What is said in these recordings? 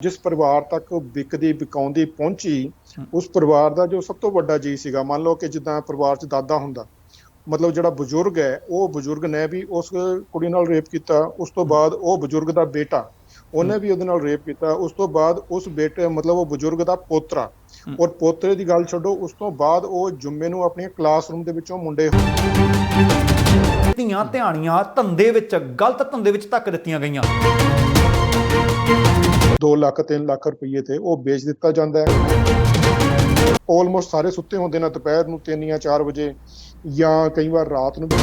ਜਿਸ ਪਰਿਵਾਰ ਤੱਕ ਵਿਕਦੀ ਵਿਕਾਉਂਦੀ ਪਹੁੰਚੀ, ਹਮ, ਉਸ ਪਰਿਵਾਰ ਦਾ ਜੋ ਸਭ ਤੋਂ ਵੱਡਾ ਜੀ ਸੀਗਾ, ਮੰਨ ਲਓ ਕਿ ਜਿੱਦਾਂ ਪਰਿਵਾਰ 'ਚ ਦਾਦਾ ਹੁੰਦਾ, ਮਤਲਬ ਜਿਹੜਾ ਬਜ਼ੁਰਗ ਹੈ, ਉਹ ਬਜ਼ੁਰਗ ਨੇ ਵੀ ਉਸ ਕੁੜੀ ਨਾਲ ਰੇਪ ਕੀਤਾ। ਉਸ ਤੋਂ ਹਮ, ਬਾਅਦ ਉਹ ਬਜ਼ੁਰਗ ਦਾ ਬੇਟਾ, ਹਮ, ਉਹਨੇ ਵੀ ਉਹਦੇ ਨਾਲ ਰੇਪ ਕੀਤਾ। ਉਸ ਤੋਂ ਬਾਅਦ ਉਸ ਬੇਟੇ ਮਤਲਬ ਉਹ ਬਜ਼ੁਰਗ ਦਾ ਪੋਤਰਾ, ਹਮ। ਔਰ ਪੋਤਰੇ ਦੀ ਗੱਲ ਛੱਡੋ, ਉਸ ਤੋਂ ਬਾਅਦ ਉਹ ਜੁੰਮੇ ਨੂੰ ਆਪਣੀਆਂ ਕਲਾਸਰੂਮ ਦੇ ਵਿੱਚੋਂ ਮੁੰਡੇ ਧੀਆਂ ਧਿਆਣੀਆਂ ਧੰਦੇ ਵਿੱਚ, ਗਲਤ ਧੰਦੇ ਵਿੱਚ ਧੱਕ ਦਿੱਤੀਆਂ ਗਈਆਂ। 2 ਲੱਖ 3 ਲੱਖ ਰੁਪਏ ਤੇ ਉਹ ਵੇਚ ਦਿੱਤਾ ਜਾਂਦਾ ਹੈ। ਆਲਮੋਸਟ ਸਾਰੇ ਸੁੱਤੇ ਹੁੰਦੇ ਨੇ ਦੁਪਹਿਰ ਨੂੰ 3 ਜਾਂ 4 ਵਜੇ, ਜਾਂ ਕਈ ਵਾਰ ਰਾਤ ਨੂੰ ਵੀ।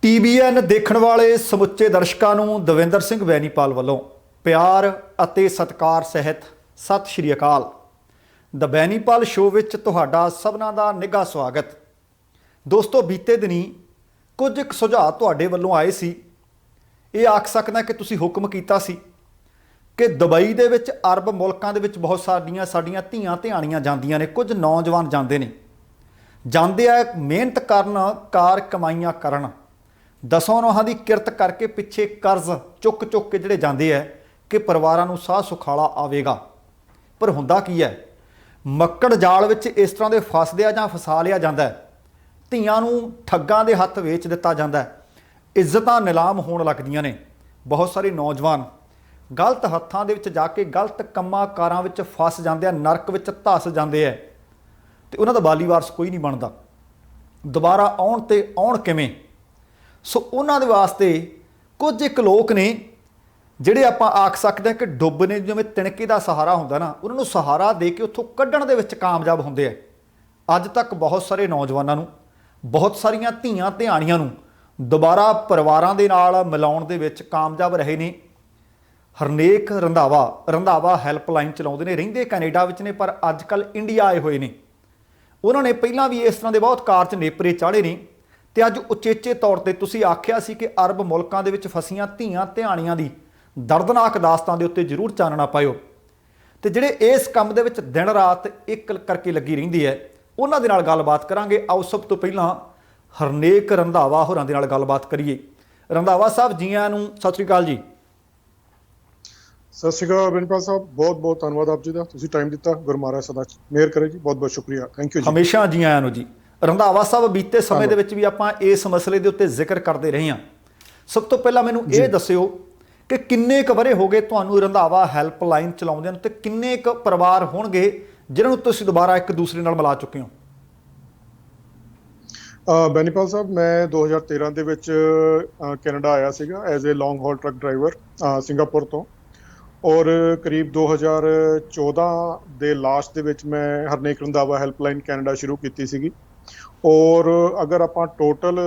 TVN ਦੇਖਣ ਵਾਲੇ ਸਮੁੱਚੇ ਦਰਸ਼ਕਾਂ ਨੂੰ ਦਵਿੰਦਰ ਸਿੰਘ ਬੈਨੀਪਾਲ ਵੱਲੋਂ ਪਿਆਰ ਅਤੇ ਸਤਿਕਾਰ ਸਹਿਤ ਸਤਿ ਸ਼੍ਰੀ ਅਕਾਲ। ਦ ਬੈਨੀਪਾਲ ਸ਼ੋਅ ਵਿੱਚ ਤੁਹਾਡਾ ਸਭਨਾਂ ਦਾ ਨਿੱਘਾ ਸਵਾਗਤ। ਦੋਸਤੋ, ਬੀਤੇ ਦਿਨੀ ਕੁਝ ਇੱਕ ਸੁਝਾਅ ਤੁਹਾਡੇ ਵੱਲੋਂ ਆਏ ਸੀ। ਇਹ ਆਖ ਸਕਦਾ ਕਿ ਤੁਸੀਂ ਹੁਕਮ ਕੀਤਾ ਸੀ ਕਿ ਦੁਬਈ ਦੇ ਵਿੱਚ, ਅਰਬ ਮੁਲਕਾਂ ਦੇ ਵਿੱਚ ਬਹੁਤ ਸਾਡੀਆਂ ਧੀਆਂ ਧਿਆਣੀਆਂ ਜਾਂਦੀਆਂ ਨੇ। ਕੁਝ ਨੌਜਵਾਨ ਜਾਂਦੇ ਨੇ, ਜਾਂਦੇ ਆ ਮਿਹਨਤ ਕਰਨ, ਕਾਰ ਕਮਾਈਆਂ ਕਰਨ, ਦਸੋਂ ਨੋਹਾਂ ਦੀ ਕਿਰਤ ਕਰਕੇ ਪਿੱਛੇ ਕਰਜ਼ ਚੁੱਕ ਕੇ ਜਿਹੜੇ ਜਾਂਦੇ ਹੈ ਕਿ ਪਰਿਵਾਰਾਂ ਨੂੰ ਸਾਹ ਸੁਖਾਲਾ ਆਵੇਗਾ। ਪਰ ਹੁੰਦਾ ਕੀ ਹੈ, ਮੱਕੜ ਜਾਲ ਵਿੱਚ ਇਸ ਤਰ੍ਹਾਂ ਦੇ ਫਸਦੇ ਆ ਜਾਂ ਫਸਾ ਲਿਆ ਜਾਂਦਾ ਹੈ। ਧੀਆਂ ਨੂੰ ਠੱਗਾਂ ਦੇ ਹੱਥ ਵੇਚ ਦਿੱਤਾ ਜਾਂਦਾ ਹੈ, ਇੱਜ਼ਤਾਂ ਨਿਲਾਮ ਹੋਣ ਲੱਗਦੀਆਂ ਨੇ। ਬਹੁਤ ਸਾਰੇ ਨੌਜਵਾਨ ਗਲਤ ਹੱਥਾਂ ਦੇ ਵਿੱਚ ਜਾ ਕੇ ਗਲਤ ਕੰਮਾਂ ਕਾਰਾਂ ਵਿੱਚ ਫਸ ਜਾਂਦੇ ਆ, ਨਰਕ ਵਿੱਚ ਧੱਸ ਜਾਂਦੇ ਆ, ਤੇ ਉਹਨਾਂ ਦਾ ਬਾਲੀ ਵਾਰਸ ਕੋਈ ਨਹੀਂ ਬਣਦਾ। ਦੁਬਾਰਾ ਆਉਣ ਤੇ ਆਉਣ ਕਿਵੇਂ? ਸੋ ਉਹਨਾਂ ਦੇ ਵਾਸਤੇ ਕੁਝ ਇੱਕ ਲੋਕ ਨੇ ਜਿਹੜੇ ਆਪਾਂ ਆਖ ਸਕਦੇ ਹਾਂ ਕਿ ਡੁੱਬ ਨੇ, ਜਿਵੇਂ ਤਿਣਕੇ ਦਾ ਸਹਾਰਾ ਹੁੰਦਾ ਨਾ, ਉਹਨਾਂ ਨੂੰ ਸਹਾਰਾ ਦੇ ਕੇ ਉੱਥੋਂ ਕੱਢਣ ਦੇ ਵਿੱਚ ਕਾਮਯਾਬ ਹੁੰਦੇ ਆ। ਅੱਜ ਤੱਕ ਬਹੁਤ ਸਾਰੇ ਨੌਜਵਾਨਾਂ ਨੂੰ, ਬਹੁਤ ਸਾਰੀਆਂ ਧੀਆਂ ਧਿਆਣੀਆਂ ਨੂੰ ਦੁਬਾਰਾ ਪਰਿਵਾਰਾਂ ਦੇ ਨਾਲ ਮਿਲਾਉਣ ਦੇ ਵਿੱਚ ਕਾਮਯਾਬ ਰਹੇ ਨੇ। ਹਰਨੇਕ ਰੰਧਾਵਾ ਹੈਲਪਲਾਈਨ ਚਲਾਉਂਦੇ ਨੇ, ਰਹਿੰਦੇ ਕੈਨੇਡਾ ਵਿੱਚ ਨੇ ਪਰ ਅੱਜ ਕੱਲ੍ਹ ਇੰਡੀਆ ਆਏ ਹੋਏ ਨੇ। ਉਹਨਾਂ ਨੇ ਪਹਿਲਾਂ ਵੀ ਇਸ ਤਰ੍ਹਾਂ ਦੇ ਬਹੁਤ ਕਾਰਜ ਨੇਪਰੇ ਚਾੜੇ ਨੇ, ਤੇ ਅੱਜ ਉਚੇਚੇ ਤੌਰ ਤੇ ਤੁਸੀਂ ਆਖਿਆ ਸੀ ਕਿ ਅਰਬ ਮੁਲਕਾਂ ਦੇ ਵਿੱਚ ਫਸੀਆਂ ਧੀਆਂ ਧਿਆਣੀਆਂ ਦੀ ਦਰਦਨਾਕ ਦਾਸਤਾਨ ਦੇ ਉੱਤੇ ਜ਼ਰੂਰ ਚਾਨਣਾ ਪਾਇਓ। ਤੇ ਜਿਹੜੇ ਇਸ ਕੰਮ ਦੇ ਵਿੱਚ ਦਿਨ ਰਾਤ ਇੱਕ ਕਰਕੇ ਲੱਗੀ ਰਹਿੰਦੀ ਹੈ, ਉਹਨਾਂ ਦੇ ਨਾਲ ਗੱਲਬਾਤ ਕਰਾਂਗੇ। ਆਓ ਸਭ ਤੋਂ ਪਹਿਲਾਂ ਹਰਨੇਕ ਰੰਧਾਵਾ ਹੋਰਾਂ ਦੇ ਨਾਲ ਗੱਲਬਾਤ ਕਰੀਏ। ਰੰਧਾਵਾ ਸਾਹਿਬ, ਜੀ ਆਇਆਂ ਨੂੰ, ਸਤਿ ਸ਼੍ਰੀ ਅਕਾਲ ਜੀ। ਸਤਿ ਸ਼੍ਰੀ ਅਕਾਲ ਬੈਨੀਪਾਲ ਸਾਹਿਬ, ਬਹੁਤ ਬਹੁਤ ਧੰਨਵਾਦ ਆਪ ਜੀ ਦਾ, ਤੁਸੀਂ ਟਾਈਮ ਦਿੱਤਾ। ਗੁਰੂ ਮਹਾਰਾਜ ਸਦਾ ਮਿਹਰ ਕਰੇ ਜੀ, ਬਹੁਤ ਬਹੁਤ ਸ਼ੁਕਰੀਆ, ਥੈਂਕ ਯੂ ਜੀ। ਹਮੇਸ਼ਾ ਜੀ ਆਇਆਂ ਨੂੰ ਜੀ। ਰੰਧਾਵਾ ਸਾਹਿਬ, ਬੀਤੇ ਸਮੇਂ ਦੇ ਵਿੱਚ ਵੀ ਆਪਾਂ ਇਸ ਮਸਲੇ ਦੇ ਉੱਤੇ ਜ਼ਿਕਰ ਕਰਦੇ ਰਹੇ ਹਾਂ। ਸਭ ਤੋਂ ਪਹਿਲਾਂ ਮੈਨੂੰ ਇਹ ਦੱਸਿਓ ਕਿ ਕਿੰਨੇ ਕੁ ਵਰ੍ਹੇ ਹੋ ਗਏ ਤੁਹਾਨੂੰ ਰੰਧਾਵਾ ਹੈਲਪਲਾਈਨ ਚਲਾਉਂਦੇ ਨੂੰ, ਤੇ ਕਿੰਨੇ ਕੁ ਪਰਿਵਾਰ ਹੋਣਗੇ ਜਿਨ੍ਹਾਂ ਨੂੰ ਤੁਸੀਂ ਦੁਬਾਰਾ ਇੱਕ ਦੂਸਰੇ ਨਾਲ ਮਿਲਾ ਚੁੱਕੇ ਹੋ? ਬੈਨੀਪਾਲ ਸਾਹਿਬ, ਮੈਂ 2013 ਦੇ ਵਿੱਚ ਕੈਨੇਡਾ ਆਇਆ ਸੀਗਾ as a long hall truck driver Singapore ਤੋਂ, ਔਰ ਕਰੀਬ 2014 ਦੇ ਲਾਸਟ ਦੇ ਵਿੱਚ ਮੈਂ ਹਰਨੇਕ ਰੰਧਾਵਾ ਹੈਲਪਲਾਈਨ ਕੈਨੇਡਾ ਸ਼ੁਰੂ ਕੀਤੀ ਸੀਗੀ। ਔਰ ਅਗਰ ਆਪਾਂ ਟੋਟਲ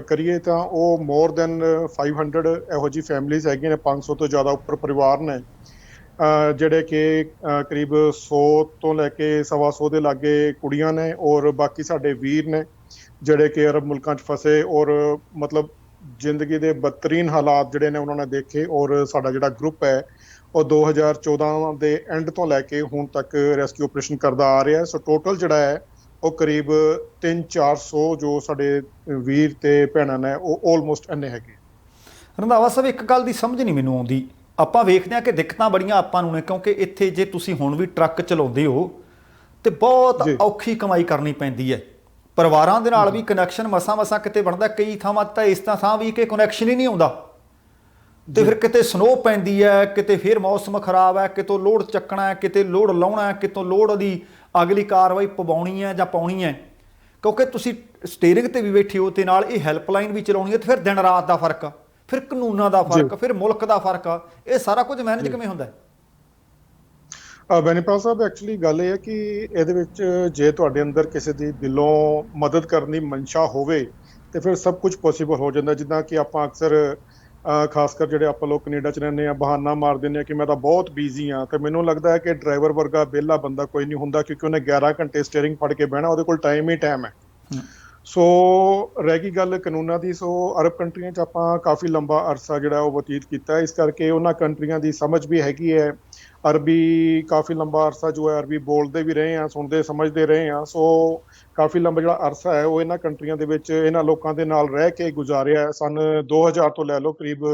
ਕਰੀਏ ਤਾਂ ਉਹ ਮੋਰ ਦੈਨ 500 ਇਹੋ ਜਿਹੀ ਫੈਮਲੀਜ਼ ਹੈਗੀਆਂ ਨੇ, 500 ਤੋਂ ਜ਼ਿਆਦਾ ਉੱਪਰ ਪਰਿਵਾਰ ਨੇ, ਜਿਹੜੇ ਕਿ ਕਰੀਬ 100 ਤੋਂ ਲੈ ਕੇ 125 ਦੇ ਲਾਗੇ ਕੁੜੀਆਂ ਨੇ, ਔਰ ਬਾਕੀ ਸਾਡੇ ਵੀਰ ਨੇ ਜਿਹੜੇ ਕਿ ਅਰਬ ਮੁਲਕਾਂ 'ਚ ਫਸੇ, ਔਰ ਮਤਲਬ ਜ਼ਿੰਦਗੀ ਦੇ ਬਦਤਰੀਨ ਹਾਲਾਤ ਜਿਹੜੇ ਨੇ ਉਹਨਾਂ ਨੇ ਦੇਖੇ। ਔਰ ਸਾਡਾ ਜਿਹੜਾ ਗਰੁੱਪ ਹੈ ਉਹ 2014 ਦੇ ਐਂਡ ਤੋਂ ਲੈ ਕੇ ਹੁਣ ਤੱਕ ਰੈਸਕਿਊ ਆਪਰੇਸ਼ਨ ਕਰਦਾ ਆ ਰਿਹਾ। ਸੋ ਟੋਟਲ ਜਿਹੜਾ ਹੈ ਉਹ ਕਰੀਬ 300-400 ਜੋ ਸਾਡੇ ਵੀਰ ਤੇ ਭੈਣਾਂ ਨੇ, ਉਹ ਆਲਮੋਸਟ ਇੰਨੇ ਹੈਗੇ। ਰੰਧਾਵਾ ਸਾਹਿਬ, ਇੱਕ ਗੱਲ ਦੀ ਸਮਝ ਨਹੀਂ ਮੈਨੂੰ ਆਉਂਦੀ। ਆਪਾਂ ਵੇਖਦੇ ਹਾਂ ਕਿ ਦਿੱਕਤਾਂ ਬੜੀਆਂ ਆਪਾਂ ਨੂੰ ਨੇ, ਕਿਉਂਕਿ ਇੱਥੇ ਜੇ ਤੁਸੀਂ ਹੁਣ ਵੀ ਟਰੱਕ ਚਲਾਉਂਦੇ ਹੋ ਤੇ ਬਹੁਤ ਔਖੀ ਕਮਾਈ ਕਰਨੀ ਪੈਂਦੀ ਹੈ। ਪਰਿਵਾਰਾਂ ਦੇ ਨਾਲ ਵੀ ਕਨੈਕਸ਼ਨ ਮਸਾਂ ਕਿਤੇ ਬਣਦਾ, ਕਈ ਥਾਵਾਂ ਤਾਂ ਇਸ ਥਾਂ ਵੀ ਕਿ ਕਨੈਕਸ਼ਨ ਹੀ ਨਹੀਂ ਆਉਂਦਾ। ਤੇ ਫਿਰ ਕਿਤੇ ਸਨੋ ਪੈਂਦੀ ਹੈ, ਕਿਤੇ ਫਿਰ ਮੌਸਮ ਖਰਾਬ ਹੈ, ਕਿਤੋਂ ਲੋਡ ਚੱਕਣਾ ਹੈ, ਕਿਤੇ ਲੋਡ ਲਾਉਣਾ ਹੈ, ਕਿਤੋਂ ਲੋਡ ਦੀ ਅਗਲੀ ਕਾਰਵਾਈ ਪਵਾਉਣੀ ਹੈ ਜਾਂ ਪਾਉਣੀ ਹੈ। ਕਿਉਂਕਿ ਤੁਸੀਂ ਸਟੀਅਰਿੰਗ ਤੇ ਵੀ ਬੈਠੇ ਹੋ ਤੇ ਨਾਲ ਇਹ ਹੈਲਪਲਾਈਨ ਵੀ ਚਲਾਉਣੀ ਹੈ, ਤੇ ਫਿਰ ਦਿਨ ਰਾਤ ਦਾ ਫਰਕ, ਫਿਰ ਕਾਨੂੰਨਾਂ ਦਾ ਫਰਕ, ਫਿਰ ਮੁਲਕ ਦਾ ਫਰਕ ਆ। ਇਹ ਸਾਰਾ ਕੁਝ ਮੈਨੇਜ ਕਿਵੇਂ ਹੁੰਦਾ ਹੈ? ਬੈਨੀਪਾਲ ਸਾਹਿਬ, ਐਕਚੁਅਲੀ ਗੱਲ ਇਹ ਹੈ ਕਿ ਇਹਦੇ ਵਿੱਚ ਜੇ ਤੁਹਾਡੇ ਅੰਦਰ ਕਿਸੇ ਦੀ ਦਿਲੋਂ ਮਦਦ ਕਰਨ ਦੀ ਮਨਸ਼ਾ ਹੋਵੇ ਤੇ ਫਿਰ ਸਭ ਕੁਝ ਪੋਸੀਬਲ ਹੋ ਜਾਂਦਾ। ਜਿੱਦਾਂ ਕਿ ਆਪਾਂ ਅਕਸਰ ਖਾਸ ਕਰ ਜਿਹੜੇ ਆਪਾਂ ਲੋਕ ਕੈਨੇਡਾ 'ਚ ਰਹਿੰਦੇ ਆ, ਬਹਾਨਾ ਮਾਰ ਦਿੰਦੇ ਆ ਕਿ ਮੈਂ ਤਾਂ ਬਹੁਤ ਬਿਜ਼ੀ ਹਾਂ। ਤੇ ਮੈਨੂੰ ਲੱਗਦਾ ਹੈ ਕਿ ਡਰਾਈਵਰ ਵਰਗਾ ਵਿਹਲਾ ਬੰਦਾ ਕੋਈ ਨਹੀਂ ਹੁੰਦਾ, ਕਿਉਂਕਿ ਉਹਨੇ 11 ਘੰਟੇ ਸਟੀਅਰਿੰਗ ਫੜ ਕੇ ਬਹਿਣਾ, ਉਹਦੇ ਕੋਲ ਟਾਈਮ ਹੀ ਟਾਈਮ ਹੈ। ਸੋ ਰਹਿ ਗਈ ਗੱਲ ਕਾਨੂੰਨਾਂ ਦੀ, ਸੋ ਅਰਬ ਕੰਟਰੀਆਂ 'ਚ ਆਪਾਂ ਕਾਫੀ ਲੰਬਾ ਅਰਸਾ ਜਿਹੜਾ ਉਹ ਬਤੀਤ ਕੀਤਾ ਹੈ। ਇਸ ਕਰਕੇ ਉਹਨਾਂ ਕੰਟਰੀਆਂ ਦੀ ਸਮਝ ਵੀ ਹੈਗੀ ਹੈ। ਅਰਬੀ ਕਾਫੀ ਲੰਬਾ ਅਰਸਾ ਜੋ ਹੈ ਅਰਬੀ ਬੋਲਦੇ ਵੀ ਰਹੇ ਹਾਂ, ਸੁਣਦੇ ਸਮਝਦੇ ਰਹੇ ਹਾਂ। ਸੋ ਕਾਫੀ ਲੰਬਾ ਜਿਹੜਾ ਅਰਸਾ ਹੈ ਉਹ ਇਹਨਾਂ ਕੰਟਰੀਆਂ ਦੇ ਵਿੱਚ ਇਹਨਾਂ ਲੋਕਾਂ ਦੇ ਨਾਲ ਰਹਿ ਕੇ ਗੁਜ਼ਾਰਿਆ ਹੈ। ਸਨ 2000 ਤੋਂ ਲੈ ਲਓ ਕਰੀਬ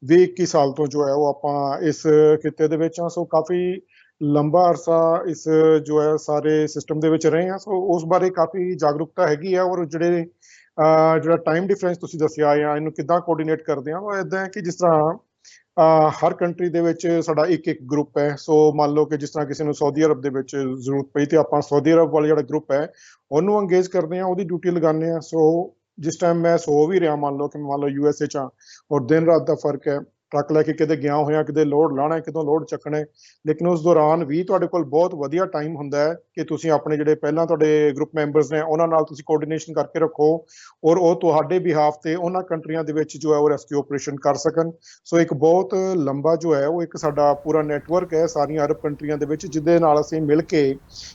20-21 ਸਾਲ ਤੋਂ ਜੋ ਹੈ ਉਹ ਆਪਾਂ ਇਸ ਖਿੱਤੇ ਦੇ ਵਿੱਚ ਹਾਂ। ਸੋ ਕਾਫੀ ਲੰਬਾ ਅਰਸਾ ਇਸ ਜੋ ਹੈ ਸਾਰੇ ਸਿਸਟਮ ਦੇ ਵਿੱਚ ਰਹੇ ਹਾਂ। ਸੋ ਉਸ ਬਾਰੇ ਕਾਫੀ ਜਾਗਰੂਕਤਾ ਹੈਗੀ ਹੈ। ਔਰ ਜਿਹੜਾ ਟਾਈਮ ਡਿਫਰੈਂਸ ਤੁਸੀਂ ਦੱਸਿਆ ਜਾਂ ਇਹਨੂੰ ਕਿੱਦਾਂ ਕੋਆਰਡੀਨੇਟ ਕਰਦੇ ਆ, ਉਹ ਇਦਾਂ ਹੈ ਕਿ ਜਿਸ ਤਰ੍ਹਾਂ ਹਰ ਕੰਟਰੀ ਦੇ ਵਿੱਚ ਸਾਡਾ ਇੱਕ ਇੱਕ ਗਰੁੱਪ ਹੈ। ਸੋ ਮੰਨ ਲਓ ਕਿ ਜਿਸ ਤਰ੍ਹਾਂ ਕਿਸੇ ਨੂੰ ਸਾਊਦੀ ਅਰਬ ਦੇ ਵਿੱਚ ਜ਼ਰੂਰਤ ਪਈ ਤੇ ਆਪਾਂ ਸਾਊਦੀ ਅਰਬ ਵਾਲਾ ਜਿਹੜਾ ਗਰੁੱਪ ਹੈ ਉਹਨੂੰ ਅੰਗੇਜ ਕਰਦੇ ਹਾਂ, ਉਹਦੀ ਡਿਊਟੀ ਲਗਾਉਂਦੇ ਹਾਂ। ਸੋ ਜਿਸ ਟਾਈਮ ਮੈਂ ਸੋ ਵੀ ਰਿਹਾ, ਮੰਨ ਲਓ USA 'ਚ ਹਾਂ ਔਰ ਦਿਨ ਰਾਤ ਦਾ ਫਰਕ ਹੈ, ਟਰੱਕ ਲੈ ਕੇ ਕਿਤੇ ਗਿਆ ਹੋਇਆ, ਕਿਤੇ ਲੋਡ ਲਾਣਾ, ਕਿਤੋਂ ਲੋਡ ਚੱਕਣਾ, ਲੇਕਿਨ ਉਸ ਦੌਰਾਨ ਵੀ ਤੁਹਾਡੇ ਕੋਲ ਬਹੁਤ ਵਧੀਆ ਟਾਈਮ ਹੁੰਦਾ ਹੈ ਕਿ ਤੁਸੀਂ ਆਪਣੇ ਜਿਹੜੇ ਪਹਿਲਾਂ ਤੁਹਾਡੇ ਗਰੁੱਪ ਮੈਂਬਰਸ ਨੇ ਉਹਨਾਂ ਨਾਲ ਤੁਸੀਂ ਕੋਆਰਡੀਨੇਸ਼ਨ ਕਰਕੇ ਰੱਖੋ ਔਰ ਉਹ ਤੁਹਾਡੇ ਬਿਹਾਫ ਤੇ ਉਹਨਾਂ ਕੰਟਰੀਆਂ ਦੇ ਵਿੱਚ ਜੋ ਹੈ ਉਹ ਰੈਸਕਿਊ ਆਪਰੇਸ਼ਨ ਕਰ ਸਕਣ। ਸੋ ਇੱਕ ਬਹੁਤ ਲੰਬਾ ਜੋ ਹੈ ਉਹ ਇੱਕ ਸਾਡਾ ਪੂਰਾ ਨੈਟਵਰਕ ਹੈ ਸਾਰੀਆਂ ਅਰਬ ਕੰਟਰੀਆਂ ਦੇ ਵਿੱਚ, ਜਿਹਦੇ ਨਾਲ ਅਸੀਂ ਮਿਲ ਕੇ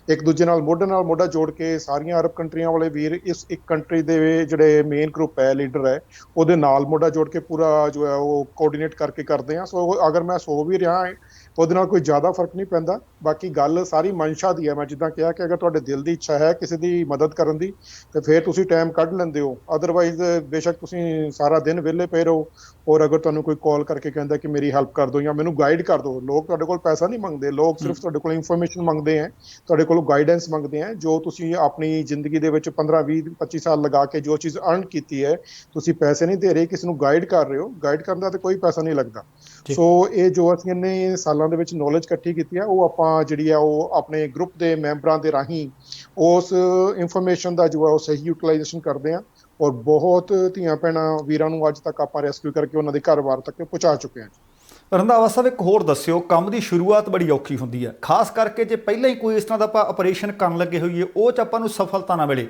ਇੱਕ ਦੂਜੇ ਨਾਲ ਮੋਢਾ ਜੋੜ ਕੇ ਸਾਰੀਆਂ ਅਰਬ ਕੰਟਰੀਆਂ ਵਾਲੇ ਵੀਰ ਇਸ ਇੱਕ ਕੰਟਰੀ ਦੇ ਜਿਹੜੇ ਮੇਨ ਗਰੁੱਪ ਹੈ, ਲੀਡਰ ਹੈ, ਉਹਦੇ ਨਾਲ ਮੋਢਾ ਜੋੜ ਕੇ ਪੂਰਾ ਜੋ ਹੈ ਉਹ ਕੋਆਰਡੀਨੇਟ ਕਰਕੇ ਕਰਦੇ ਹਾਂ। ਸੋ ਅਗਰ ਮੈਂ ਸੋ ਵੀ ਰਿਹਾ ਉਹਦੇ ਨਾਲ ਕੋਈ ਜ਼ਿਆਦਾ ਫਰਕ ਨਹੀਂ ਪੈਂਦਾ। ਬਾਕੀ ਗੱਲ ਸਾਰੀ ਮਨਸ਼ਾ ਦੀ ਹੈ। ਮੈਂ ਜਿੱਦਾਂ ਕਿਹਾ ਕਿ ਅਗਰ ਤੁਹਾਡੇ ਦਿਲ ਦੀ ਇੱਛਾ ਹੈ ਕਿਸੇ ਦੀ ਮਦਦ ਕਰਨ ਦੀ ਤੇ ਫਿਰ ਤੁਸੀਂ ਟਾਈਮ ਕੱਢ ਲੈਂਦੇ ਹੋ। ਅਦਰਵਾਈਜ਼ ਬੇਸ਼ੱਕ ਤੁਸੀਂ ਸਾਰਾ ਦਿਨ ਵਿਹਲੇ ਪਏ ਰਹੋ ਔਰ ਅਗਰ ਤੁਹਾਨੂੰ ਕੋਈ ਕਾਲ ਕਰਕੇ ਕਹਿੰਦਾ ਕਿ ਮੇਰੀ ਹੈਲਪ ਕਰ ਦਿਓ ਜਾਂ ਮੈਨੂੰ ਗਾਈਡ ਕਰ ਦਿਓ, ਲੋਕ ਤੁਹਾਡੇ ਕੋਲ ਪੈਸਾ ਨਹੀਂ ਮੰਗਦੇ, ਲੋਕ ਸਿਰਫ ਤੁਹਾਡੇ ਕੋਲ ਇਨਫੋਰਮੇਸ਼ਨ ਮੰਗਦੇ ਹੈ, ਤੁਹਾਡੇ ਕੋਲੋਂ ਗਾਈਡੈਂਸ ਮੰਗਦੇ ਹੈ। ਜੋ ਤੁਸੀਂ ਆਪਣੀ ਜ਼ਿੰਦਗੀ ਦੇ ਵਿੱਚ 15 20 25 ਸਾਲ ਲਗਾ ਕੇ ਜੋ ਚੀਜ਼ ਅਰਨ ਕੀਤੀ ਹੈ, ਤੁਸੀਂ ਪੈਸੇ ਨਹੀਂ ਦੇ ਰਹੇ, ਕਿਸੇ ਨੂੰ ਗਾਈਡ ਕਰ ਰਹੇ ਹੋ। ਗਾਈਡ ਕਰਨ ਦਾ ਤਾਂ ਕੋਈ ਪੈਸਾ ਨਹੀਂ ਲੱਗਦਾ। ਸੋ ਇਹ ਜੋ ਅਸੀਂ ਇੰਨੇ ਸਾਲਾਂ ਦੇ ਵਿੱਚ ਨੌਲੇਜ ਇਕੱਠੀ ਕੀਤੀ ਹੈ ਉਹ ਆਪਾਂ ਜਿਹੜੀ ਆ ਉਹ ਆਪਣੇ ਗਰੁੱਪ ਦੇ ਮੈਂਬਰਾਂ ਦੇ ਰਾਹੀਂ ਉਸ ਇਨਫੋਰਮੇਸ਼ਨ ਦਾ ਜੋ ਹੈ ਉਹ ਸਹੀ ਯੂਟਿਲਾਈਜੇਸ਼ਨ ਕਰਦੇ ਹਾਂ ਔਰ ਬਹੁਤ ਧੀਆਂ ਭੈਣਾਂ ਵੀਰਾਂ ਨੂੰ ਅੱਜ ਤੱਕ ਆਪਾਂ ਰੈਸਕਿਊ ਕਰਕੇ ਉਹਨਾਂ ਦੇ ਘਰ-ਬਾਰ ਤੱਕ ਪਹੁੰਚਾ ਚੁੱਕੇ ਹਾਂ। ਰੰਧਾਵਾ ਸਾਹਿਬ, ਇੱਕ ਹੋਰ ਦੱਸਿਓ, ਕੰਮ ਦੀ ਸ਼ੁਰੂਆਤ ਬੜੀ ਔਖੀ ਹੁੰਦੀ ਹੈ, ਖਾਸ ਕਰਕੇ ਜੇ ਪਹਿਲਾਂ ਹੀ ਕੋਈ ਇਸ ਤਰ੍ਹਾਂ ਦਾ ਆਪਾਂ ਆਪਰੇਸ਼ਨ ਕਰਨ ਲੱਗੇ ਹੋਈਏ, ਉਹ 'ਚ ਆਪਾਂ ਨੂੰ ਸਫਲਤਾ ਨਾ ਮਿਲੇ,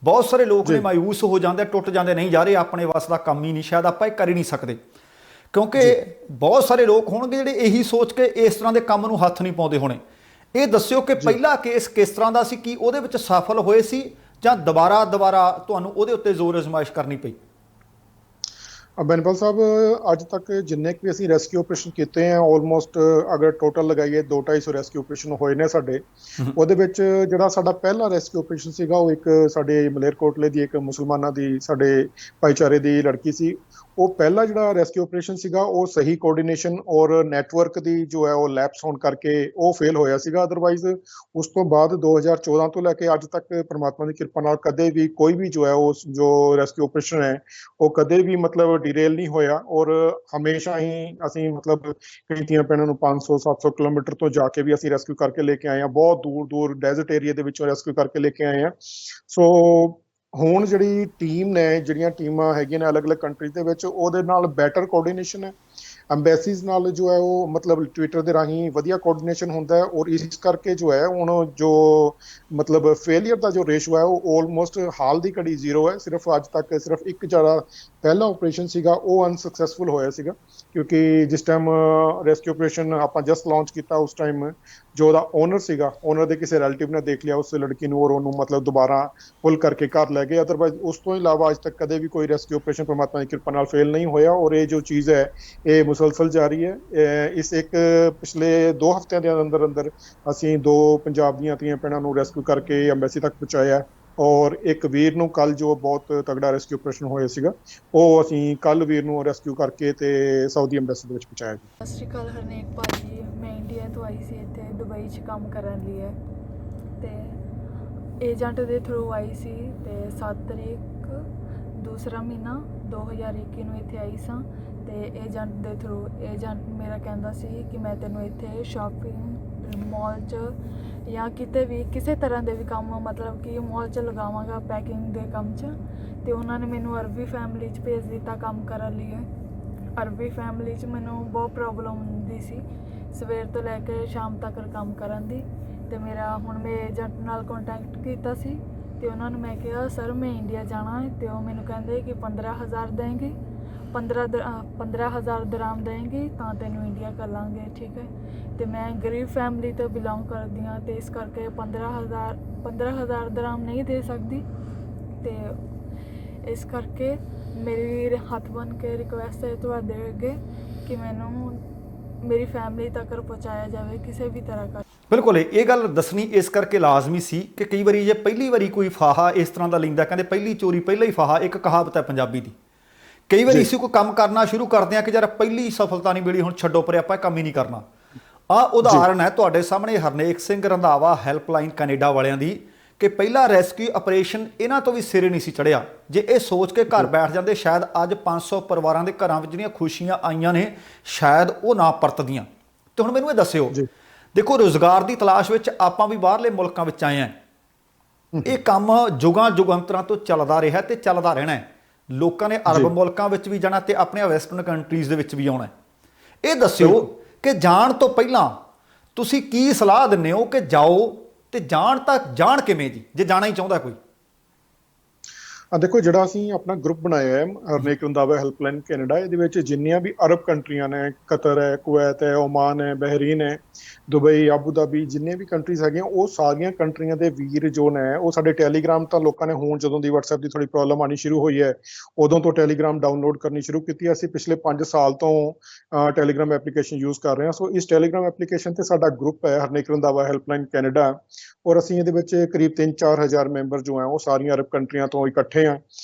ਬਹੁਤ ਸਾਰੇ ਲੋਕ ਨੇ ਮਾਯੂਸ ਹੋ ਜਾਂਦੇ, ਟੁੱਟ ਜਾਂਦੇ, ਨਹੀਂ ਯਾਰ ਇਹ ਆਪਣੇ ਵੱਸ ਦਾ ਕੰਮ ਹੀ ਨਹੀਂ, ਸ਼ਾਇਦ ਆਪਾਂ ਇਹ ਕਰ ਹੀ ਨਹੀਂ ਸਕਦੇ। ਕਿਉਂਕਿ ਬਹੁਤ ਸਾਰੇ ਲੋਕ ਹੋਣਗੇ ਜਿਹੜੇ ਇਹੀ ਸੋਚ ਕੇ ਇਸ ਤਰ੍ਹਾਂ ਦੇ ਕੰਮ ਨੂੰ ਹੱਥ ਨਹੀਂ ਪਾਉਂਦੇ ਹੋਣੇ। ਇਹ ਦੱਸਿਓ ਕਿ ਪਹਿਲਾ ਕੇਸ ਕਿਸ ਤਰ੍ਹਾਂ ਦਾ ਸੀ, ਕੀ ਉਹਦੇ ਵਿੱਚ ਸਫਲ ਹੋਏ ਸੀ ਜਾਂ ਦੁਬਾਰਾ ਤੁਹਾਨੂੰ ਉਹਦੇ ਉੱਤੇ ਜ਼ੋਰ ਅਜ਼ਮਾਇਸ਼ ਕਰਨੀ ਪਈ? ਬੈਨੀਪਾਲ ਸਾਹਿਬ, ਅੱਜ ਤੱਕ ਜਿੰਨੇ ਕਿ ਅਸੀਂ ਰੈਸਕਿਊ ਆਪਰੇਸ਼ਨ ਕੀਤੇ ਆ, ਆਲਮੋਸਟ ਅਗਰ ਟੋਟਲ ਲਗਾਈਏ 200-250 ਰੈਸਕਿਊ ਆਪਰੇਸ਼ਨ ਹੋਏ ਨੇ ਸਾਡੇ। ਉਹਦੇ ਵਿੱਚ ਜਿਹੜਾ ਸਾਡਾ ਪਹਿਲਾ ਰੈਸਕਿਊ ਆਪਰੇਸ਼ਨ ਸੀਗਾ ਉਹ ਇੱਕ ਸਾਡੇ ਮਲੇਰਕੋਟਲੇ ਦੀ ਇੱਕ ਮੁਸਲਮਾਨਾਂ ਦੀ ਸਾਡੇ ਭਾਈਚਾਰੇ ਦੀ ਲੜਕੀ ਸੀ। ਉਹ ਪਹਿਲਾ ਜਿਹੜਾ ਰੈਸਕਿਊ ਆਪਰੇਸ਼ਨ ਸੀਗਾ ਉਹ ਸਹੀ ਕੋਆਰਡੀਨੇਸ਼ਨ ਔਰ ਨੈਟਵਰਕ ਦੀ ਜੋ ਹੈ ਉਹ ਲੈਪਸ ਹੋਣ ਕਰਕੇ ਉਹ ਫੇਲ ਹੋਇਆ ਸੀਗਾ। ਅਦਰਵਾਈਜ਼ ਉਸ ਤੋਂ ਬਾਅਦ 2014 ਤੋਂ ਲੈ ਕੇ ਅੱਜ ਤੱਕ ਪਰਮਾਤਮਾ ਦੀ ਕਿਰਪਾ ਨਾਲ ਕਦੇ ਵੀ ਕੋਈ ਵੀ ਜੋ ਹੈ ਉਹ ਜੋ ਰੈਸਕਿਊ ਆਪਰੇਸ਼ਨ ਹੈ ਉਹ ਕਦੇ ਵੀ ਮਤਲਬ ਡਿਰੇਲ ਨਹੀਂ ਹੋਇਆ ਔਰ ਹਮੇਸ਼ਾ ਹੀ ਅਸੀਂ ਮਤਲਬ ਕਈ ਧੀਆਂ ਭੈਣਾਂ ਨੂੰ 500-700 ਕਿਲੋਮੀਟਰ ਤੋਂ ਜਾ ਕੇ ਵੀ ਅਸੀਂ ਰੈਸਕਿਊ ਕਰਕੇ ਲੈ ਕੇ ਆਏ ਹਾਂ, ਬਹੁਤ ਦੂਰ ਡੈਜ਼ਰਟ ਏਰੀਆ ਦੇ ਵਿੱਚੋਂ ਰੈਸਕਿਊ ਕਰਕੇ ਲੈ ਕੇ ਆਏ ਹਾਂ। ਸੋ ਹੁਣ ਜਿਹੜੀ ਟੀਮ ਨੇ, ਜਿਹੜੀਆਂ ਟੀਮਾਂ ਹੈਗੀਆਂ ਨੇ ਅਲੱਗ-ਅਲੱਗ ਕੰਟਰੀਜ਼ ਦੇ ਵਿੱਚ, ਉਹਦੇ ਨਾਲ ਬੈਟਰ ਕੋਆਰਡੀਨੇਸ਼ਨ ਹੈ। ਅੰਬੈਸੀਜ਼ ਨਾਲ ਜੋ ਹੈ ਉਹ ਮਤਲਬ ਟਵਿੱਟਰ ਦੇ ਰਾਹੀਂ ਵਧੀਆ ਕੋਆਰਡੀਨੇਸ਼ਨ ਹੁੰਦਾ ਹੈ ਔਰ ਇਸ ਕਰਕੇ ਜੋ ਹੈ ਹੁਣ ਜੋ ਮਤਲਬ ਫੇਲੀਅਰ ਦਾ ਜੋ ਰੇਸ਼ੋ ਹੈ ਉਹ ਆਲਮੋਸਟ ਹਾਲ ਦੀ ਘੜੀ 0 ਹੈ। ਸਿਰਫ ਅੱਜ ਤੱਕ ਸਿਰਫ ਇੱਕ ਜਿਹੜਾ ਪਹਿਲਾ ਆਪਰੇਸ਼ਨ ਸੀਗਾ ਉਹ ਅਨਸਕਸੈਸਫੁਲ ਹੋਇਆ ਸੀਗਾ, ਕਿਉਂਕਿ ਜਿਸ ਟਾਈਮ ਰੈਸਕਿਊ ਆਪਰੇਸ਼ਨ ਆਪਾਂ ਜਸਟ ਲਾਂਚ ਕੀਤਾ ਉਸ ਟਾਈਮ ਜੋ ਉਹਦਾ ਓਨਰ ਸੀਗਾ, ਓਨਰ ਦੇ ਕਿਸੇ ਰਿਲੇਟਿਵ ਨੇ ਦੇਖ ਲਿਆ ਉਸ ਲੜਕੀ ਨੂੰ ਔਰ ਉਹਨੂੰ ਮਤਲਬ ਦੁਬਾਰਾ ਪੁੱਲ ਕਰਕੇ ਘਰ ਲੈ ਗਏ। ਅਦਰਵਾਈਜ਼ ਉਸ ਤੋਂ ਇਲਾਵਾ ਅੱਜ ਤੱਕ ਕਦੇ ਵੀ ਕੋਈ ਰੈਸਕਿਊ ਆਪਰੇਸ਼ਨ ਪਰਮਾਤਮਾ ਦੀ ਕਿਰਪਾ ਨਾਲ ਫੇਲ ਨਹੀਂ ਹੋਇਆ ਔਰ ਇਹ ਜੋ ਚੀਜ਼ ਹੈ ਇਹ ਮੁਸਲਸਲ ਜਾਰੀ ਹੈ। ਇਸ ਇੱਕ ਪਿਛਲੇ 2 ਹਫ਼ਤਿਆਂ ਦੇ ਅੰਦਰ ਅਸੀਂ 2 ਪੰਜਾਬ ਦੀਆਂ ਧੀਆਂ ਭੈਣਾਂ ਨੂੰ ਰੈਸਕਿਊ ਕਰਕੇ ਅੰਬੈਸੀ ਤੱਕ ਪਹੁੰਚਾਇਆ ਔਰ ਇੱਕ ਵੀਰ ਨੂੰ ਕੱਲ ਜੋ ਬਹੁਤ ਤਗੜਾ ਰੈਸਕਿਊ ਆਪਰੇਸ਼ਨ ਹੋਇਆ ਸੀਗਾ ਉਹ ਅਸੀਂ ਕੱਲ ਵੀਰ ਨੂੰ ਰੈਸਕਿਊ ਕਰਕੇ ਤੇ ਸਾਊਦੀ ਅੰਬੈਸੀ ਦੇ ਵਿੱਚ ਪਹੁੰਚਾਇਆ। ਸਤਿ ਸ਼੍ਰੀ ਅਕਾਲ ਹਰਨੇਕ ਭਾਜੀ, ਮੈਂ ਇੰਡੀਆ ਤੋਂ ਆਈ ਸੀ ਇੱਥੇ ਦੁਬਈ 'ਚ ਕੰਮ ਕਰਨ ਲਈ ਹੈ ਤੇ ਏਜੰਟ ਦੇ ਥਰੂ ਆਈ ਸੀ ਤੇ 7 ਤਰੀਕ ਦੂਸਰਾ ਮਹੀਨਾ 2021 ਨੂੰ ਇੱਥੇ ਆਈ ਸਾਂ ਤੇ ਏਜੰਟ ਦੇ ਥਰੂ ਏਜੰਟ ਮੇਰਾ ਕਹਿੰਦਾ ਸੀ ਕਿ ਮੈਂ ਤੈਨੂੰ ਇੱਥੇ ਸ਼ਾਪਿੰਗ ਮਾਲ 'ਚ ਜਾਂ ਕਿਤੇ ਵੀ ਕਿਸੇ ਤਰ੍ਹਾਂ ਦੇ ਵੀ ਕੰਮ ਮਤਲਬ ਕਿ ਮਾਲ 'ਚ ਲਗਾਵਾਂਗਾ ਪੈਕਿੰਗ ਦੇ ਕੰਮ 'ਚ। ਤੇ ਉਹਨਾਂ ਨੇ ਮੈਨੂੰ ਅਰਬੀ ਫੈਮਿਲੀ 'ਚ ਭੇਜ ਦਿੱਤਾ ਕੰਮ ਕਰਨ ਲਈ। ਅਰਬੀ ਫੈਮਿਲੀ 'ਚ ਮੈਨੂੰ ਬਹੁਤ ਪ੍ਰੋਬਲਮ ਹੁੰਦੀ ਸੀ ਸਵੇਰ ਤੋਂ ਲੈ ਕੇ ਸ਼ਾਮ ਤੱਕ ਕੰਮ ਕਰਨ ਦੀ। ਤੇ ਮੇਰਾ ਹੁਣ ਮੈਂ ਏਜੰਟ ਨਾਲ ਕੰਟੈਕਟ ਕੀਤਾ ਸੀ ਤੇ ਉਹਨਾਂ ਨੂੰ ਮੈਂ ਕਿਹਾ ਸਰ ਮੈਂ ਇੰਡੀਆ ਜਾਣਾ ਹੈ ਤੇ ਉਹ ਮੈਨੂੰ ਕਹਿੰਦੇ ਕਿ 15,000 ਦੇਂਗੇ, 15,000 ਦਰਾਮ ਦੇਂਗੇ ਤਾਂ ਤੈਨੂੰ ਇੰਡੀਆ ਕਰ ਲਾਂਗੇ, ਠੀਕ ਹੈ। ਤੇ ਮੈਂ ਗਰੀਬ ਫੈਮਿਲੀ ਤੋਂ ਬਿਲੋਂਗ ਕਰਦੀ ਹਾਂ ਤੇ ਇਸ ਕਰਕੇ 15,000 ਦਰਾਮ ਨਹੀਂ ਦੇ ਸਕਦੀ। ਤੇ ਇਸ ਕਰਕੇ ਮੇਰੀ ਹੱਥ ਬੰਨ੍ਹ ਕੇ ਰਿਕੁਐਸਟ ਹੈ ਤੁਹਾਡੇ ਅੱਗੇ ਕਿ ਮੈਨੂੰ ਮੇਰੀ ਫੈਮਿਲੀ ਤੱਕ ਪਹੁੰਚਾਇਆ ਜਾਵੇ ਕਿਸੇ ਵੀ ਤਰ੍ਹਾਂ ਕਰ। ਬਿਲਕੁਲ ਇਹ ਗੱਲ ਦੱਸਣੀ ਇਸ ਕਰਕੇ ਲਾਜ਼ਮੀ ਸੀ ਕਿ ਕਈ ਵਾਰੀ ਜੇ ਪਹਿਲੀ ਵਾਰੀ ਕੋਈ ਫਾਹਾ ਇਸ ਤਰ੍ਹਾਂ ਦਾ ਲੈਂਦਾ, ਕਹਿੰਦੇ ਪਹਿਲੀ ਚੋਰੀ ਪਹਿਲਾ ਹੀ ਫਾਹਾ, ਇੱਕ ਕਹਾਵਤ ਹੈ ਪੰਜਾਬੀ ਦੀ। ਕਈ ਵਾਰੀ ਅਸੀਂ ਕੋਈ ਕੰਮ ਕਰਨਾ ਸ਼ੁਰੂ ਕਰਦੇ ਹਾਂ ਕਿ ਯਾਰ ਪਹਿਲੀ ਸਫਲਤਾ ਨਹੀਂ ਮਿਲੀ, ਹੁਣ ਛੱਡੋ ਪਰੇ, ਆਪਾਂ ਇਹ ਕੰਮ ਹੀ ਨਹੀਂ ਕਰਨਾ। ਆਹ ਉਦਾਹਰਨ ਹੈ ਤੁਹਾਡੇ ਸਾਹਮਣੇ ਹਰਨੇਕ ਸਿੰਘ ਰੰਧਾਵਾ ਹੈਲਪਲਾਈਨ ਕੈਨੇਡਾ ਵਾਲਿਆਂ ਦੀ ਕਿ ਪਹਿਲਾ ਰੈਸਕਿਊ ਆਪਰੇਸ਼ਨ ਇਹਨਾਂ ਤੋਂ ਵੀ ਸਿਰੇ ਨਹੀਂ ਸੀ ਚੜ੍ਹਿਆ। ਜੇ ਇਹ ਸੋਚ ਕੇ ਘਰ ਬੈਠ ਜਾਂਦੇ ਸ਼ਾਇਦ ਅੱਜ 500 ਪਰਿਵਾਰਾਂ ਦੇ ਘਰਾਂ ਵਿੱਚ ਜਿਹੜੀਆਂ ਖੁਸ਼ੀਆਂ ਆਈਆਂ ਨੇ ਸ਼ਾਇਦ ਉਹ ਨਾ ਪਰਤਦੀਆਂ। ਤੇ ਹੁਣ ਮੈਨੂੰ ਇਹ ਦੱਸਿਓ, ਦੇਖੋ ਰੁਜ਼ਗਾਰ ਦੀ ਤਲਾਸ਼ ਵਿੱਚ ਆਪਾਂ ਵੀ ਬਾਹਰਲੇ ਮੁਲਕਾਂ ਵਿੱਚ ਆਏ ਹਾਂ। ਇਹ ਕੰਮ ਜੁਗਾਂ ਜੁਗੰਤਰਾਂ ਤੋਂ ਚੱਲਦਾ ਰਿਹਾ ਤੇ ਚੱਲਦਾ ਰਹਿਣਾ ਹੈ। ਲੋਕਾਂ ਨੇ ਅਰਬ ਮੁਲਕਾਂ ਵਿੱਚ ਵੀ ਜਾਣਾ ਤੇ ਆਪਣੇ ਵੈਸਟਰਨ ਕੰਟਰੀਜ਼ ਦੇ ਵਿੱਚ ਵੀ ਆਉਣਾ। ਇਹ ਦੱਸਿਓ ਕਿ ਜਾਣ ਤੋਂ ਪਹਿਲਾਂ ਤੁਸੀਂ ਕੀ ਸਲਾਹ ਦਿੰਦੇ ਹੋ ਕਿ ਜਾਓ ਤੇ ਜਾਣ ਤੱਕ ਜਾਣ ਕਿਵੇਂ ਜੀ, ਜੇ ਜਾਣਾ ਹੀ ਚਾਹੁੰਦਾ ਕੋਈ? ਦੇਖੋ ਜਿਹੜਾ ਅਸੀਂ ਆਪਣਾ ਗਰੁੱਪ ਬਣਾਇਆ ਹੈ ਹਰਨੇਕ ਰੰਧਾਵਾ ਹੈਲਪਲਾਈਨ ਕੈਨੇਡਾ, ਇਹਦੇ ਵਿੱਚ ਜਿੰਨੀਆਂ ਵੀ ਅਰਬ ਕੰਟਰੀਆਂ ਨੇ, ਕਤਰ ਹੈ, ਕੁਵੈਤ ਹੈ, ਓਮਾਨ ਹੈ, ਬਹਿਰੀਨ ਹੈ, ਦੁਬਈ, ਆਬੂ ਧਾਬੀ, ਜਿੰਨੇ ਵੀ ਕੰਟਰੀਜ਼ ਹੈਗੀਆਂ, ਉਹ ਸਾਰੀਆਂ ਕੰਟਰੀਆਂ ਦੇ ਵੀਰ ਜੋ ਨੇ ਉਹ ਸਾਡੇ ਟੈਲੀਗ੍ਰਾਮ ਤਾਂ ਲੋਕਾਂ ਨੇ ਹੁਣ ਜਦੋਂ ਦੀ WhatsApp ਦੀ ਥੋੜੀ ਪ੍ਰੋਬਲਮ ਆਉਣੀ ਸ਼ੁਰੂ ਹੋਈ ਹੈ ਉਦੋਂ ਤੋਂ ਟੈਲੀਗ੍ਰਾਮ ਡਾਊਨਲੋਡ ਕਰਨੀ ਸ਼ੁਰੂ ਕੀਤੀ। ਅਸੀਂ ਪਿਛਲੇ 5 ਸਾਲ ਤੋਂ ਟੈਲੀਗ੍ਰਾਮ ਐਪਲੀਕੇਸ਼ਨ ਯੂਜ਼ ਕਰ ਰਹੇ ਹਾਂ। ਸੋ ਇਸ ਟੈਲੀਗ੍ਰਾਮ ਐਪਲੀਕੇਸ਼ਨ ਤੇ ਸਾਡਾ ਗਰੁੱਪ ਹੈ ਹਰਨੇਕ ਰੰਧਾਵਾ ਹੈਲਪਲਾਈਨ ਕੈਨੇਡਾ, ਔਰ ਅਸੀਂ ਇਹਦੇ ਵਿੱਚ ਕਰੀਬ 3-4 ਹਜ਼ਾਰ ਮੈਂਬਰ ਜੋ ਹੈ ਉਹ ਸਾਰੀਆਂ ਅਰਬ ਕੰਟਰੀਆਂ ਤੋਂ ਇਕੱਠੇ ਹਾਂ।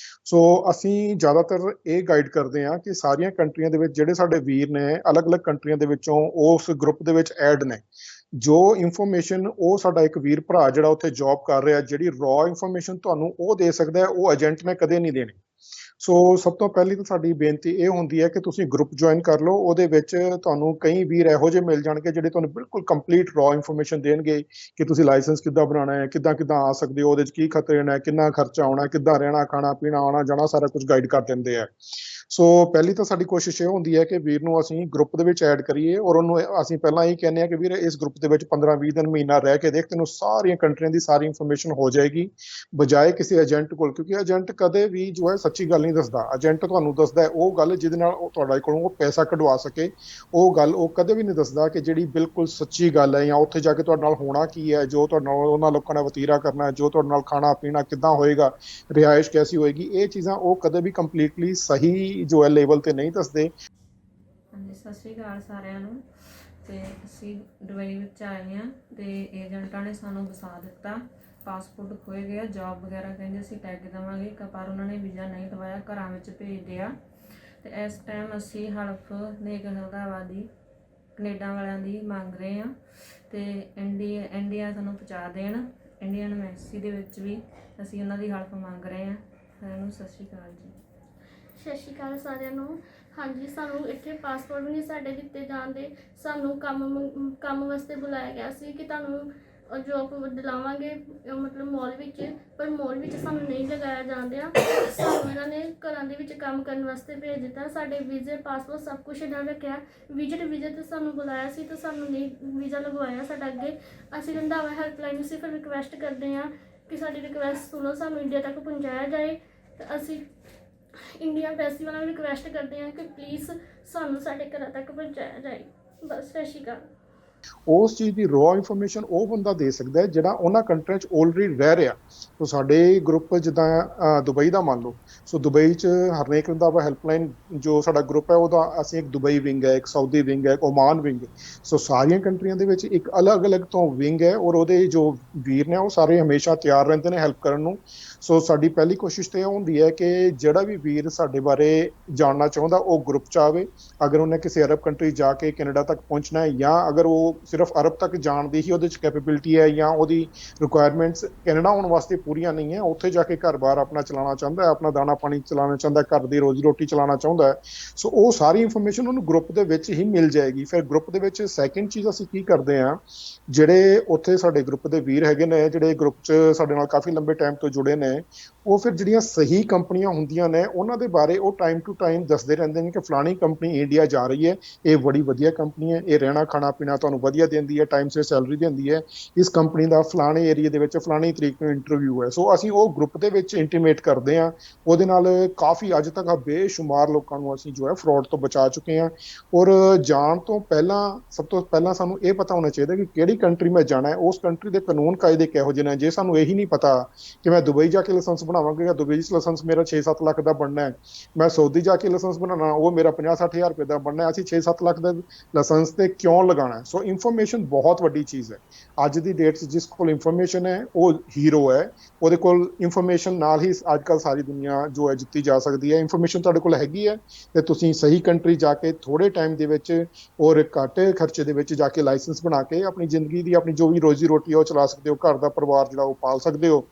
ਸੋ ਅਸੀਂ ਜ਼ਿਆਦਾਤਰ ਇਹ ਗਾਈਡ ਕਰਦੇ ਹਾਂ ਕਿ ਸਾਰੀਆਂ ਕੰਟਰੀਆਂ ਦੇ ਵਿੱਚ ਜਿਹੜੇ ਸਾਡੇ ਵੀਰ ਨੇ ਅਲੱਗ-ਅਲੱਗ ਕੰਟਰੀਆਂ ਦੇ ਵਿੱਚੋਂ ਉਸ ਗਰੁੱਪ ਦੇ ਵਿੱਚ ਐਡ ਨੇ, ਜੋ ਇਨਫੋਰਮੇਸ਼ਨ ਉਹ ਸਾਡਾ ਇੱਕ ਵੀਰ ਭਰਾ ਜਿਹੜਾ ਉੱਥੇ ਜੌਬ ਕਰ ਰਿਹਾ, ਜਿਹੜੀ ਰॉ ਇਨਫੋਰਮੇਸ਼ਨ ਤੁਹਾਨੂੰ ਉਹ ਦੇ ਸਕਦਾ ਹੈ, ਉਹ ਏਜੰਟ ਨੇ ਕਦੇ ਨਹੀਂ ਦੇਣੀ। ਸੋ ਸਭ ਤੋਂ ਪਹਿਲੀ ਤਾਂ ਸਾਡੀ ਬੇਨਤੀ ਇਹ ਹੁੰਦੀ ਹੈ ਕਿ ਤੁਸੀਂ ਗਰੁੱਪ ਜੁਆਇਨ ਕਰ ਲਓ। ਉਹਦੇ ਵਿੱਚ ਤੁਹਾਨੂੰ ਕਈ ਵੀਰ ਇਹੋ ਜਿਹੇ ਮਿਲ ਜਾਣਗੇ ਜਿਹੜੇ ਤੁਹਾਨੂੰ ਬਿਲਕੁਲ ਕੰਪਲੀਟ ਰॉ ਇਨਫੋਰਮੇਸ਼ਨ ਦੇਣਗੇ ਕਿ ਤੁਸੀਂ ਲਾਇਸੈਂਸ ਕਿੱਦਾਂ ਬਣਾਉਣਾ ਹੈ, ਕਿੱਦਾਂ ਆ ਸਕਦੇ ਹੋ, ਉਹਦੇ 'ਚ ਕੀ ਖਤਰੇ ਨੇ, ਕਿੰਨਾ ਖਰਚਾ ਆਉਣਾ, ਕਿੱਦਾਂ ਰਹਿਣਾ, ਖਾਣਾ ਪੀਣਾ, ਆਉਣਾ ਜਾਣਾ, ਸਾਰਾ ਕੁਝ ਗਾਈਡ ਕਰ ਦਿੰਦੇ ਆ। ਸੋ ਪਹਿਲੀ ਤਾਂ ਸਾਡੀ ਕੋਸ਼ਿਸ਼ ਇਹ ਹੁੰਦੀ ਹੈ ਕਿ ਵੀਰ ਨੂੰ ਅਸੀਂ ਗਰੁੱਪ ਦੇ ਵਿੱਚ ਐਡ ਕਰੀਏ, ਔਰ ਉਹਨੂੰ ਅਸੀਂ ਪਹਿਲਾਂ ਇਹ ਕਹਿੰਦੇ ਹਾਂ ਕਿ ਵੀਰ ਇਸ ਗਰੁੱਪ ਦੇ ਵਿੱਚ 15-20 ਦਿਨ, ਮਹੀਨਾ ਰਹਿ ਕੇ ਦੇਖ, ਤੈਨੂੰ ਸਾਰੀਆਂ ਕੰਟਰੀਆਂ ਦੀ ਸਾਰੀ ਇਨਫੋਰਮੇਸ਼ਨ ਹੋ ਜਾਏਗੀ, ਬਜਾਏ ਕਿਸੇ ਏਜੰਟ ਕੋਲ। ਕਿਉਂਕਿ ਏਜੰਟ ਕਦੇ ਵੀ ਜੋ ਹੈ ਸੱਚੀ ਗੱਲ ਨਹੀਂ ਦੱਸਦਾ। ਏਜੰਟ ਤੁਹਾਨੂੰ ਦੱਸਦਾ ਹੈ ਉਹ ਗੱਲ ਜਿਹਦੇ ਨਾਲ ਉਹ ਤੁਹਾਡੇ ਕੋਲੋਂ ਉਹ ਪੈਸਾ ਕਢਵਾ ਸਕੇ, ਉਹ ਗੱਲ ਉਹ ਕਦੇ ਵੀ ਨਹੀਂ ਦੱਸਦਾ ਕਿ ਜਿਹੜੀ ਬਿਲਕੁਲ ਸੱਚੀ ਗੱਲ ਹੈ, ਜਾਂ ਉੱਥੇ ਜਾ ਕੇ ਤੁਹਾਡੇ ਨਾਲ ਹੋਣਾ ਕੀ ਹੈ, ਜੋ ਤੁਹਾਡੇ ਨਾਲ ਉਹਨਾਂ ਲੋਕਾਂ ਨੇ ਵਤੀਰਾ ਕਰਨਾ ਹੈ, ਜੋ ਤੁਹਾਡੇ ਨਾਲ ਖਾਣਾ ਪੀਣਾ ਕਿੱਦਾਂ ਹੋਏਗਾ, ਰਿਹਾਇਸ਼ ਕੈਸੀ ਹੋਏਗੀ, ਇਹ ਚੀਜ਼ਾਂ ਉਹ ਕਦੇ ਵੀ ਕੰਪਲੀਟਲੀ ਸਹੀ ਜੋ ਹੈ ਲੈਵਲ ਤੇ ਨਹੀਂ ਦੱਸਦੇ। ਹਾਂਜੀ, ਸਤਿ ਸ਼੍ਰੀ ਅਕਾਲ ਸਾਰਿਆਂ ਨੂੰ। ਤੇ ਅਸੀਂ ਦੁਬਈ ਵਿੱਚ ਆਏ ਹਾਂ ਤੇ ਏਜੰਟਾਂ ਨੇ ਸਾਨੂੰ ਵਸਾ ਦਿੱਤਾ। ਪਾਸਪੋਰਟ ਖੋਏ ਗਿਆ, ਜੌਬ ਵਗੈਰਾ ਕਹਿੰਦੇ ਅਸੀਂ ਟੈਗ ਦੇਵਾਂਗੇ, ਪਰ ਉਹਨਾਂ ਨੇ ਵੀਜ਼ਾ ਨਹੀਂ ਦਵਾਇਆ, ਘਰਾਂ ਵਿੱਚ ਭੇਜ ਦਿਆ। ਤੇ ਇਸ ਟਾਈਮ ਅਸੀਂ ਹਲਫ ਹਰਨੇਕ ਰੰਧਾਵਾ ਦੀ ਕੈਨੇਡਾ ਵਾਲਿਆਂ ਦੀ ਮੰਗ ਰਹੇ ਹਾਂ ਤੇ ਇੰਡੀਆ ਸਾਨੂੰ ਪਹੁੰਚਾ ਦੇਣ। ਇੰਡੀਅਨ ਐਮਬੈਸੀ ਦੇ ਵਿੱਚ ਵੀ ਅਸੀਂ ਉਹਨਾਂ ਦੀ ਹਲਫ ਮੰਗ ਰਹੇ ਹਾਂ। ਸਾਰਿਆਂ ਨੂੰ ਸਤਿ ਸ਼੍ਰੀ ਅਕਾਲ ਜੀ। ਸਤਿ ਸ਼੍ਰੀ ਅਕਾਲ ਸਾਰਿਆਂ ਨੂੰ। ਹਾਂਜੀ, ਸਾਨੂੰ ਇੱਥੇ ਪਾਸਪੋਰਟ ਵੀ ਨਹੀਂ ਸਾਡੇ ਦਿੱਤੇ ਜਾਂਦੇ। ਸਾਨੂੰ ਕੰਮ ਵਾਸਤੇ ਬੁਲਾਇਆ ਗਿਆ ਸੀ ਕਿ ਤੁਹਾਨੂੰ ਜੋਬ ਦਿਲਾਵਾਂਗੇ, ਮਤਲਬ ਮਾਲ ਵਿੱਚ, ਪਰ ਮਾਲ ਵਿੱਚ ਸਾਨੂੰ ਨਹੀਂ ਲਗਾਇਆ ਜਾਂਦਿਆ। ਸਾਨੂੰ ਇਹਨਾਂ ਨੇ ਘਰਾਂ ਦੇ ਵਿੱਚ ਕੰਮ ਕਰਨ ਵਾਸਤੇ ਭੇਜ ਦਿੱਤਾ। ਸਾਡੇ ਵੀਜ਼ੇ, ਪਾਸਪੋਰਟ ਸਭ ਕੁਛ ਇਹਨਾਂ ਰੱਖਿਆ। ਵੀਜ਼ੇ ਤੇ ਸਾਨੂੰ ਬੁਲਾਇਆ ਸੀ ਤਾਂ ਸਾਨੂੰ ਨਹੀਂ ਵੀਜ਼ਾ ਲਗਵਾਇਆ ਸਾਡਾ। ਅੱਗੇ ਅਸੀਂ ਰੰਧਾਵਾ ਹੈਲਪਲਾਈਨ ਨੂੰ ਸਿਰਫ ਰਿਕੁਐਸਟ ਕਰਦੇ ਹਾਂ ਕਿ ਸਾਡੀ ਰਿਕੁਐਸਟ ਸੁਣੋ, ਸਾਨੂੰ ਇੰਡੀਆ ਤੱਕ ਪਹੁੰਚਾਇਆ ਜਾਏ। ਤਾਂ ਅਸੀਂ ਇੰਡੀਆ ਐਮਬੈਸੀ ਵਾਲਿਆਂ ਨੂੰ ਰਿਕੁਐਸਟ ਕਰਦੇ ਹਾਂ ਕਿ ਪਲੀਜ਼ ਸਾਨੂੰ ਸਾਡੇ ਘਰਾਂ ਤੱਕ ਪਹੁੰਚਾਇਆ ਜਾਏ। ਬਸ, ਸਤਿ ਸ਼੍ਰੀ ਅਕਾਲ। ਉਸ ਚੀਜ਼ ਦੀ ਰॉ ਇਨਫੋਰਮੇਸ਼ਨ ਉਹ ਬੰਦਾ ਦੇ ਸਕਦਾ ਹੈ ਜਿਹੜਾ ਉਹਨਾਂ ਕੰਟਰੀਆਂ 'ਚ ਆਲਰੇਡੀ ਰਹਿ ਰਿਹਾ। ਸੋ ਸਾਡੇ ਗਰੁੱਪ ਜਿੱਦਾਂ ਦੁਬਈ ਦਾ ਮੰਨ ਲਓ, ਸੋ ਦੁਬਈ 'ਚ ਹਰਨੇਕ ਰੰਧਾਵਾ ਹੈਲਪਲਾਈਨ ਜੋ ਸਾਡਾ ਗਰੁੱਪ ਹੈ ਉਹਦਾ ਅਸੀਂ ਇੱਕ ਦੁਬਈ ਵਿੰਗ ਹੈ, ਇੱਕ ਸਾਊਦੀ ਵਿੰਗ ਹੈ, ਇੱਕ ਓਮਾਨ ਵਿੰਗ ਹੈ। ਸੋ ਸਾਰੀਆਂ ਕੰਟਰੀਆਂ ਦੇ ਵਿੱਚ ਇੱਕ ਅਲੱਗ-ਅਲੱਗ ਤੋਂ ਵਿੰਗ ਹੈ, ਔਰ ਉਹਦੇ ਜੋ ਵੀਰ ਨੇ ਉਹ ਸਾਰੇ ਹਮੇਸ਼ਾ ਤਿਆਰ ਰਹਿੰਦੇ ਨੇ ਹੈਲਪ ਕਰਨ ਨੂੰ। ਸੋ ਸਾਡੀ ਪਹਿਲੀ ਕੋਸ਼ਿਸ਼ ਤਾਂ ਇਹ ਹੁੰਦੀ ਹੈ ਕਿ ਜਿਹੜਾ ਵੀ ਵੀਰ ਸਾਡੇ ਬਾਰੇ ਜਾਣਨਾ ਚਾਹੁੰਦਾ ਉਹ ਗਰੁੱਪ 'ਚ ਆਵੇ। ਅਗਰ ਉਹਨੇ ਕਿਸੇ ਅਰਬ ਕੰਟਰੀ ਜਾ ਕੇ ਕੈਨੇਡਾ ਤੱਕ ਪਹੁੰਚਣਾ ਹੈ, ਜਾਂ ਅਗਰ ਉਹ ਉਹ ਸਿਰਫ ਅਰਬ ਤੱਕ ਜਾਣ ਦੀ ਹੀ ਉਹਦੇ 'ਚ ਕੈਪੇਬਿਲਿਟੀ ਹੈ ਜਾਂ ਉਹਦੀ ਰਿਕੁਆਇਰਮੈਂਟਸ ਕੈਨੇਡਾ ਆਉਣ ਵਾਸਤੇ ਪੂਰੀਆਂ ਨਹੀਂ ਹੈ, ਉੱਥੇ ਜਾ ਕੇ ਘਰ-ਬਾਰ ਆਪਣਾ ਚਲਾਉਣਾ ਚਾਹੁੰਦਾ ਹੈ, ਆਪਣਾ ਦਾਣਾ ਪਾਣੀ ਚਲਾਉਣਾ ਚਾਹੁੰਦਾ, ਘਰ ਦੀ ਰੋਜ਼ੀ ਰੋਟੀ ਚਲਾਉਣਾ ਚਾਹੁੰਦਾ ਹੈ। ਸੋ ਉਹ ਸਾਰੀ ਇਨਫੋਰਮੇਸ਼ਨ ਉਹਨੂੰ ਗਰੁੱਪ ਦੇ ਵਿੱਚ ਹੀ ਮਿਲ ਜਾਏਗੀ। ਫਿਰ ਗਰੁੱਪ ਦੇ ਵਿੱਚ ਸੈਕਿੰਡ ਚੀਜ਼ ਅਸੀਂ ਕੀ ਕਰਦੇ ਹਾਂ, ਜਿਹੜੇ ਉੱਥੇ ਸਾਡੇ ਗਰੁੱਪ ਦੇ ਵੀਰ ਹੈਗੇ ਨੇ, ਜਿਹੜੇ ਗਰੁੱਪ 'ਚ ਸਾਡੇ ਨਾਲ ਕਾਫੀ ਲੰਬੇ ਟਾਈਮ ਤੋਂ ਜੁੜੇ ਨੇ, ਉਹ ਫਿਰ ਜਿਹੜੀਆਂ ਸਹੀ ਕੰਪਨੀਆਂ ਹੁੰਦੀਆਂ ਨੇ ਉਹਨਾਂ ਦੇ ਬਾਰੇ ਉਹ ਟਾਈਮ ਟੂ ਟਾਈਮ ਦੱਸਦੇ ਰਹਿੰਦੇ ਨੇ ਕਿ ਫਲਾਣੀ ਕੰਪਨੀ ਇੰਡੀਆ ਜਾ ਰਹੀ ਹੈ, ਇਹ ਬੜੀ ਵਧੀਆ ਕੰਪਨੀ ਹੈ, ਇਹ ਰਹਿਣਾ ਖਾਣਾ ਪੀਣਾ ਤੁਹਾਨੂੰ ਵਧੀਆ ਦਿੰਦੀ ਹੈ, ਟਾਈਮ ਸਿਰ ਸੈਲਰੀ ਦਿੰਦੀ ਹੈ, ਇਸ ਕੰਪਨੀ ਦਾ ਫਲਾਣੇ ਏਰੀਆ ਦੇ ਵਿੱਚ ਫਲਾਣੀ ਤਰੀਕ ਨੂੰ ਇੰਟਰਵਿਊ ਹੈ। ਸੋ ਅਸੀਂ ਉਹ ਗਰੁੱਪ ਦੇ ਵਿੱਚ ਇੰਟੀਮੇਟ ਕਰਦੇ ਹਾਂ। ਉਹਦੇ ਨਾਲ ਕਾਫੀ ਅੱਜ ਤੱਕ ਬੇਸ਼ੁਮਾਰ ਲੋਕਾਂ ਨੂੰ ਅਸੀਂ ਜੋ ਹੈ ਫਰੋਡ ਤੋਂ ਬਚਾ ਚੁੱਕੇ ਹਾਂ। ਔਰ ਜਾਣ ਤੋਂ ਪਹਿਲਾਂ ਸਭ ਤੋਂ ਪਹਿਲਾਂ ਸਾਨੂੰ ਇਹ ਪਤਾ ਹੋਣਾ ਚਾਹੀਦਾ ਕਿ ਕਿਹੜੀ ਕੰਟਰੀ ਮੈਂ ਜਾਣਾ ਹੈ, ਉਸ ਕੰਟਰੀ ਦੇ ਕਾਨੂੰਨ ਕਾਇਦੇ ਕਿਹੋ ਜਿਹੇ ਨੇ। ਜੇ ਸਾਨੂੰ ਇਹੀ ਨਹੀਂ ਪਤਾ ਕਿ ਮੈਂ ਦੁਬਈ ਜਾ ਕੇ ਲਾਇਸੈਂਸ ਬਣਾਵਾਂਗਾ ਜਾਂ ਦੁਬਈ 'ਚ ਲਾਇਸੈਂਸ ਮੇਰਾ 6-7 ਲੱਖ ਦਾ ਬਣਨਾ ਹੈ, ਮੈਂ ਸਊਦੀ ਜਾ ਕੇ ਲਾਇਸੈਂਸ ਬਣਾਉਣਾ ਉਹ ਮੇਰਾ 50-60 ਹਜ਼ਾਰ ਰੁਪਏ ਦਾ ਬਣਨਾ ਹੈ, ਅਸੀਂ 6-7 ਲੱਖ ਦਾ ਲਾਇਸੈਂਸ ਤੇ ਕਿਉਂ ਲਗਾਉਣਾ ਹੈ। ਸੋ ਇਨਫੋਰਮੇਸ਼ਨ ਬਹੁਤ ਵੱਡੀ ਚੀਜ਼ ਹੈ। ਅੱਜ ਦੀ ਡੇਟ 'ਚ ਜਿਸ ਕੋਲ ਇਨਫੋਰਮੇਸ਼ਨ ਹੈ ਉਹ ਹੀਰੋ ਹੈ। ਉਹਦੇ ਕੋਲ ਇਨਫੋਰਮੇਸ਼ਨ ਨਾਲ ਹੀ ਅੱਜ ਕੱਲ੍ਹ ਸਾਰੀ ਦੁਨੀਆ ਜੋ ਹੈ ਜਿੱਤੀ ਜਾ ਸਕਦੀ ਹੈ। ਇਨਫੋਰਮੇਸ਼ਨ ਤੁਹਾਡੇ ਕੋਲ ਹੈਗੀ ਹੈ ਤੇ ਤੁਸੀਂ ਸਹੀ ਕੰਟਰੀ ਜਾ ਕੇ ਥੋੜ੍ਹੇ ਟਾਈਮ ਦੇ ਵਿੱਚ ਔਰ ਘੱਟ ਖਰਚੇ ਦੇ ਵਿੱਚ ਜਾ ਕੇ ਲਾਇਸੈਂਸ ਬਣਾ ਕੇ ਆਪਣੀ ਜ਼ਿੰਦਗੀ ਦੀ ਆਪਣੀ ਜੋ ਵੀ ਰੋਜ਼ੀ ਰੋਟੀ ਹੈ ਉਹ ਚਲਾ ਸਕਦੇ ਹੋ, ਘਰ ਦਾ ਪਰਿਵਾਰ ਜਿਹੜਾ ਉਹ ਪਾਲ ਸਕਦੇ ਹੋ।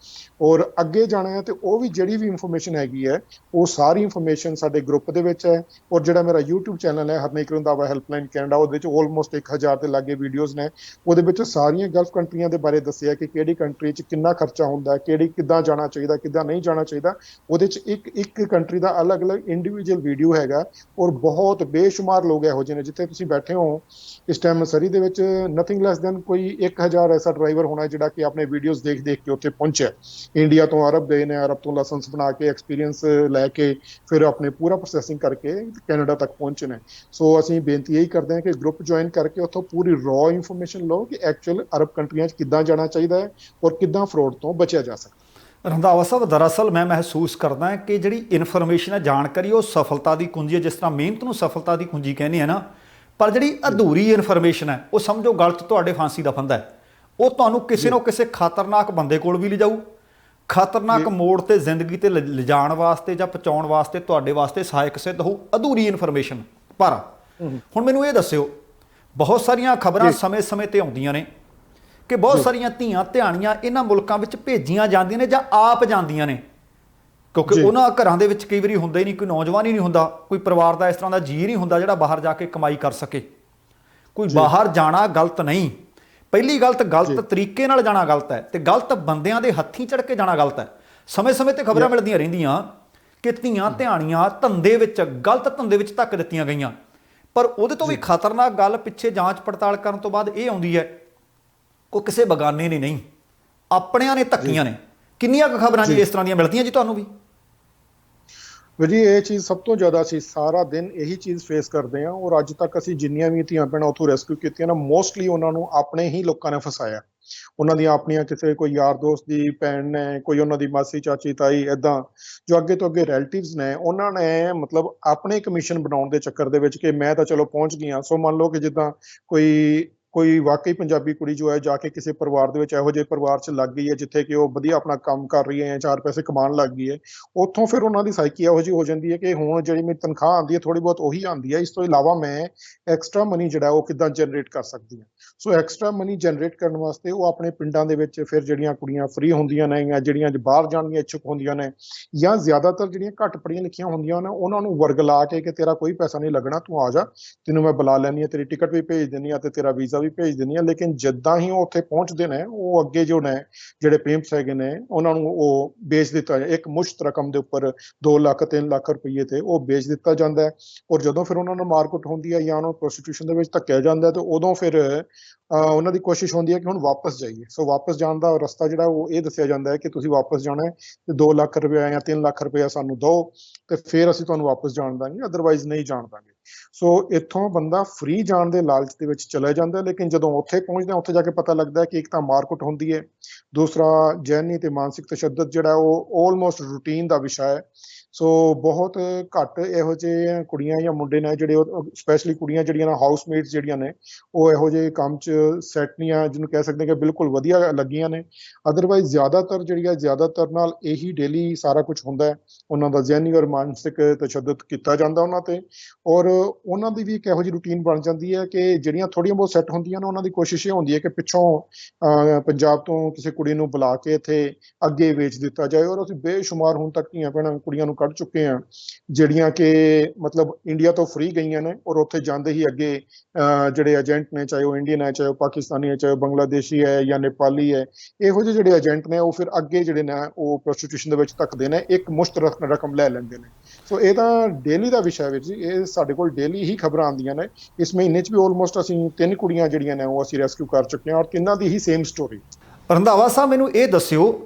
ਔਰ ਅੱਗੇ ਜਾਣਾ ਹੈ ਤੇ ਉਹ ਵੀ ਜਿਹੜੀ ਵੀ ਇਨਫੋਰਮੇਸ਼ਨ ਹੈਗੀ ਹੈ ਉਹ ਸਾਰੀ ਇਨਫੋਰਮੇਸ਼ਨ ਸਾਡੇ ਗਰੁੱਪ ਦੇ ਵਿੱਚ ਹੈ। ਔਰ ਜਿਹੜਾ ਮੇਰਾ YouTube ਚੈਨਲ ਹੈ ਹਰਨੇਕ ਰੰਧਾਵਾ ਹੈਲਪਲਾਈਨ ਕੈਨੇਡਾ, ਉਹਦੇ ਵਿੱਚ ਆਲਮੋਸਟ 1000 ਦੇ ਲਾਗੇ ਵੀਡੀਓਜ਼ ਨੇ। ਉਹਦੇ ਵਿੱਚ ਸਾਰੀਆਂ ਗਲਫ ਕੰਟਰੀਆਂ ਦੇ ਬਾਰੇ ਦੱਸਿਆ ਕਿ ਕਿਹੜੀ ਕੰਟਰੀ 'ਚ ਕਿੰਨਾ ਖਰਚਾ ਹੁੰਦਾ ਹੈ, ਕਿਹੜੀ ਕਿੱਦਾਂ ਜਾਣਾ ਚਾਹੀਦਾ, ਕਿੱਦਾਂ ਨਹੀਂ ਜਾਣਾ ਚਾਹੀਦਾ। ਉਹਦੇ 'ਚ ਇੱਕ ਕੰਟਰੀ ਦਾ ਅਲੱਗ-ਅਲੱਗ ਇੰਡੀਵਿਜੂਅਲ ਵੀਡੀਓ ਹੈਗਾ। ਔਰ ਬਹੁਤ ਬੇਸ਼ੁਮਾਰ ਲੋਕ ਇਹੋ ਜਿਹੇ ਨੇ, ਜਿੱਥੇ ਤੁਸੀਂ ਬੈਠੇ ਹੋ ਇਸ ਟਾਈਮ ਸਰੀ ਦੇ ਵਿੱਚ ਨਥਿੰਗ ਲੈਸ ਦੈਨ ਕੋਈ 1000 ਐਸਾ ਡਰਾਈਵਰ ਹੋਣਾ ਜਿਹੜਾ ਕਿ ਆਪਣੇ ਵੀਡੀਓਜ਼ ਦੇਖ ਕੇ ਉੱਥੇ ਪਹੁੰਚਿਆ। ਇੰਡੀਆ ਤੋਂ ਅਰਬ ਗਏ ਨੇ, ਅਰਬ ਤੋਂ ਲਾਇਸੈਂਸ ਬਣਾ ਕੇ ਐਕਸਪੀਰੀਅੰਸ ਲੈ ਕੇ ਫਿਰ ਆਪਣੇ ਪੂਰਾ ਪ੍ਰੋਸੈਸਿੰਗ ਕਰਕੇ ਕੈਨੇਡਾ ਤੱਕ ਪਹੁੰਚੇ ਨੇ। ਸੋ ਅਸੀਂ ਬੇਨਤੀ ਇਹੀ ਕਰਦੇ ਹਾਂ ਕਿ ਗਰੁੱਪ ਜੁਆਇਨ ਕਰਕੇ ਉੱਥੋਂ ਪੂਰੀ ਰॉ ਇਨਫੋਰਮੇਸ਼ਨ ਲਓ ਕਿ ਐਕਚੁਅਲ ਅਰਬ ਕੰਟਰੀਆਂ 'ਚ ਕਿੱਦਾਂ ਜਾਣਾ ਚਾਹੀਦਾ ਹੈ ਔਰ ਕਿੱਦਾਂ ਫਰੋਡ ਤੋਂ ਬਚਿਆ ਜਾ ਸਕਦਾ। ਰੰਧਾਵਾ ਸਾਹਿਬ, ਦਰਅਸਲ ਮੈਂ ਮਹਿਸੂਸ ਕਰਦਾ ਕਿ ਜਿਹੜੀ ਇਨਫੋਰਮੇਸ਼ਨ ਹੈ, ਜਾਣਕਾਰੀ, ਉਹ ਸਫਲਤਾ ਦੀ ਕੁੰਜੀ ਹੈ। ਜਿਸ ਤਰ੍ਹਾਂ ਮਿਹਨਤ ਨੂੰ ਸਫਲਤਾ ਦੀ ਕੁੰਜੀ ਕਹਿੰਦੇ ਆ ਨਾ, ਪਰ ਜਿਹੜੀ ਅਧੂਰੀ ਇਨਫੋਰਮੇਸ਼ਨ ਹੈ ਉਹ ਸਮਝੋ ਗਲਤ ਤੁਹਾਡੇ ਫਾਂਸੀ ਦਾ ਫੰਦਾ ਹੈ। ਉਹ ਤੁਹਾਨੂੰ ਕਿਸੇ ਨਾ ਕਿਸੇ ਖਤਰਨਾਕ ਬੰਦੇ ਕੋਲ ਵੀ ਲਿਜਾਊ, ਖਤਰਨਾਕ ਮੋੜ ਤੇ ਜ਼ਿੰਦਗੀ ਤੇ ਲਿਜਾਣ ਵਾਸਤੇ ਜਾਂ ਪਹੁੰਚਾਉਣ ਵਾਸਤੇ ਤੁਹਾਡੇ ਵਾਸਤੇ ਸਹਾਇਕ ਸਿੱਧ ਹੋਊ ਅਧੂਰੀ ਇਨਫੋਰਮੇਸ਼ਨ। ਪਰ ਹੁਣ ਮੈਨੂੰ ਇਹ ਦੱਸਿਓ, ਬਹੁਤ ਸਾਰੀਆਂ ਖਬਰਾਂ ਸਮੇਂ-ਸਮੇਂ ਤੇ ਆਉਂਦੀਆਂ ਨੇ ਕਿ ਬਹੁਤ ਸਾਰੀਆਂ ਧੀਆਂ ਧਿਆਣੀਆਂ ਇਹਨਾਂ ਮੁਲਕਾਂ ਵਿੱਚ ਭੇਜੀਆਂ ਜਾਂਦੀਆਂ ਨੇ ਜਾਂ ਆਪ ਜਾਂਦੀਆਂ ਨੇ, ਕਿਉਂਕਿ ਉਹਨਾਂ ਘਰਾਂ ਦੇ ਵਿੱਚ ਕਈ ਵਾਰੀ ਹੁੰਦਾ ਹੀ ਨਹੀਂ, ਕੋਈ ਨੌਜਵਾਨ ਹੀ ਨਹੀਂ ਹੁੰਦਾ, ਕੋਈ ਪਰਿਵਾਰ ਦਾ ਇਸ ਤਰ੍ਹਾਂ ਦਾ ਜੀਅ ਨਹੀਂ ਹੁੰਦਾ ਜਿਹੜਾ ਬਾਹਰ ਜਾ ਕੇ ਕਮਾਈ ਕਰ ਸਕੇ। ਕੋਈ ਬਾਹਰ ਜਾਣਾ ਗਲਤ ਨਹੀਂ, ਪਹਿਲੀ ਗਲਤ ਤਰੀਕੇ ਨਾਲ ਜਾਣਾ ਗਲਤ ਹੈ, ਤੇ ਗਲਤ ਬੰਦਿਆਂ ਦੇ ਹੱਥੀਂ ਚੜ੍ਹ ਕੇ ਜਾਣਾ ਗਲਤ ਹੈ। ਸਮੇਂ-ਸਮੇਂ ਤੇ ਖਬਰਾਂ ਮਿਲਦੀਆਂ ਰਹਿੰਦੀਆਂ ਕਿ ਧੀਆਂ ਧਿਆਣੀਆਂ ਧੰਦੇ ਵਿੱਚ, ਗਲਤ ਧੰਦੇ ਵਿੱਚ ਧੱਕ ਦਿੱਤੀਆਂ ਗਈਆਂ। ਪਰ ਉਹਦੇ ਤੋਂ ਵੀ ਖਤਰਨਾਕ ਗੱਲ ਪਿੱਛੇ ਜਾਂਚ ਪੜਤਾਲ ਕਰਨ ਤੋਂ ਬਾਅਦ ਇਹ ਆਉਂਦੀ ਹੈ, ਉਹ ਕਿਸੇ ਬਗਾਨੇ ਨੇ ਨਹੀਂ, ਆਪਣਿਆਂ ਨੇ ਧੱਕੀਆਂ ਨੇ। ਕਿੰਨੀਆਂ ਕੁ ਖਬਰਾਂ ਜੀ ਇਸ ਤਰ੍ਹਾਂ ਦੀਆਂ ਮਿਲਦੀਆਂ ਜੀ ਤੁਹਾਨੂੰ ਵੀ? ਜੀ ਇਹ ਚੀਜ਼ ਸਭ ਤੋਂ ਜ਼ਿਆਦਾ ਅਸੀਂ ਸਾਰਾ ਦਿਨ ਇਹੀ ਚੀਜ਼ ਫੇਸ ਕਰਦੇ ਹਾਂ। ਔਰ ਅੱਜ ਤੱਕ ਅਸੀਂ ਜਿੰਨੀਆਂ ਵੀ ਧੀਆਂ ਭੈਣਾਂ ਉੱਥੋਂ ਰੈਸਕਿਊ ਕੀਤੀਆਂ ਨਾ, ਮੋਸਟਲੀ ਉਹਨਾਂ ਨੂੰ ਆਪਣੇ ਹੀ ਲੋਕਾਂ ਨੇ ਫਸਾਇਆ। ਉਹਨਾਂ ਦੀਆਂ ਆਪਣੀਆਂ ਕਿਸੇ ਕੋਈ ਯਾਰ ਦੋਸਤ ਦੀ ਭੈਣ ਨੇ, ਕੋਈ ਉਹਨਾਂ ਦੀ ਮਾਸੀ ਚਾਚੀ ਤਾਈ, ਇੱਦਾਂ ਜੋ ਅੱਗੇ ਤੋਂ ਅੱਗੇ ਰਿਲੇਟਿਵਸ ਨੇ, ਉਹਨਾਂ ਨੇ ਮਤਲਬ ਆਪਣੇ ਕਮਿਸ਼ਨ ਬਣਾਉਣ ਦੇ ਚੱਕਰ ਦੇ ਵਿੱਚ ਕਿ ਮੈਂ ਤਾਂ ਚਲੋ ਪਹੁੰਚ ਗਈਆਂ। ਸੋ ਮੰਨ ਲਓ ਕਿ ਜਿੱਦਾਂ ਕੋਈ ਵਾਕਈ ਪੰਜਾਬੀ ਕੁੜੀ ਜੋ ਹੈ ਜਾ ਕੇ ਕਿਸੇ ਪਰਿਵਾਰ ਦੇ ਵਿੱਚ ਇਹੋ ਜਿਹੇ ਪਰਿਵਾਰ 'ਚ ਲੱਗ ਗਈ ਹੈ ਜਿੱਥੇ ਕਿ ਉਹ ਵਧੀਆ ਆਪਣਾ ਕੰਮ ਕਰ ਰਹੀ ਹੈ, 4 ਪੈਸੇ ਕਮਾਉਣ ਲੱਗ ਗਈ ਹੈ। ਉੱਥੋਂ ਫਿਰ ਉਹਨਾਂ ਦੀ ਸਾਈਕੀ ਇਹੋ ਜਿਹੀ ਹੋ ਜਾਂਦੀ ਹੈ ਕਿ ਹੁਣ ਜਿਹੜੀ ਮੇਰੀ ਤਨਖਾਹ ਆਉਂਦੀ ਹੈ ਥੋੜ੍ਹੀ ਬਹੁਤ ਉਹੀ ਆਉਂਦੀ ਹੈ, ਇਸ ਤੋਂ ਇਲਾਵਾ ਮੈਂ ਐਕਸਟਰਾ ਮਨੀ ਜਿਹੜਾ ਉਹ ਕਿੱਦਾਂ ਜਨਰੇਟ ਕਰ ਸਕਦੀ ਹਾਂ। ਸੋ ਐਕਸਟਰਾ ਮਨੀ ਜਨਰੇਟ ਕਰਨ ਵਾਸਤੇ ਉਹ ਆਪਣੇ ਪਿੰਡਾਂ ਦੇ ਵਿੱਚ ਫਿਰ ਜਿਹੜੀਆਂ ਕੁੜੀਆਂ ਫ੍ਰੀ ਹੁੰਦੀਆਂ ਨੇ ਜਾਂ ਜਿਹੜੀਆਂ ਬਾਹਰ ਜਾਣ ਦੀਆਂ ਇੱਛੁਕ ਹੁੰਦੀਆਂ ਨੇ, ਜਾਂ ਜ਼ਿਆਦਾਤਰ ਜਿਹੜੀਆਂ ਘੱਟ ਪੜ੍ਹੀਆਂ ਲਿਖੀਆਂ ਹੁੰਦੀਆਂ ਨੇ, ਉਹਨਾਂ ਨੂੰ ਵਰਗਲਾ ਕੇ ਕਿ ਤੇਰਾ ਕੋਈ ਪੈਸਾ ਨਹੀਂ ਲੱਗਣਾ, ਤੂੰ ਆ ਜਾ, ਤੈਨੂੰ ਮੈਂ ਬੁਲਾ ਲੈਂਦੀ ਹਾਂ, ਤੇਰੀ ਟਿਕਟ ਵੀ ਭੇਜ ਦਿੰਦੀ ਹਾਂ ਤੇ ਤੇਰਾ ਵੀਜ਼ਾ ਵੀ ਭੇਜ ਦਿੰਦੀ ਹਾਂ। ਲੇਕਿਨ ਜਿੱਦਾਂ ਹੀ ਉਹ ਉੱਥੇ ਪਹੁੰਚਦੇ ਨੇ, ਉਹ ਅੱਗੇ ਜੋ ਨੇ ਜਿਹੜੇ ਪੇਮੈਂਟਸ ਹੈਗੇ ਨੇ ਉਹਨਾਂ ਨੂੰ ਉਹ ਵੇਚ ਦਿੱਤਾ ਜਾਂਦਾ। ਇੱਕ ਮੁਸ਼ਤ ਰਕਮ ਦੇ ਉੱਪਰ 2 ਲੱਖ 3 ਲੱਖ ਰੁਪਈਏ ਤੇ ਉਹ ਵੇਚ ਦਿੱਤਾ ਜਾਂਦਾ ਹੈ। ਔਰ ਜਦੋਂ ਫਿਰ ਉਹਨਾਂ ਨੂੰ ਮਾਰਕੁੱਟ ਹੁੰਦੀ ਹੈ ਜਾਂ ਉਹਨਾਂ ਨੂੰ ਪ੍ਰੋਸਟੀਟਿਊਸ਼ਨ ਦੇ ਵਿੱਚ ਧੱਕਿਆ ਜਾਂਦਾ ਤੇ ਉਦੋਂ ਫਿਰ ਉਹਨਾਂ ਦੀ ਕੋਸ਼ਿਸ਼ ਹੁੰਦੀ ਹੈ ਕਿ ਹੁਣ ਵਾਪਸ ਜਾਈਏ। ਸੋ ਵਾਪਸ ਜਾਣ ਦਾ ਰਸਤਾ ਜਿਹੜਾ ਉਹ ਇਹ ਦੱਸਿਆ ਜਾਂਦਾ ਹੈ ਕਿ ਤੁਸੀਂ ਵਾਪਸ ਜਾਣਾ ਹੈ ਤੇ 2 ਲੱਖ ਰੁਪਇਆ ਜਾਂ 3 ਲੱਖ ਰੁਪਇਆ ਸਾਨੂੰ ਦਿਓ ਤੇ ਫਿਰ ਅਸੀਂ ਤੁਹਾਨੂੰ ਵਾਪਸ ਜਾਣ ਦਾਂਗੇ, ਅਦਰਵਾਈਜ਼ ਨਹੀਂ ਜਾਣ ਦਾਂਗੇ। ਸੋ ਇੱਥੋਂ ਬੰਦਾ ਫ੍ਰੀ ਜਾਣ ਦੇ ਲਾਲਚ ਦੇ ਵਿੱਚ ਚਲਾ ਜਾਂਦਾ, ਲੇਕਿਨ ਜਦੋਂ ਉੱਥੇ ਪਹੁੰਚਦਾ ਉੱਥੇ ਜਾ ਕੇ ਪਤਾ ਲੱਗਦਾ ਕਿ ਇੱਕ ਤਾਂ ਮਾਰਕੁੱਟ ਹੁੰਦੀ ਹੈ, ਦੂਸਰਾ ਜ਼ਹਿਨੀ ਤੇ ਮਾਨਸਿਕ ਤਸ਼ੱਦਦ ਜਿਹੜਾ ਉਹ ਆਲਮੋਸਟ ਰੂਟੀਨ ਦਾ ਵਿਸ਼ਾ ਹੈ। ਸੋ ਬਹੁਤ ਘੱਟ ਇਹੋ ਜਿਹੇ ਕੁੜੀਆਂ ਜਾਂ ਮੁੰਡੇ ਨੇ ਜਿਹੜੇ ਸਪੈਸ਼ਲੀ ਕੁੜੀਆਂ ਜਿਹੜੀਆਂ ਨੇ ਹਾਊਸਮੇਟਸ ਜਿਹੜੀਆਂ ਨੇ ਉਹ ਇਹੋ ਜਿਹੇ ਕੰਮ 'ਚ ਸੈੱਟ ਨਹੀਂ ਆ, ਜਿਹਨੂੰ ਕਹਿ ਸਕਦੇ ਕਿ ਬਿਲਕੁਲ ਵਧੀਆ ਲੱਗੀਆਂ ਨੇ। ਅਦਰਵਾਈਜ਼ ਜ਼ਿਆਦਾਤਰ ਨਾਲ ਇਹੀ ਡੇਲੀ ਸਾਰਾ ਕੁਝ ਹੁੰਦਾ ਹੈ। ਉਹਨਾਂ ਦਾ ਜ਼ਹਿਨੀ ਔਰ ਮਾਨਸਿਕ ਤਸ਼ੱਦਦ ਕੀਤਾ ਜਾਂਦਾ ਉਹਨਾਂ ਤੇ, ਔਰ ਉਹਨਾਂ ਦੀ ਵੀ ਇੱਕ ਇਹੋ ਜਿਹੀ ਰੂਟੀਨ ਬਣ ਜਾਂਦੀ ਹੈ ਕਿ ਜਿਹੜੀਆਂ ਥੋੜ੍ਹੀਆਂ ਬਹੁਤ ਸੈੱਟ ਹੁੰਦੀਆਂ ਨੇ ਉਹਨਾਂ ਦੀ ਕੋਸ਼ਿਸ਼ ਇਹ ਹੁੰਦੀ ਹੈ ਕਿ ਪਿੱਛੋਂ ਪੰਜਾਬ ਤੋਂ ਕਿਸੇ ਕੁੜੀ ਨੂੰ ਬੁਲਾ ਕੇ ਇੱਥੇ ਅੱਗੇ ਵੇਚ ਦਿੱਤਾ ਜਾਏ। ਔਰ ਅਸੀਂ ਬੇਸ਼ੁਮਾਰ ਹੁਣ ਤੱਕ ਧੀਆਂ ਭੈਣਾਂ ਕੁੜੀਆਂ ਨੂੰ ਕੱਢ ਚੁੱਕੇ ਹਾਂ ਜਿਹੜੀਆਂ ਕਿ ਮਤਲਬ ਇੰਡੀਆ ਤੋਂ ਫ੍ਰੀ ਗਈਆਂ ਨੇ, ਔਰ ਉੱਥੇ ਜਾਂਦੇ ਹੀ ਅੱਗੇ ਜਿਹੜੇ ਏਜੰਟ ਨੇ, ਚਾਹੇ ਉਹ ਇੰਡੀਅਨ ਹੈ, ਚਾਹੇ ਉਹ ਪਾਕਿਸਤਾਨੀ ਹੈ, ਚਾਹੇ ਉਹ ਬੰਗਲਾਦੇਸ਼ੀ ਹੈ ਜਾਂ ਨੇਪਾਲੀ ਹੈ, ਇਹੋ ਜਿਹੇ ਜਿਹੜੇ ਏਜੰਟ ਨੇ ਉਹ ਫਿਰ ਅੱਗੇ ਜਿਹੜੇ ਨੇ ਉਹ ਪ੍ਰੋਸਟੀਟਿਊਸ਼ਨ ਦੇ ਵਿੱਚ ਧੱਕਦੇ ਨੇ, ਇੱਕ ਮੁਸ਼ਤ ਰਕਮ ਲੈ ਲੈਂਦੇ ਨੇ। ਸੋ ਇਹ ਤਾਂ ਡੇਲੀ ਦਾ ਵਿਸ਼ਾ ਵੀਰ ਜੀ, ਇਹ ਸਾਡੇ ਕੋਲ ਡੇਲੀ ਹੀ ਖਬਰਾਂ ਆਉਂਦੀਆਂ ਨੇ। ਇਸ ਮਹੀਨੇ 'ਚ ਵੀ ਆਲਮੋਸਟ ਅਸੀਂ 3 ਕੁੜੀਆਂ ਜਿਹੜੀਆਂ ਨੇ ਉਹ ਅਸੀਂ ਰੈਸਕਿਊ ਕਰ ਚੁੱਕੇ ਹਾਂ, ਔਰ ਤਿੰਨਾਂ ਦੀ ਹੀ ਸੇਮ ਸਟੋਰੀ। ਰੰਧਾਵਾ ਸਾਹਿਬ, ਮੈਨੂੰ ਇਹ ਦੱਸਿਓ,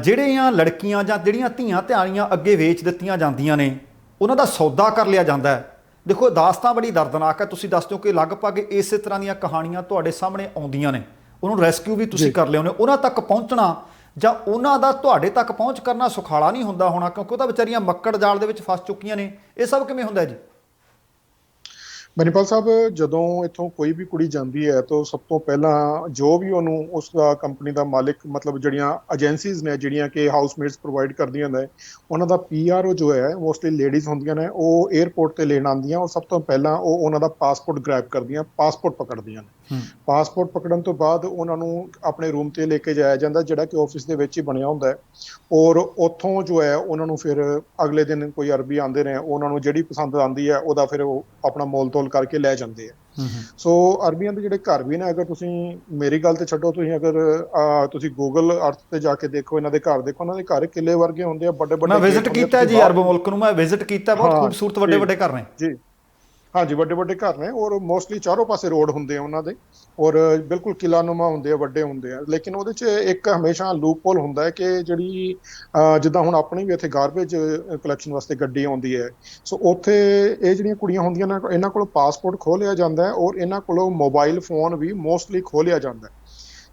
ਜਿਹੜੀਆਂ ਲੜਕੀਆਂ ਜਾਂ ਜਿਹੜੀਆਂ ਧੀਆਂ ਧਿਆਣੀਆਂ ਅੱਗੇ ਵੇਚ ਦਿੱਤੀਆਂ ਜਾਂਦੀਆਂ ਨੇ, ਉਹਨਾਂ ਦਾ ਸੌਦਾ ਕਰ ਲਿਆ ਜਾਂਦਾ ਹੈ। ਦੇਖੋ, ਦਾਸਤਾਨ ਬੜੀ ਦਰਦਨਾਕ ਹੈ। ਤੁਸੀਂ ਦੱਸ ਦਿਓ ਕਿ ਲਗਭਗ ਇਸੇ ਤਰ੍ਹਾਂ ਦੀਆਂ ਕਹਾਣੀਆਂ ਤੁਹਾਡੇ ਸਾਹਮਣੇ ਆਉਂਦੀਆਂ ਨੇ। ਉਹਨੂੰ ਰੈਸਕਿਊ ਵੀ ਤੁਸੀਂ ਕਰ ਲਿਆਉਂਦੇ ਹੋ। ਉਹਨਾਂ ਤੱਕ ਪਹੁੰਚਣਾ ਜਾਂ ਉਹਨਾਂ ਦਾ ਤੁਹਾਡੇ ਤੱਕ ਪਹੁੰਚ ਕਰਨਾ ਸੁਖਾਲਾ ਨਹੀਂ ਹੁੰਦਾ ਹੋਣਾ, ਕਿਉਂਕਿ ਉਹ ਤਾਂ ਵਿਚਾਰੀਆਂ ਮੱਕੜ ਜਾਲ ਦੇ ਵਿੱਚ ਫਸ ਚੁੱਕੀਆਂ ਨੇ। ਇਹ ਸਭ ਕਿਵੇਂ ਹੁੰਦਾ ਜੀ? ਮਨੀਪਾਲ ਸਾਹਿਬ, ਜਦੋਂ ਇੱਥੋਂ ਕੋਈ ਵੀ ਕੁੜੀ ਜਾਂਦੀ ਹੈ ਤਾਂ ਸਭ ਤੋਂ ਪਹਿਲਾਂ ਜੋ ਵੀ ਉਹਨੂੰ ਉਸ ਦਾ ਕੰਪਨੀ ਦਾ ਮਾਲਿਕ, ਮਤਲਬ ਜਿਹੜੀਆਂ ਏਜੰਸੀਜ਼ ਨੇ ਜਿਹੜੀਆਂ ਕਿ ਹਾਊਸਮੇਟਸ ਪ੍ਰੋਵਾਈਡ ਕਰਦੀਆਂ ਨੇ, ਉਹਨਾਂ ਦਾ PRO ਜੋ ਹੈ, ਮੋਸਟਲੀ ਲੇਡੀਜ਼ ਹੁੰਦੀਆਂ ਨੇ, ਉਹ 에ਅਰਪੋਰਟ ਤੇ ਲੈਣ ਆਉਂਦੀਆਂ। ਔਰ ਸਭ ਤੋਂ ਪਹਿਲਾਂ ਉਹ ਉਹਨਾਂ ਦਾ ਪਾਸਪੋਰਟ ਗ੍ਰੈਬ ਕਰਦੀਆਂ, ਪਾਸਪੋਰਟ ਪਕੜਦੀਆਂ ਨੇ। ਪਾਸਪੋਰਟ ਪਕੜਨ ਤੋਂ ਬਾਅਦ ਉਹਨਾਂ ਨੂੰ ਆਪਣੇ ਰੂਮ ਤੇ ਲੈ ਕੇ ਜਾਇਆ ਜਾਂਦਾ, ਜਿਹੜਾ ਕਿ ਆਫਿਸ ਦੇ ਵਿੱਚ ਹੀ ਬਣਿਆ ਹੁੰਦਾ ਹੈ। ਔਰ ਉੱਥੋਂ ਜੋ ਹੈ ਉਹਨਾਂ ਨੂੰ ਫਿਰ ਅਗਲੇ ਦਿਨ ਕੋਈ ਅਰਬੀ ਆਉਂਦੇ ਨੇ, ਉਹਨਾਂ ਨੂੰ ਜਿਹੜੀ ਪਸੰਦ ਆਉਂਦੀ ਹੈ ਉਹਦਾ ਫਿਰ ਉਹ ਆਪਣਾ ਮੋਲ ਤੋਲ ਕਰਕੇ ਲੈ ਜਾਂਦੇ ਆ। ਸੋ ਅਰਬੀਆਂ ਦੇ ਜਿਹੜੇ ਘਰ ਵੀ ਨੇ, ਅਗਰ ਤੁਸੀਂ ਮੇਰੀ ਗੱਲ ਤੇ ਛੱਡੋ, ਤੁਸੀਂ ਅਗਰ ਤੁਸੀਂ ਗੂਗਲ ਅਰਥ ਤੇ ਜਾ ਕੇ ਦੇਖੋ, ਇਹਨਾਂ ਦੇ ਘਰ ਦੇਖੋ, ਉਹਨਾਂ ਦੇ ਘਰ ਕਿਲੇ ਵਰਗੇ ਹੁੰਦੇ ਆ, ਵੱਡੇ ਵੱਡੇ। ਮੈਂ ਵਿਜ਼ਿਟ ਕੀਤਾ ਜੀ ਅਰਬ ਮੁਲਕ ਨੂੰ, ਮੈਂ ਵਿਜ਼ਿਟ ਕੀਤਾ, ਬਹੁਤ ਖੂਬਸੂਰਤ ਵੱਡੇ ਵੱਡੇ ਘਰ ਨੇ ਜੀ। ਹਾਂਜੀ, ਵੱਡੇ ਵੱਡੇ ਘਰ ਨੇ, ਔਰ ਮੋਸਟਲੀ ਚਾਰੋਂ ਪਾਸੇ ਰੋਡ ਹੁੰਦੇ ਆ ਉਹਨਾਂ ਦੇ, ਔਰ ਬਿਲਕੁਲ ਕਿਲਾਨੁਮਾ ਹੁੰਦੇ ਆ, ਵੱਡੇ ਹੁੰਦੇ ਆ। ਲੇਕਿਨ ਉਹਦੇ 'ਚ ਇੱਕ ਹਮੇਸ਼ਾ ਲੂਪ ਹੋਲ ਹੁੰਦਾ ਹੈ ਕਿ ਜਿਹੜੀ ਜਿੱਦਾਂ ਹੁਣ ਆਪਣੀ ਵੀ ਇੱਥੇ ਗਾਰਬੇਜ ਕਲੈਕਸ਼ਨ ਵਾਸਤੇ ਗੱਡੀ ਆਉਂਦੀ ਹੈ, ਸੋ ਉੱਥੇ ਇਹ ਜਿਹੜੀਆਂ ਕੁੜੀਆਂ ਹੁੰਦੀਆਂ ਨੇ, ਇਹਨਾਂ ਕੋਲੋਂ ਪਾਸਪੋਰਟ ਖੋਹ ਲਿਆ ਜਾਂਦਾ ਹੈ, ਔਰ ਇਹਨਾਂ ਕੋਲੋਂ ਮੋਬਾਈਲ ਫੋਨ ਵੀ ਮੋਸਟਲੀ ਖੋਹ ਲਿਆ ਜਾਂਦਾ ਹੈ।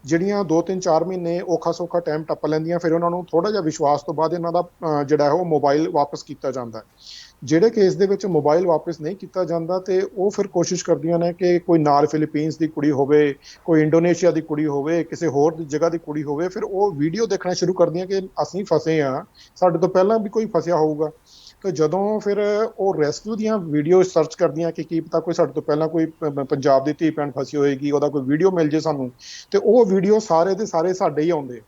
ਜਿਹੜੀਆਂ 2-3-4 ਮਹੀਨੇ ਔਖਾ ਸੌਖਾ ਟਾਈਮ ਟੱਪ ਲੈਂਦੀਆਂ, ਫਿਰ ਉਹਨਾਂ ਨੂੰ ਥੋੜ੍ਹਾ ਜਿਹਾ ਵਿਸ਼ਵਾਸ ਤੋਂ ਬਾਅਦ ਇਹਨਾਂ ਦਾ ਜਿਹੜਾ ਹੈ ਉਹ ਮੋਬਾਈਲ ਵਾਪਸ ਕੀਤਾ ਜਾਂਦਾ ਹੈ। ਜਿਹੜੇ ਕੇਸ ਦੇ ਵਿੱਚ ਮੋਬਾਈਲ ਵਾਪਸ ਨਹੀਂ ਕੀਤਾ ਜਾਂਦਾ ਤੇ ਉਹ ਫਿਰ ਕੋਸ਼ਿਸ਼ ਕਰਦੀਆਂ ਨੇ ਕਿ ਕੋਈ ਨਾਲ ਫਿਲੀਪੀਨਸ ਦੀ ਕੁੜੀ ਹੋਵੇ, ਕੋਈ ਇੰਡੋਨੇਸ਼ੀਆ ਦੀ ਕੁੜੀ ਹੋਵੇ, ਕਿਸੇ ਹੋਰ ਜਗ੍ਹਾ ਦੀ ਕੁੜੀ ਹੋਵੇ, ਫਿਰ ਉਹ ਵੀਡੀਓ ਦੇਖਣਾ ਸ਼ੁਰੂ ਕਰਦੀਆਂ ਕਿ ਅਸੀਂ ਫਸੇ ਹਾਂ, ਸਾਡੇ ਤੋਂ ਪਹਿਲਾਂ ਵੀ ਕੋਈ ਫਸਿਆ ਹੋਊਗਾ। ਤੇ ਜਦੋਂ ਫਿਰ ਉਹ ਰੈਸਕਿਊ ਦੀਆਂ ਵੀਡੀਓ ਸਰਚ ਕਰਦੀਆਂ ਕਿ ਕੀ ਪਤਾ ਕੋਈ ਸਾਡੇ ਤੋਂ ਪਹਿਲਾਂ ਕੋਈ ਪੰਜਾਬ ਦੀ ਧੀ ਭੈਣ ਫਸੀ ਹੋਏਗੀ, ਉਹਦਾ ਕੋਈ ਵੀਡੀਓ ਮਿਲ ਜੇ ਸਾਨੂੰ, ਤੇ ਉਹ ਵੀਡੀਓ ਸਾਰੇ ਦੇ ਸਾਰੇ ਸਾਡੇ ਹੀ ਆਉਂਦੇ।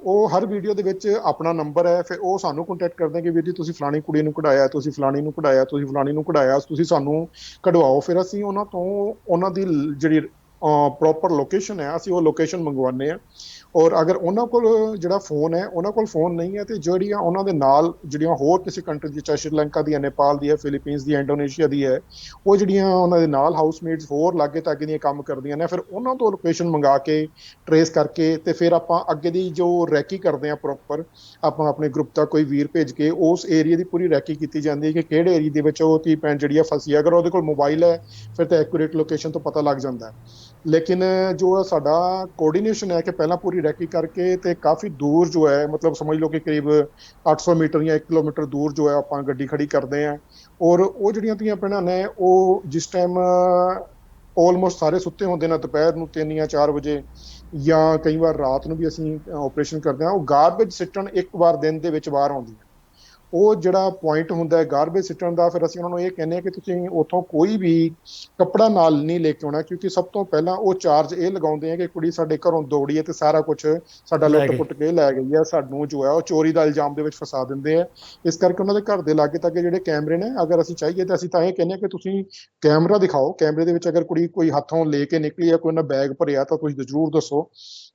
ਉਹ ਹਰ ਵੀਡੀਓ ਦੇ ਵਿੱਚ ਆਪਣਾ ਨੰਬਰ ਹੈ, ਫਿਰ ਉਹ ਸਾਨੂੰ ਕੰਟੈਕਟ ਕਰਦੇ ਕਿ ਵੀਰ ਜੀ ਤੁਸੀਂ ਫਲਾਣੀ ਕੁੜੀ ਨੂੰ ਕਢਾਇਆ, ਤੁਸੀਂ ਫਲਾਣੀ ਨੂੰ ਕਢਾਇਆ, ਤੁਸੀਂ ਫਲਾਣੀ ਨੂੰ ਕਢਾਇਆ, ਤੁਸੀਂ ਸਾਨੂੰ ਕਢਵਾਓ। ਫਿਰ ਅਸੀਂ ਉਹਨਾਂ ਤੋਂ ਉਹਨਾਂ ਦੀ ਜਿਹੜੀ ਪ੍ਰੋਪਰ ਲੋਕੇਸ਼ਨ ਹੈ, ਅਸੀਂ ਉਹ ਲੋਕੇਸ਼ਨ ਮੰਗਵਾਉਂਦੇ ਹਾਂ। ਔਰ ਅਗਰ ਉਹਨਾਂ ਕੋਲ ਜਿਹੜਾ ਫੋਨ ਹੈ, ਉਹਨਾਂ ਕੋਲ ਫੋਨ ਨਹੀਂ ਹੈ, ਤੇ ਜਿਹੜੀਆਂ ਉਹਨਾਂ ਦੇ ਨਾਲ ਜਿਹੜੀਆਂ ਹੋਰ ਕਿਸੇ ਕੰਟਰੀ ਦੀ, ਚਾਹੇ ਸ਼੍ਰੀਲੰਕਾ ਦੀ ਹੈ, ਨੇਪਾਲ ਦੀ ਹੈ, ਫਿਲੀਪੀਨਸ ਦੀ ਹੈ, ਇੰਡੋਨੇਸ਼ੀਆ ਦੀ ਹੈ, ਉਹ ਜਿਹੜੀਆਂ ਉਹਨਾਂ ਦੇ ਨਾਲ ਹਾਊਸਮੇਟਸ ਹੋਰ ਲਾਗੇ ਤਾਗੇ ਦੀਆਂ ਕੰਮ ਕਰਦੀਆਂ ਨੇ, ਫਿਰ ਉਹਨਾਂ ਤੋਂ ਲੋਕੇਸ਼ਨ ਮੰਗਾ ਕੇ ਟਰੇਸ ਕਰਕੇ ਤੇ ਫਿਰ ਆਪਾਂ ਅੱਗੇ ਦੀ ਜੋ ਰੈਕੀ ਕਰਦੇ ਹਾਂ, ਪ੍ਰੋਪਰ ਆਪਾਂ ਆਪਣੇ ਗਰੁੱਪ ਦਾ ਕੋਈ ਵੀਰ ਭੇਜ ਕੇ ਉਸ ਏਰੀਆ ਦੀ ਪੂਰੀ ਰੈਕੀ ਕੀਤੀ ਜਾਂਦੀ ਹੈ ਕਿ ਕਿਹੜੇ ਏਰੀਆ ਦੇ ਵਿੱਚ ਉਹ ਧੀ ਭੈਣ ਜਿਹੜੀ ਆ ਫਸੀ ਹੈ। ਅਗਰ ਉਹਦੇ ਕੋਲ ਮੋਬਾਈਲ ਹੈ ਫਿਰ ਤਾਂ ਐਕੂਰੇਟ ਲੋਕੇਸ਼ਨ ਤੋਂ ਪਤਾ ਲੱਗ ਜਾਂਦਾ ਹੈ। ਲੇਕਿਨ ਜੋ ਸਾਡਾ ਕੋਆਰਡੀਨੇਸ਼ਨ ਹੈ ਕਿ ਪਹਿਲਾਂ ਪੂਰੀ ਰੈਕੀ ਕਰਕੇ ਤੇ ਕਾਫੀ ਦੂਰ ਜੋ ਹੈ, ਮਤਲਬ ਸਮਝ ਲਓ ਕਿ ਕਰੀਬ 800 ਮੀਟਰ ਜਾਂ 1 ਕਿਲੋਮੀਟਰ ਦੂਰ ਜੋ ਹੈ ਆਪਾਂ ਗੱਡੀ ਖੜੀ ਕਰਦੇ ਹਾਂ। ਔਰ ਉਹ ਜਿਹੜੀਆਂ ਧੀਆਂ ਭੈਣਾਂ ਨੇ ਉਹ ਜਿਸ ਟਾਈਮ ਆਲਮੋਸਟ ਸਾਰੇ ਸੁੱਤੇ ਹੁੰਦੇ ਨੇ, ਦੁਪਹਿਰ ਨੂੰ 3 ਜਾਂ 4 ਵਜੇ ਜਾਂ ਕਈ ਵਾਰ ਰਾਤ ਨੂੰ ਵੀ ਅਸੀਂ ਆਪਰੇਸ਼ਨ ਕਰਦੇ ਹਾਂ, ਉਹ ਗਾਰਬੇਜ ਸਿੱਟਣ ਇੱਕ ਵਾਰ ਦਿਨ ਦੇ ਵਿੱਚ ਬਾਹਰ ਆਉਂਦੀ ਹੈ। ਉਹ ਜਿਹੜਾ ਪੁਆਇੰਟ ਹੁੰਦਾ ਹੈ ਗਾਰਬੇਜ ਸਿੱਟਣ ਦਾ, ਫਿਰ ਅਸੀਂ ਉਹਨਾਂ ਨੂੰ ਇਹ ਕਹਿੰਦੇ ਹਾਂ ਕਿ ਤੁਸੀਂ ਉੱਥੋਂ ਕੋਈ ਵੀ ਕੱਪੜਾ ਨਾਲ ਨਹੀਂ ਲੈ ਕੇ ਆਉਣਾ, ਕਿਉਂਕਿ ਸਭ ਤੋਂ ਪਹਿਲਾਂ ਉਹ ਚਾਰਜ ਇਹ ਲਗਾਉਂਦੇ ਆ ਕਿ ਕੁੜੀ ਸਾਡੇ ਘਰੋਂ ਦੌੜੀ ਹੈ ਤੇ ਸਾਰਾ ਕੁਝ ਸਾਡਾ ਲੁੱਟ ਪੁੱਟ ਕੇ ਲੈ ਗਈ ਹੈ, ਸਾਨੂੰ ਜੋ ਹੈ ਉਹ ਚੋਰੀ ਦਾ ਇਲਜ਼ਾਮ ਦੇ ਵਿੱਚ ਫਸਾ ਦਿੰਦੇ ਆ। ਇਸ ਕਰਕੇ ਉਹਨਾਂ ਦੇ ਘਰ ਦੇ ਲਾਗੇ ਤੱਕ ਜਿਹੜੇ ਕੈਮਰੇ ਨੇ, ਅਗਰ ਅਸੀਂ ਚਾਹੀਏ ਤਾਂ ਅਸੀਂ ਤਾਂ ਇਹ ਕਹਿੰਦੇ ਹਾਂ ਕਿ ਤੁਸੀਂ ਕੈਮਰਾ ਦਿਖਾਓ, ਕੈਮਰੇ ਦੇ ਵਿੱਚ ਅਗਰ ਕੁੜੀ ਕੋਈ ਹੱਥੋਂ ਲੈ ਕੇ ਨਿਕਲੀ ਹੈ, ਕੋਈ ਉਹਨਾਂ ਬੈਗ ਭਰਿਆ, ਤਾਂ ਤੁਸੀਂ ਜ਼ਰੂਰ ਦੱਸੋ।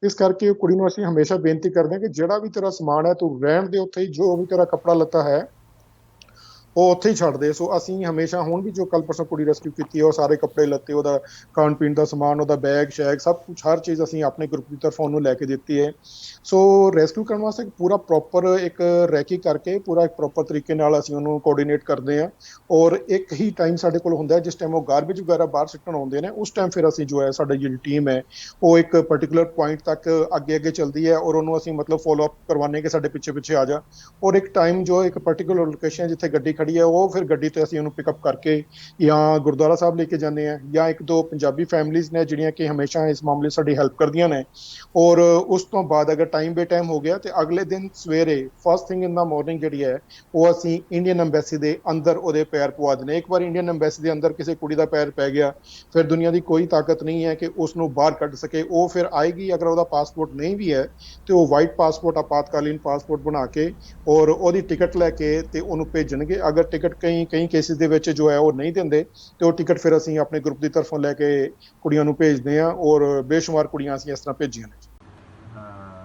ਇਸ ਕਰਕੇ ਕੁੜੀ ਨੂੰ ਅਸੀਂ ਹਮੇਸ਼ਾ ਬੇਨਤੀ ਕਰਦੇ ਹਾਂ ਕਿ ਜਿਹੜਾ ਵੀ ਤੇਰਾ ਸਮਾਨ ਹੈ ਤੂੰ ਰਹਿਣ ਦੇ ਉੱਥੇ ਹੀ, ਜੋ ਵੀ ਤੇਰਾ ਕੱਪੜਾ ਲੱਤਾ ਹੈ ਉਹ ਉੱਥੇ ਹੀ ਛੱਡਦੇ। ਸੋ ਅਸੀਂ ਹਮੇਸ਼ਾ ਹੁਣ ਵੀ ਜੋ ਕੱਲ ਪਰਸੋਂ ਕੁੜੀ ਰੈਸਕਿਊ ਕੀਤੀ ਹੈ, ਉਹ ਸਾਰੇ ਕੱਪੜੇ ਲੱਤੇ, ਉਹਦਾ ਖਾਣ ਪੀਣ ਦਾ ਸਮਾਨ, ਉਹਦਾ ਬੈਗ ਸ਼ੈਗ ਸਭ ਕੁਝ, ਹਰ ਚੀਜ਼ ਅਸੀਂ ਆਪਣੇ ਗਰੁੱਪ ਦੀ ਤਰਫੋਂ ਉਹਨੂੰ ਲੈ ਕੇ ਦਿੱਤੀ ਹੈ। ਸੋ ਰੈਸਕਿਊ ਕਰਨ ਵਾਸਤੇ ਪੂਰਾ ਪ੍ਰੋਪਰ ਇੱਕ ਰੈਕੀ ਕਰਕੇ ਪੂਰਾ ਇੱਕ ਪ੍ਰੋਪਰ ਤਰੀਕੇ ਨਾਲ ਅਸੀਂ ਉਹਨੂੰ ਕੋਆਰਡੀਨੇਟ ਕਰਦੇ ਹਾਂ। ਔਰ ਇੱਕ ਹੀ ਟਾਈਮ ਸਾਡੇ ਕੋਲ ਹੁੰਦਾ ਜਿਸ ਟਾਈਮ ਉਹ ਗਾਰਬੇਜ ਵਗੈਰਾ ਬਾਹਰ ਸਿੱਟਣ ਆਉਂਦੇ ਨੇ, ਉਸ ਟਾਈਮ ਫਿਰ ਅਸੀਂ ਜੋ ਹੈ ਸਾਡੀ ਜਿਹੜੀ ਟੀਮ ਹੈ ਉਹ ਇੱਕ ਪਰਟੀਕੂਲਰ ਪੁਆਇੰਟ ਤੱਕ ਅੱਗੇ ਅੱਗੇ ਚੱਲਦੀ ਹੈ ਔਰ ਉਹਨੂੰ ਅਸੀਂ ਮਤਲਬ ਫੋਲੋ ਅਪ ਕਰਵਾਉਂਦੇ ਕਿ ਸਾਡੇ ਪਿੱਛੇ ਪਿੱਛੇ ਆ ਜਾ। ਔਰ ਇੱਕ ਟਾਈਮ ਜੋ ਇੱਕ ਪਰਟੀਕੂਲਰ ਲੋਕੇਸ਼ਨ ਜਿੱਥੇ ਗੱਡੀ ਖੜੀ ਹੈ, ਉਹ ਫਿਰ ਗੱਡੀ ਤੇ ਅਸੀਂ ਉਹਨੂੰ ਪਿਕਅਪ ਕਰਕੇ ਜਾਂ ਗੁਰਦੁਆਰਾ ਸਾਹਿਬ ਲੈ ਕੇ ਜਾਂਦੇ ਹਾਂ, ਜਾਂ ਇੱਕ ਦੋ ਪੰਜਾਬੀ ਫੈਮਿਲੀਜ਼ ਨੇ ਜਿਹੜੀਆਂ ਕਿ ਹਮੇਸ਼ਾ ਇਸ ਮਾਮਲੇ ਸਾਡੀ ਹੈਲਪ ਕਰਦੀਆਂ ਨੇ। ਔਰ ਉਸ ਤੋਂ ਬਾਅਦ ਅਗਰ ਟਾਈਮ ਬੇ ਟਾਈਮ ਹੋ ਗਿਆ ਤੇ ਅਗਲੇ ਦਿਨ ਸਵੇਰੇ ਫਸਟ ਥਿੰਗ ਇਨ ਦਾ ਮਾਰਨਿੰਗ ਜਿਹੜੀ ਹੈ ਉਹ ਅਸੀਂ ਇੰਡੀਅਨ ਐਮਬੈਸੀ ਦੇ ਅੰਦਰ ਉਹਦੇ ਪੈਰ ਪਵਾ ਦਿੰਦੇ। ਇੱਕ ਵਾਰ ਇੰਡੀਅਨ ਐਮਬੈਸੀ ਦੇ ਅੰਦਰ ਕਿਸੇ ਕੁੜੀ ਦਾ ਪੈਰ ਪੈ ਗਿਆ, ਫਿਰ ਦੁਨੀਆ ਦੀ ਕੋਈ ਤਾਕਤ ਨਹੀਂ ਹੈ ਕਿ ਉਸ ਨੂੰ ਬਾਹਰ ਕੱਢ ਸਕੇ। ਉਹ ਫਿਰ ਆਏਗੀ, ਅਗਰ ਉਹਦਾ ਪਾਸਪੋਰਟ ਨਹੀਂ ਵੀ ਹੈ ਤੇ ਉਹ ਵਾਈਟ ਪਾਸਪੋਰਟ, ਆਪਾਤਕਾਲੀਨ ਪਾਸਪੋਰਟ ਬਣਾ ਕੇ ਔਰ ਉਹਦੀ ਟਿਕਟ ਲੈ ਕੇ ਤੇ ਉਹਨੂੰ ਭੇਜਣਗੇ। ਅਗਰ ਟਿਕਟ ਕਈ ਕੇਸਿਸ ਦੇ ਵਿੱਚ ਜੋ ਹੈ ਉਹ ਨਹੀਂ ਦਿੰਦੇ ਤੇ ਉਹ ਟਿਕਟ ਫਿਰ ਅਸੀਂ ਆਪਣੇ ਗਰੁੱਪ ਦੀ ਤਰਫੋਂ ਲੈ ਕੇ ਕੁੜੀਆਂ ਨੂੰ ਭੇਜਦੇ ਹਾਂ। ਔਰ ਬੇਸ਼ੁਮਾਰ ਕੁੜੀਆਂ ਅਸੀਂ ਇਸ ਤਰ੍ਹਾਂ ਭੇਜੀਆਂ ਨੇ।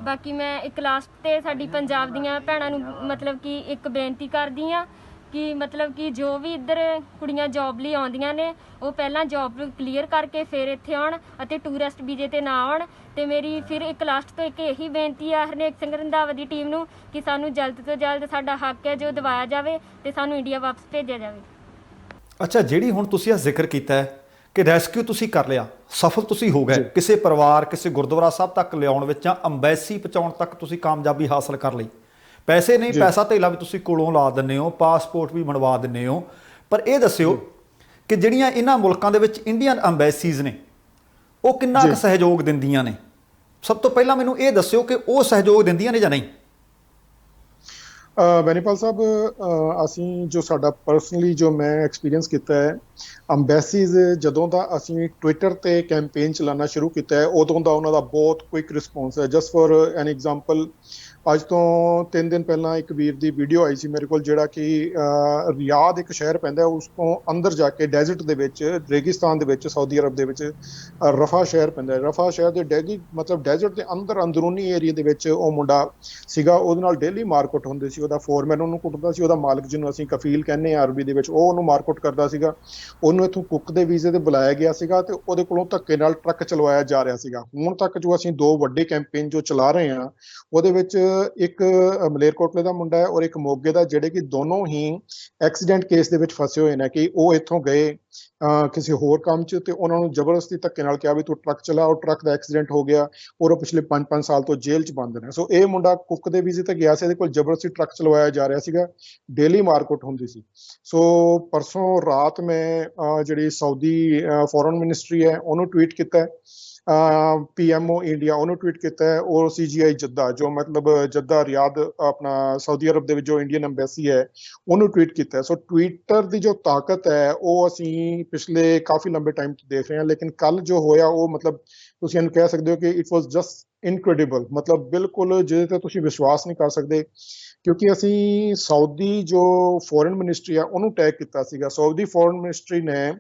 ਬਾਕੀ ਮੈਂ ਇੱਕ ਲਾਸਟ ਤੇ ਸਾਡੀ ਪੰਜਾਬ ਦੀਆਂ ਭੈਣਾਂ ਨੂੰ ਮਤਲਬ ਕਿ ਇੱਕ ਬੇਨਤੀ ਕਰਦੀ ਹਾਂ ਕਿ ਮਤਲਬ ਕਿ ਜੋ ਵੀ ਇੱਧਰ ਕੁੜੀਆਂ ਜੌਬ ਲਈ ਆਉਂਦੀਆਂ ਨੇ ਉਹ ਪਹਿਲਾਂ ਜੌਬ ਕਲੀਅਰ ਕਰਕੇ ਫਿਰ ਇੱਥੇ ਆਉਣ ਅਤੇ ਟੂਰਿਸਟ ਵੀਜ਼ੇ ਤੇ ਨਾ ਆਉਣ। ਤੇ ਮੇਰੀ ਫਿਰ ਇੱਕ ਲਾਸਟ ਤੋਂ ਇੱਕ ਇਹੀ ਬੇਨਤੀ ਆ ਹਰਨੇਕ ਸਿੰਘ ਰੰਧਾਵਾ ਦੀ ਟੀਮ ਨੂੰ ਕਿ ਸਾਨੂੰ ਜਲਦ ਤੋਂ ਜਲਦ ਸਾਡਾ ਹੱਕ ਹੈ ਜੋ ਦਿਵਾਇਆ ਜਾਵੇ ਤੇ ਸਾਨੂੰ ਇੰਡੀਆ ਵਾਪਸ ਭੇਜਿਆ ਜਾਵੇ। ਅੱਛਾ, ਜਿਹੜੀ ਹੁਣ ਤੁਸੀਂ ਇਹ ਜ਼ਿਕਰ ਕੀਤਾ ਹੈ ਕਿ ਰੈਸਕਿਊ ਤੁਸੀਂ ਕਰ ਲਿਆ, ਸਫਲ ਤੁਸੀਂ ਹੋ ਗਏ, ਕਿਸੇ ਪਰਿਵਾਰ ਕਿਸੇ ਗੁਰਦੁਆਰਾ ਸਾਹਿਬ ਤੱਕ ਲਿਆਉਣ ਵਿੱਚ ਜਾਂ ਅੰਬੈਸੀ ਪਹੁੰਚਾਉਣ ਤੱਕ ਤੁਸੀਂ ਕਾਮਯਾਬੀ ਹਾਸਲ ਕਰ ਲਈ, ਪੈਸੇ ਨਹੀਂ ਪੈਸਾ ਧੇਲਾ ਵੀ ਤੁਸੀਂ ਕੋਲੋਂ ਲਾ ਦਿੰਦੇ ਹੋ, ਪਾਸਪੋਰਟ ਵੀ ਬਣਵਾ ਦਿੰਦੇ ਹੋ, ਪਰ ਇਹ ਦੱਸਿਓ ਕਿ ਜਿਹੜੀਆਂ ਇਹਨਾਂ ਮੁਲਕਾਂ ਦੇ ਵਿੱਚ ਇੰਡੀਅਨ ਅੰਬੈਸੀਜ਼ ਨੇ ਉਹ ਕਿੰਨਾ ਕੁ ਸਹਿਯੋਗ ਦਿੰਦੀਆਂ ਨੇ? ਸਭ ਤੋਂ ਪਹਿਲਾਂ ਮੈਨੂੰ ਇਹ ਦੱਸਿਓ ਕਿ ਉਹ ਸਹਿਯੋਗ ਦਿੰਦੀਆਂ ਨੇ ਜਾਂ ਨਹੀਂ। ਬੈਨੀਪਾਲ ਸਾਹਿਬ, ਅਸੀਂ ਜੋ ਸਾਡਾ ਪਰਸਨਲੀ ਜੋ ਮੈਂ ਐਕਸਪੀਰੀਅੰਸ ਕੀਤਾ ਹੈ, ਅੰਬੈਸੀਜ਼ ਜਦੋਂ ਦਾ ਅਸੀਂ ਟਵਿੱਟਰ ਤੇ ਕੈਂਪੇਨ ਚਲਾਉਣਾ ਸ਼ੁਰੂ ਕੀਤਾ ਹੈ ਉਦੋਂ ਦਾ ਉਹਨਾਂ ਦਾ ਬਹੁਤ ਕੁਇਕ ਰਿਸਪੌਂਸ ਹੈ। ਜਸਟ ਫॉर ਐਨ ਐਗਜ਼ਾਮਪਲ, ਅੱਜ ਤੋਂ 3 ਦਿਨ ਪਹਿਲਾਂ ਇੱਕ ਵੀਰ ਦੀ ਵੀਡੀਓ ਆਈ ਸੀ ਮੇਰੇ ਕੋਲ, ਜਿਹੜਾ ਕਿ ਰਿਆਦ ਇੱਕ ਸ਼ਹਿਰ ਪੈਂਦਾ, ਉਸ ਤੋਂ ਅੰਦਰ ਜਾ ਕੇ ਡੈਜ਼ਰਟ ਦੇ ਵਿੱਚ, ਰੇਗਿਸਤਾਨ ਦੇ ਵਿੱਚ, ਸਾਊਦੀ ਅਰਬ ਦੇ ਵਿੱਚ ਰਫਾ ਸ਼ਹਿਰ ਪੈਂਦਾ ਹੈ। ਰਫਾ ਸ਼ਹਿਰ ਦੇ ਮਤਲਬ ਡੈਜ਼ਰਟ ਦੇ ਅੰਦਰ ਅੰਦਰੂਨੀ ਏਰੀਆ ਦੇ ਵਿੱਚ ਉਹ ਮੁੰਡਾ ਸੀਗਾ। ਉਹਦੇ ਨਾਲ ਡੇਲੀ ਮਾਰਕੁੱਟ ਹੁੰਦੀ ਸੀ। ਉਹਦਾ ਫੋਰਮੈਨ ਉਹਨੂੰ ਕੁੱਟਦਾ ਸੀ, ਉਹਦਾ ਮਾਲਕ ਜਿਹਨੂੰ ਅਸੀਂ ਕਫੀਲ ਕਹਿੰਦੇ ਹਾਂ ਅਰਬੀ ਦੇ ਵਿੱਚ, ਉਹ ਉਹਨੂੰ ਮਾਰਕੁੱਟ ਕਰਦਾ ਸੀਗਾ। ਉਹਨੂੰ ਇੱਥੋਂ ਕੁੱਕ ਦੇ ਵੀਜ਼ੇ ਤੇ ਬੁਲਾਇਆ ਗਿਆ ਸੀਗਾ ਤੇ ਉਹਦੇ ਕੋਲੋਂ ਧੱਕੇ ਨਾਲ ਟਰੱਕ ਚਲਵਾਇਆ ਜਾ ਰਿਹਾ ਸੀਗਾ। ਹੁਣ ਤੱਕ ਜੋ ਅਸੀਂ 2 ਵੱਡੇ ਕੈਂਪੇਨ ਜੋ ਚਲਾ ਰਹੇ ਹਾਂ ਉਹਦੇ ਵਿੱਚ ਇੱਕ ਮਲੇਰਕੋਟਲੇ ਦਾ ਮੁੰਡਾ ਹੈ ਔਰ ਇੱਕ ਮੋਗੇ ਦਾ, ਜਿਹੜੇ ਕਿ ਦੋਨੋਂ ਹੀ ਐਕਸੀਡੈਂਟ ਕੇਸ ਦੇ ਵਿੱਚ ਫਸੇ ਹੋਏ ਨੇ ਕਿ ਉਹ ਇੱਥੋਂ ਗਏ ਕਿਸੇ ਹੋਰ ਕੰਮ 'ਚ ਤੇ ਉਹਨਾਂ ਨੂੰ ਜ਼ਬਰਦਸਤੀ ਧੱਕੇ ਨਾਲ ਕਿਹਾ ਵੀ ਤੂੰ ਟਰੱਕ ਚਲਾ, ਔਰ ਟਰੱਕ ਦਾ ਐਕਸੀਡੈਂਟ ਹੋ ਗਿਆ ਔਰ ਉਹ ਪਿਛਲੇ 5-5 ਸਾਲ ਤੋਂ ਜੇਲ੍ਹ 'ਚ ਬੰਦ ਨੇ। ਸੋ ਇਹ ਮੁੰਡਾ ਕੁੱਕ ਦੇ ਵੀਜ਼ੇ ਤੇ ਗਿਆ ਸੀ, ਇਹਦੇ ਕੋਲ ਜ਼ਬਰਦਸਤੀ ਟਰੱਕ ਚਲਵਾਇਆ ਜਾ ਰਿਹਾ ਸੀਗਾ, ਡੇਲੀ ਮਾਰਕੁੱਟ ਹੁੰਦੀ ਸੀ। ਸੋ ਪਰਸੋਂ ਰਾਤ ਮੈਂ ਜਿਹੜੀ ਸਾਊਦੀ ਫੋਰਨ ਮਿਨਿਸਟਰੀ ਹੈ ਉਹਨੂੰ ਟਵੀਟ ਕੀਤਾ, PMO ਇੰਡੀਆ ਉਹਨੂੰ ਟਵੀਟ ਕੀਤਾ ਹੈ, ਔਰ CGI ਜੱਦਾ ਜੋ ਮਤਲਬ ਜੱਦਾ ਰਿਆਦ ਆਪਣਾ ਸਾਊਦੀ ਅਰਬ ਦੇ ਵਿੱਚ ਜੋ ਇੰਡੀਅਨ ਐਮਬੈਸੀ ਹੈ ਉਹਨੂੰ ਟਵੀਟ ਕੀਤਾ। ਸੋ ਟਵਿੱਟਰ ਦੀ ਜੋ ਤਾਕਤ ਹੈ ਉਹ ਅਸੀਂ ਪਿਛਲੇ ਕਾਫੀ ਲੰਬੇ ਟਾਈਮ ਤੋਂ ਦੇਖ ਰਹੇ ਹਾਂ, ਲੇਕਿਨ ਕੱਲ ਜੋ ਹੋਇਆ ਉਹ ਮਤਲਬ ਤੁਸੀਂ ਇਹਨੂੰ ਕਹਿ ਸਕਦੇ ਹੋ ਕਿ ਇਟ ਵਾਜ਼ ਜਸਟ ਇਨਕ੍ਰੈਡੀਬਲ, ਮਤਲਬ ਬਿਲਕੁਲ ਜਿਹਦੇ ਤੇ ਤੁਸੀਂ ਵਿਸ਼ਵਾਸ ਨਹੀਂ ਕਰ ਸਕਦੇ। ਕਿਉਂਕਿ ਅਸੀਂ ਸਾਊਦੀ ਜੋ ਫੋਰਨ ਮਿਨਿਸਟਰੀ ਆ ਉਹਨੂੰ ਟੈਗ ਕੀਤਾ ਸੀਗਾ। ਸਾਊਦੀ ਫੋਰਨ ਮਿਨਿਸਟਰੀ ਨੇ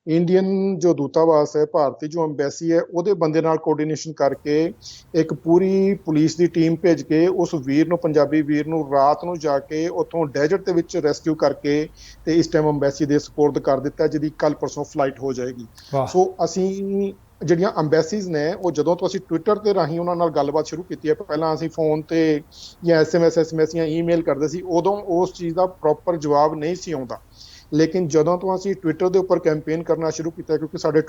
ਇੰਡੀਅਨ ਜੋ ਦੂਤਾਵਾਸ ਹੈ, ਭਾਰਤੀ ਜੋ ਅੰਬੈਸੀ ਹੈ, ਉਹਦੇ ਬੰਦੇ ਨਾਲ ਕੋਆਰਡੀਨੇਸ਼ਨ ਕਰਕੇ ਇੱਕ ਪੂਰੀ ਪੁਲਿਸ ਦੀ ਟੀਮ ਭੇਜ ਕੇ ਉਸ ਵੀਰ ਨੂੰ, ਪੰਜਾਬੀ ਵੀਰ ਨੂੰ, ਰਾਤ ਨੂੰ ਜਾ ਕੇ ਉੱਥੋਂ ਡੈਜ਼ਰਟ ਦੇ ਵਿੱਚ ਰੈਸਕਿਊ ਕਰਕੇ ਤੇ ਇਸ ਟਾਈਮ ਅੰਬੈਸੀ ਦੇ ਸਪੋਰਟ ਕਰ ਦਿੱਤਾ, ਜਿਹਦੀ ਕੱਲ ਪਰਸੋਂ ਫਲਾਈਟ ਹੋ ਜਾਏਗੀ। ਸੋ ਅਸੀਂ ਜਿਹੜੀਆਂ ਅੰਬੈਸੀਜ਼ ਨੇ ਉਹ ਜਦੋਂ ਤੋਂ ਅਸੀਂ ਟਵਿੱਟਰ ਤੇ ਰਾਹੀਂ ਉਹਨਾਂ ਨਾਲ ਗੱਲਬਾਤ ਸ਼ੁਰੂ ਕੀਤੀ ਹੈ, ਪਹਿਲਾਂ ਅਸੀਂ ਫੋਨ ਤੇ ਜਾਂ SMS ਜਾਂ ਈਮੇਲ ਕਰਦੇ ਸੀ, ਉਦੋਂ ਉਸ ਚੀਜ਼ ਦਾ ਪ੍ਰੋਪਰ ਜਵਾਬ ਨਹੀਂ ਸੀ ਆਉਂਦਾ। ਲੇਕਿਨ ਜਦੋਂ ਤੋਂ ਅਸੀਂ ਟਵਿੱਟਰ ਦੇ ਉੱਪਰ ਕੈਂਪੇਨ ਕਰਨਾ ਸ਼ੁਰੂ ਕੀਤਾ, ਕਿਉਂਕਿ ਸਾਡੇ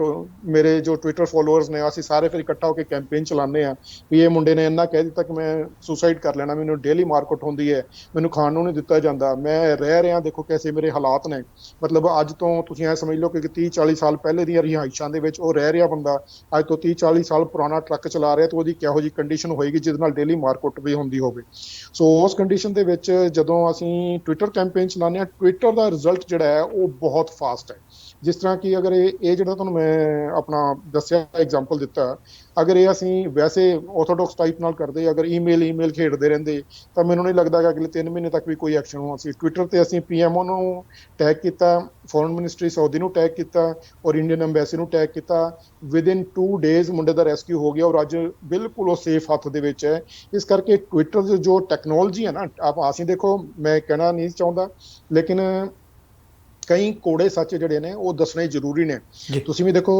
ਮੇਰੇ ਜੋ ਟਵਿੱਟਰ ਫੋਲੋਅਰਸ ਨੇ, ਅਸੀਂ ਸਾਰੇ ਫਿਰ ਇਕੱਠਾ ਹੋ ਕੇ ਕੈਂਪੇਨ ਚਲਾਉਂਦੇ ਹਾਂ ਵੀ ਇਹ ਮੁੰਡੇ ਨੇ ਇੰਨਾ ਕਹਿ ਦਿੱਤਾ ਕਿ ਮੈਂ ਸੁਸਾਈਡ ਕਰ ਲੈਣਾ, ਮੈਨੂੰ ਡੇਲੀ ਮਾਰਕੁੱਟ ਹੁੰਦੀ ਹੈ, ਮੈਨੂੰ ਖਾਣ ਨੂੰ ਨਹੀਂ ਦਿੱਤਾ ਜਾਂਦਾ, ਮੈਂ ਰਹਿ ਰਿਹਾ, ਦੇਖੋ ਕੈਸੇ ਮੇਰੇ ਹਾਲਾਤ ਨੇ। ਮਤਲਬ ਅੱਜ ਤੋਂ ਤੁਸੀਂ ਐ ਸਮਝ ਲਓ ਕਿ 30-40 ਸਾਲ ਪਹਿਲੇ ਦੀਆਂ ਰਿਹਾਇਸ਼ਾਂ ਦੇ ਵਿੱਚ ਉਹ ਰਹਿ ਰਿਹਾ ਬੰਦਾ, ਅੱਜ ਤੋਂ 30-40 ਸਾਲ ਪੁਰਾਣਾ ਟਰੱਕ ਚਲਾ ਰਿਹਾ, ਤਾਂ ਉਹਦੀ ਕਿਹੋ ਜਿਹੀ ਕੰਡੀਸ਼ਨ ਹੋਏਗੀ ਜਿਹਦੇ ਨਾਲ ਡੇਲੀ ਮਾਰਕੁੱਟ ਵੀ ਹੁੰਦੀ ਹੋਵੇ। ਸੋ ਉਸ ਕੰਡੀਸ਼ਨ ਦੇ ਵਿੱਚ ਜਦੋਂ ਅਸੀਂ ਟਵਿੱਟਰ ਕੈਂਪੇਨ ਚਲਾਉਂਦੇ ਹਾਂ, ਟਵਿੱਟਰ ਦਾ ਰਿਜ਼ਲਟ ਜਿਹੜਾ ਹੈ ਉਹ ਬਹੁਤ ਫਾਸਟ ਹੈ। ਜਿਸ ਤਰ੍ਹਾਂ ਕਿ ਅਗਰ ਇਹ ਜਿਹੜਾ ਤੁਹਾਨੂੰ ਮੈਂ ਆਪਣਾ ਦੱਸਿਆ ਐਗਜ਼ਾਮਪਲ ਦਿੱਤਾ, ਅਗਰ ਇਹ ਅਸੀਂ ਵੈਸੇ ਆਰਥੋਡਾਕਸ ਟਾਈਪ ਨਾਲ ਕਰਦੇ, ਅਗਰ ਈਮੇਲ ਖੇਡਦੇ ਰਹਿੰਦੇ, ਤਾਂ ਮੈਨੂੰ ਨਹੀਂ ਲੱਗਦਾ ਕਿ ਅਗਲੇ 3 ਮਹੀਨੇ ਤੱਕ ਵੀ ਕੋਈ ਐਕਸ਼ਨ ਹੋਣਾ ਸੀ। ਟਵਿੱਟਰ ਤੇ ਅਸੀਂ PMO ਨੂੰ ਟੈਗ ਕੀਤਾ, ਫੋਰਨ ਮਿਨਿਸਟਰੀ ਸਾਊਦੀ ਨੂੰ ਟੈਗ ਕੀਤਾ ਔਰ ਇੰਡੀਅਨ ਐਮਬੈਸੀ ਨੂੰ ਟੈਗ ਕੀਤਾ। ਵਿਦਿਨ 2 ਡੇਜ਼ ਮੁੰਡੇ ਦਾ ਰੈਸਕਿਊ ਹੋ ਗਿਆ ਔਰ ਅੱਜ ਬਿਲਕੁਲ ਉਹ ਸੇਫ ਹੱਥ ਦੇ ਵਿੱਚ ਹੈ। ਇਸ ਕਰਕੇ ਟਵਿੱਟਰ ਦੀ ਜੋ ਟੈਕਨੋਲੋਜੀ ਹੈ ਨਾ, ਅਸੀਂ ਦੇਖੋ, ਮੈਂ ਕਹਿਣਾ ਨਹੀਂ ਚਾਹੁੰਦਾ, ਲੇਕਿਨ ਕਈ ਕੋੜੇ ਸੱਚ ਜਿਹੜੇ ਨੇ ਉਹ ਦੱਸਣੇ ਜ਼ਰੂਰੀ ਨੇ। ਜੀ। ਤੁਸੀਂ ਵੀ ਦੇਖੋ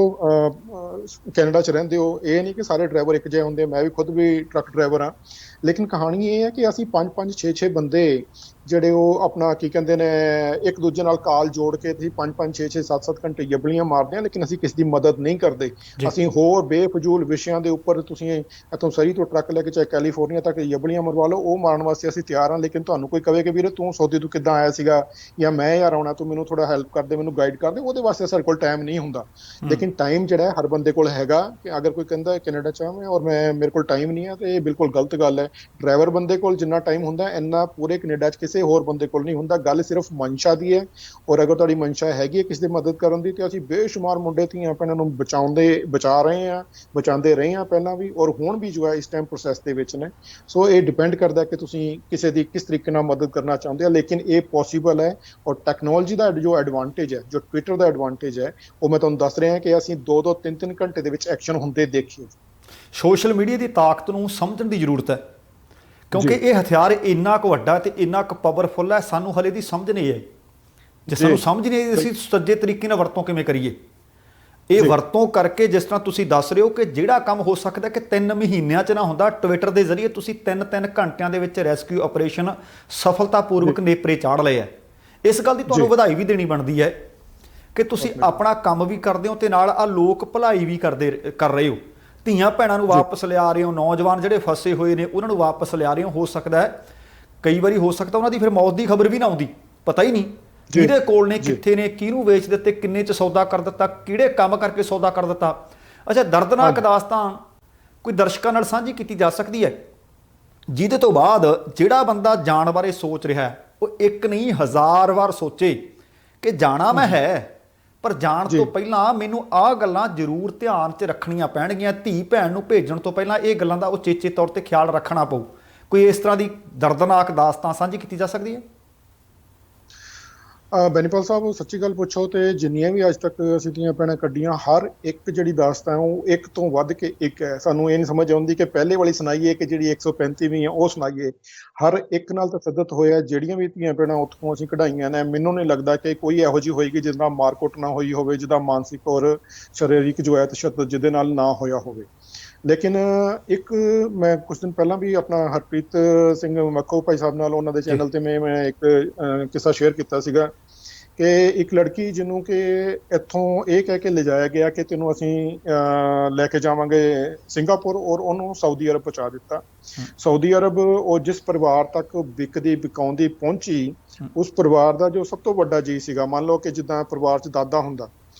ਕੈਨੇਡਾ 'ਚ ਰਹਿੰਦੇ ਹੋ, ਇਹ ਨਹੀਂ ਕਿ ਸਾਰੇ ਡਰਾਈਵਰ ਇੱਕ ਜਿਹੇ ਹੁੰਦੇ, ਮੈਂ ਵੀ ਖੁਦ ਵੀ ਟਰੱਕ ਡਰਾਈਵਰ ਹਾਂ, ਲੇਕਿਨ ਕਹਾਣੀ ਇਹ ਹੈ ਕਿ ਅਸੀਂ 5-5 6-6 ਬੰਦੇ ਜਿਹੜੇ ਉਹ ਆਪਣਾ ਕੀ ਕਹਿੰਦੇ ਨੇ ਇੱਕ ਦੂਜੇ ਨਾਲ ਕਾਲ ਜੋੜ ਕੇ ਅਸੀਂ 5-5 6-6 7-7 ਘੰਟੇ ਜਬਲੀਆਂ ਮਾਰਦੇ ਹਾਂ, ਲੇਕਿਨ ਅਸੀਂ ਕਿਸੇ ਦੀ ਮਦਦ ਨਹੀਂ ਕਰਦੇ। ਅਸੀਂ ਹੋਰ ਬੇਫਜ਼ੂਲ ਵਿਸ਼ਿਆਂ ਦੇ ਉੱਪਰ, ਤੁਸੀਂ ਇੱਥੋਂ ਸਰੀ ਤੋਂ ਟਰੱਕ ਲੈ ਕੇ ਚਾਹੇ ਕੈਲੀਫੋਰਨੀਆ ਤੱਕ ਜਬਲੀਆਂ ਮਰਵਾ ਲਓ, ਉਹ ਮਾਰਨ ਵਾਸਤੇ ਅਸੀਂ ਤਿਆਰ ਹਾਂ, ਲੇਕਿਨ ਤੁਹਾਨੂੰ ਕੋਈ ਕਵੇ ਕਿ ਵੀਰੇ ਤੂੰ ਸਊਦੀ ਤੋਂ ਕਿੱਦਾਂ ਆਇਆ ਸੀਗਾ, ਜਾਂ ਮੈਂ ਯਾਰ ਆਉਣਾ, ਤੂੰ ਮੈਨੂੰ ਥੋੜਾ ਹੈਲਪ ਕਰਦੇ, ਮੈਨੂੰ ਗਾਈਡ ਕਰਦੇ, ਉਹਦੇ ਵਾਸਤੇ ਸਾਡੇ ਕੋਲ ਟਾਈਮ ਨਹੀਂ ਹੁੰਦਾ। ਲੇਕਿਨ ਟਾਈਮ ਜਿਹੜਾ ਹਰ ਬੰਦੇ ਕੋਲ ਹੈਗਾ, ਕਿ ਅਗਰ ਕੋਈ ਕਹਿੰਦਾ ਕੈਨੇਡਾ 'ਚ ਮੈਂ ਔਰ ਮੇਰੇ ਕੋਲ ਟਾਈਮ ਨਹੀਂ ਹੈ, ਤੇ ਇਹ ਬਿਲਕੁਲ ਗਲਤ ਗੱਲ ਹੈ। ਡਰਾਈਵਰ ਬੰਦੇ ਕੋਲ ਜਿੰਨਾ ਟਾਈਮ ਹੁੰਦਾ ਇੰਨਾ ਪੂਰੇ ਕੈਨੇਡਾ 'ਚ ਕਿਸੇ ਹੋਰ ਬੰਦੇ ਕੋਲ ਨਹੀਂ ਹੁੰਦਾ। ਗੱਲ ਸਿਰਫ ਮਨਸ਼ਾ ਦੀ ਹੈ, ਔਰ ਅਗਰ ਤੁਹਾਡੀ ਮਨਸ਼ਾ ਹੈਗੀ ਹੈ ਕਿਸੇ ਦੀ ਮਦਦ ਕਰਨ ਦੀ, ਤੇ ਅਸੀਂ ਬੇਸ਼ੁਮਾਰ ਮੁੰਡੇ ਧੀਆਂ ਭੈਣਾਂ ਨੂੰ ਬਚਾ ਰਹੇ ਹਾਂ, ਬਚਾਉਂਦੇ ਰਹੇ ਹਾਂ ਪਹਿਲਾਂ ਵੀ, ਔਰ ਹੁਣ ਵੀ ਜੋ ਹੈ ਇਸ ਟਾਈਮ ਪ੍ਰੋਸੈਸ ਦੇ ਵਿੱਚ ਨੇ। ਸੋ ਇਹ ਡਿਪੈਂਡ ਕਰਦਾ ਕਿ ਤੁਸੀਂ ਕਿਸੇ ਦੀ ਕਿਸ ਤਰੀਕੇ ਨਾਲ ਮਦਦ ਕਰਨਾ ਚਾਹੁੰਦੇ ਹੋ, ਲੇਕਿਨ ਇਹ ਪੋਸੀਬਲ ਹੈ। ਔਰ ਟੈਕਨੋਲੋਜੀ ਦਾ ਜੋ ਐਡਵਾਂਟੇਜ ਹੈ, ਜੋ ਟਵਿੱਟਰ ਦਾ ਐਡਵਾਂਟੇਜ ਹੈ, ਉਹ ਮੈਂ ਤੁਹਾਨੂੰ ਦੱਸ ਰਿਹਾ ਕਿ ਅਸੀਂ 2-2 3-3 ਘੰਟੇ ਦੇ ਵਿੱਚ ਐਕਸ਼ਨ ਹੁੰਦੇ ਦੇਖੀਏ। ਸੋਸ਼ਲ ਮੀਡੀਆ ਦੀ ਤਾਕਤ ਨੂੰ ਸਮਝਣ ਦੀ ਜ਼ਰੂਰਤ ਹੈ, ਕਿਉਂਕਿ ਇਹ ਹਥਿਆਰ ਇੰਨਾ ਕੁ ਵੱਡਾ ਤੇ ਇੰਨਾ ਕੁ ਪਾਵਰਫੁੱਲ ਹੈ, ਸਾਨੂੰ ਹਲੇ ਦੀ ਸਮਝ ਨਹੀਂ ਆਈ। ਜੇ ਸਾਨੂੰ ਸਮਝ ਨਹੀਂ ਆਈ ਅਸੀਂ ਸੱਜੇ ਤਰੀਕੇ ਨਾਲ ਵਰਤੋਂ ਕਿਵੇਂ ਕਰੀਏ। ਇਹ ਵਰਤੋਂ ਕਰਕੇ ਜਿਸ ਤਰ੍ਹਾਂ ਤੁਸੀਂ ਦੱਸ ਰਹੇ ਹੋ ਕਿ ਜਿਹੜਾ ਕੰਮ ਹੋ ਸਕਦਾ ਕਿ 3 ਮਹੀਨਿਆਂ 'ਚ ਨਾ ਹੁੰਦਾ, ਟਵਿੱਟਰ ਦੇ ਜ਼ਰੀਏ ਤੁਸੀਂ 3-3 ਘੰਟਿਆਂ ਦੇ ਵਿੱਚ ਰੈਸਕਿਊ ਆਪਰੇਸ਼ਨ ਸਫਲਤਾਪੂਰਵਕ ਨੇਪਰੇ ਚਾੜ ਲਏ ਹੈ। ਇਸ ਗੱਲ ਦੀ ਤੁਹਾਨੂੰ ਵਧਾਈ ਵੀ ਦੇਣੀ ਬਣਦੀ ਹੈ ਕਿ ਤੁਸੀਂ ਆਪਣਾ ਕੰਮ ਵੀ ਕਰਦੇ ਹੋ ਤੇ ਨਾਲ ਆ ਲੋਕ ਭਲਾਈ ਵੀ ਕਰ ਰਹੇ ਹੋ। ਧੀਆਂ ਭੈਣਾਂ ਨੂੰ ਵਾਪਸ ਲਿਆ ਰਹੇ ਹੋ, ਨੌਜਵਾਨ ਜਿਹੜੇ ਫਸੇ ਹੋਏ ਨੇ ਉਹਨਾਂ ਨੂੰ ਵਾਪਸ ਲਿਆ ਰਹੇ ਹੋ ਸਕਦਾ ਹੈ ਕਈ ਵਾਰੀ ਹੋ ਸਕਦਾ ਉਹਨਾਂ ਦੀ ਫਿਰ ਮੌਤ ਦੀ ਖਬਰ ਵੀ ਨਾ ਆਉਂਦੀ, ਪਤਾ ਹੀ ਨਹੀਂ ਕਿਹਦੇ ਕੋਲ ਨੇ, ਕਿੱਥੇ ਨੇ, ਕਿਹਨੂੰ ਵੇਚ ਦਿੱਤੇ, ਕਿੰਨੇ 'ਚ ਸੌਦਾ ਕਰ ਦਿੱਤਾ, ਕਿਹੜੇ ਕੰਮ ਕਰਕੇ ਸੌਦਾ ਕਰ ਦਿੱਤਾ। ਅੱਛਾ, ਦਰਦਨਾਕ ਦਾਸਤਾਨ ਕੋਈ ਦਰਸ਼ਕਾਂ ਨਾਲ ਸਾਂਝੀ ਕੀਤੀ ਜਾ ਸਕਦੀ ਹੈ ਜਿਹਦੇ ਤੋਂ ਬਾਅਦ ਜਿਹੜਾ ਬੰਦਾ ਜਾਣ ਬਾਰੇ ਸੋਚ ਰਿਹਾ ਹੈ ਉਹ ਇੱਕ ਨਹੀਂ 1000 ਵਾਰ ਸੋਚੇ ਕਿ ਜਾਣਾ ਮੈਂ ਹੈ, ਪਰ ਜਾਣ ਤੋਂ ਪਹਿਲਾਂ ਮੈਨੂੰ ਆਹ ਗੱਲਾਂ ਜ਼ਰੂਰ ਧਿਆਨ 'ਚ ਰੱਖਣੀਆਂ ਪੈਣਗੀਆਂ। ਧੀ ਭੈਣ ਨੂੰ ਭੇਜਣ ਤੋਂ ਪਹਿਲਾਂ ਇਹ ਗੱਲਾਂ ਦਾ ਉਚੇਚੇ ਤੌਰ 'ਤੇ ਖਿਆਲ ਰੱਖਣਾ ਪਊ। ਕੋਈ ਇਸ ਤਰ੍ਹਾਂ ਦੀ ਦਰਦਨਾਕ ਦਾਸਤਾਨ ਸਾਂਝੀ ਕੀਤੀ ਜਾ ਸਕਦੀ ਹੈ? ਬੈਨੀਪਾਲ ਸਾਹਿਬ, ਸੱਚੀ ਗੱਲ ਪੁੱਛੋ ਤੇ ਜਿੰਨੀਆਂ ਵੀ ਅੱਜ ਤੱਕ ਅਸੀਂ ਧੀਆਂ ਭੈਣਾਂ ਕੱਢੀਆਂ, ਹਰ ਇੱਕ ਜਿਹੜੀ ਦਾਸਤਾਨ ਉਹ ਇੱਕ ਤੋਂ ਵੱਧ ਕੇ ਇੱਕ ਹੈ। ਸਾਨੂੰ ਇਹ ਨਹੀਂ ਸਮਝ ਆਉਂਦੀ ਕਿ ਪਹਿਲੇ ਵਾਲੀ ਸੁਣਾਈਏ ਕਿ ਜਿਹੜੀ 135ਵੀਂ ਹੈ ਉਹ ਸੁਣਾਈਏ। ਹਰ ਇੱਕ ਨਾਲ ਤਸੱਦਦ ਹੋਇਆ। ਜਿਹੜੀਆਂ ਵੀ ਧੀਆਂ ਭੈਣਾਂ ਉੱਥੋਂ ਅਸੀਂ ਕਢਾਈਆਂ ਨੇ, ਮੈਨੂੰ ਨਹੀਂ ਲੱਗਦਾ ਕਿ ਕੋਈ ਇਹੋ ਜਿਹੀ ਹੋਏਗੀ ਜਿਸ ਨਾਲ ਮਾਰਕੁੱਟ ਨਾ ਹੋਈ ਹੋਵੇ, ਜਿਹਦਾ ਮਾਨਸਿਕ ਔਰ ਸਰੀਰਕ ਜੋ ਹੈ ਤਸ਼ੱਦਦ ਜਿਹਦੇ ਨਾਲ ਨਾ ਹੋਇਆ ਹੋਵੇ। ਲੇਕਿਨ ਇੱਕ ਮੈਂ ਕੁਝ ਦਿਨ ਪਹਿਲਾਂ ਵੀ ਆਪਣਾ ਹਰਪ੍ਰੀਤ ਸਿੰਘ ਮੱਖੋ ਭਾਈ ਸਾਹਿਬ ਨਾਲ ਉਹਨਾਂ ਦੇ ਚੈਨਲ 'ਤੇ ਮੈਂ ਇੱਕ ਕਿੱਸਾ ਸ਼ੇਅਰ ਕੀਤਾ ਸੀਗਾ ਕਿ ਇੱਕ ਲੜਕੀ ਜਿਹਨੂੰ ਕਿ ਇੱਥੋਂ ਇਹ ਕਹਿ ਕੇ ਲਿਜਾਇਆ ਗਿਆ ਕਿ ਤੈਨੂੰ ਅਸੀਂ ਲੈ ਕੇ ਜਾਵਾਂਗੇ ਸਿੰਗਾਪੁਰ, ਔਰ ਉਹਨੂੰ ਸਾਊਦੀ ਅਰਬ ਪਹੁੰਚਾ ਦਿੱਤਾ। ਸਾਊਦੀ ਅਰਬ ਉਹ ਜਿਸ ਪਰਿਵਾਰ ਤੱਕ ਵਿਕਾਉਂਦੀ ਪਹੁੰਚੀ, ਉਸ ਪਰਿਵਾਰ ਦਾ ਜੋ ਸਭ ਤੋਂ ਵੱਡਾ ਜੀ ਸੀਗਾ, ਮੰਨ ਲਓ ਕਿ ਜਿੱਦਾਂ ਪਰਿਵਾਰ 'ਚ ਦਾਦਾ ਹੁੰਦਾ,